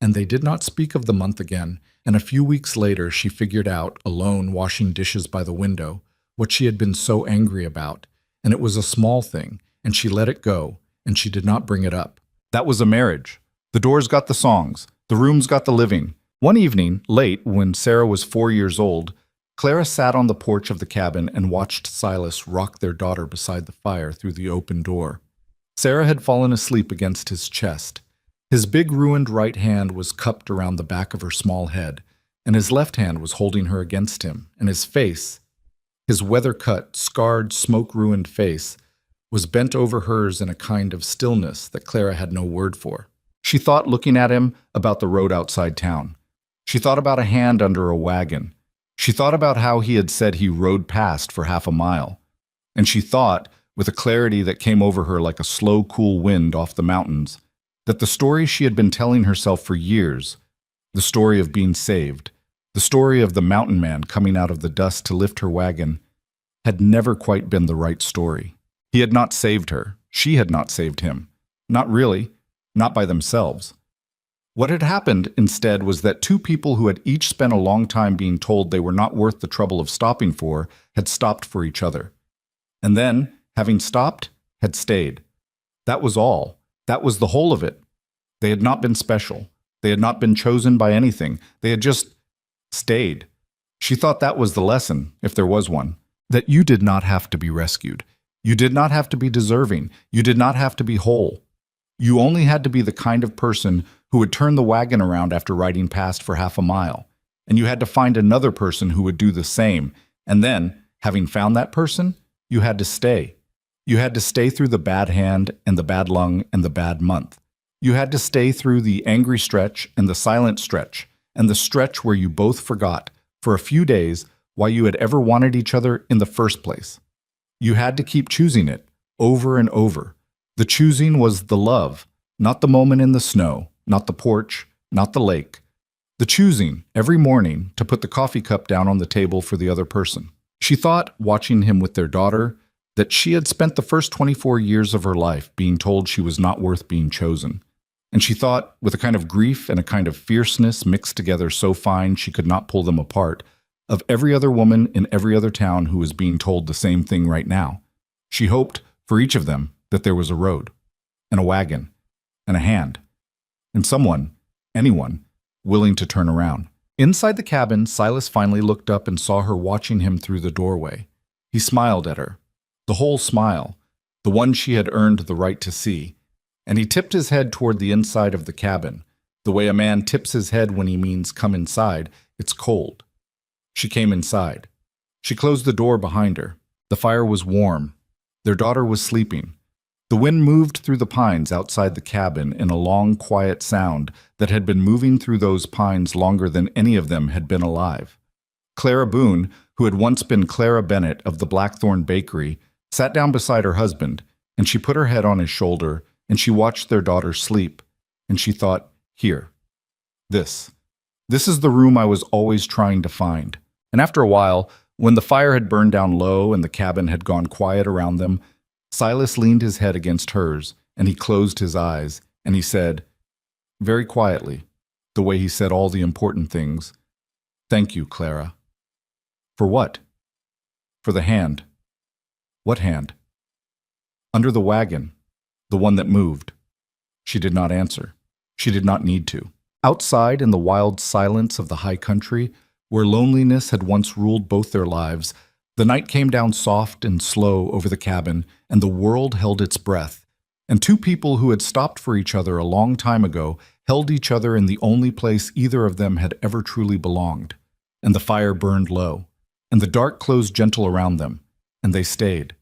And they did not speak of the month again, and a few weeks later she figured out, alone washing dishes by the window, what she had been so angry about, and it was a small thing, and she let it go, and she did not bring it up. That was a marriage. The doors got the songs. The rooms got the living. One evening, late, when Sarah was 4 years old, Clara sat on the porch of the cabin and watched Silas rock their daughter beside the fire through the open door. Sarah had fallen asleep against his chest. His big ruined right hand was cupped around the back of her small head, and his left hand was holding her against him, and his face, his weather-cut, scarred, smoke-ruined face, was bent over hers in a kind of stillness that Clara had no word for. She thought, looking at him, about the road outside town. She thought about a hand under a wagon. She thought about how he had said he rode past for half a mile. And she thought, with a clarity that came over her like a slow, cool wind off the mountains, that the story she had been telling herself for years, the story of being saved, the story of the mountain man coming out of the dust to lift her wagon, had never quite been the right story. He had not saved her. She had not saved him. Not really. Not by themselves. What had happened, instead, was that two people who had each spent a long time being told they were not worth the trouble of stopping for had stopped for each other. And then, having stopped, had stayed. That was all. That was the whole of it. They had not been special. They had not been chosen by anything. They had just stayed. She thought that was the lesson, if there was one, that you did not have to be rescued. You did not have to be deserving. You did not have to be whole. You only had to be the kind of person who would turn the wagon around after riding past for half a mile. And you had to find another person who would do the same. And then, having found that person, you had to stay. You had to stay through the bad hand and the bad lung and the bad month. You had to stay through the angry stretch and the silent stretch, and the stretch where you both forgot, for a few days, why you had ever wanted each other in the first place. You had to keep choosing it, over and over. The choosing was the love, not the moment in the snow, not the porch, not the lake. The choosing, every morning, to put the coffee cup down on the table for the other person. She thought, watching him with their daughter, that she had spent the first 24 years of her life being told she was not worth being chosen. And she thought, with a kind of grief and a kind of fierceness mixed together so fine she could not pull them apart, of every other woman in every other town who was being told the same thing right now. She hoped, for each of them, that there was a road, and a wagon, and a hand, and someone, anyone, willing to turn around. Inside the cabin, Silas finally looked up and saw her watching him through the doorway. He smiled at her, the whole smile, the one she had earned the right to see, and he tipped his head toward the inside of the cabin, the way a man tips his head when he means come inside, it's cold. She came inside. She closed the door behind her. The fire was warm. Their daughter was sleeping. The wind moved through the pines outside the cabin in a long, quiet sound that had been moving through those pines longer than any of them had been alive. Clara Boone, who had once been Clara Bennett of the Blackthorn Bakery, sat down beside her husband, and she put her head on his shoulder, and she watched their daughter sleep, and she thought, here, this is the room I was always trying to find. And after a while, when the fire had burned down low and the cabin had gone quiet around them, Silas leaned his head against hers, and he closed his eyes, and he said, very quietly, the way he said all the important things, "Thank you, Clara." For what? For the hand. What hand? Under the wagon, the one that moved. She did not answer. She did not need to. Outside, in the wild silence of the high country, where loneliness had once ruled both their lives, the night came down soft and slow over the cabin, and the world held its breath. And two people who had stopped for each other a long time ago held each other in the only place either of them had ever truly belonged. And the fire burned low, and the dark closed gentle around them, and they stayed.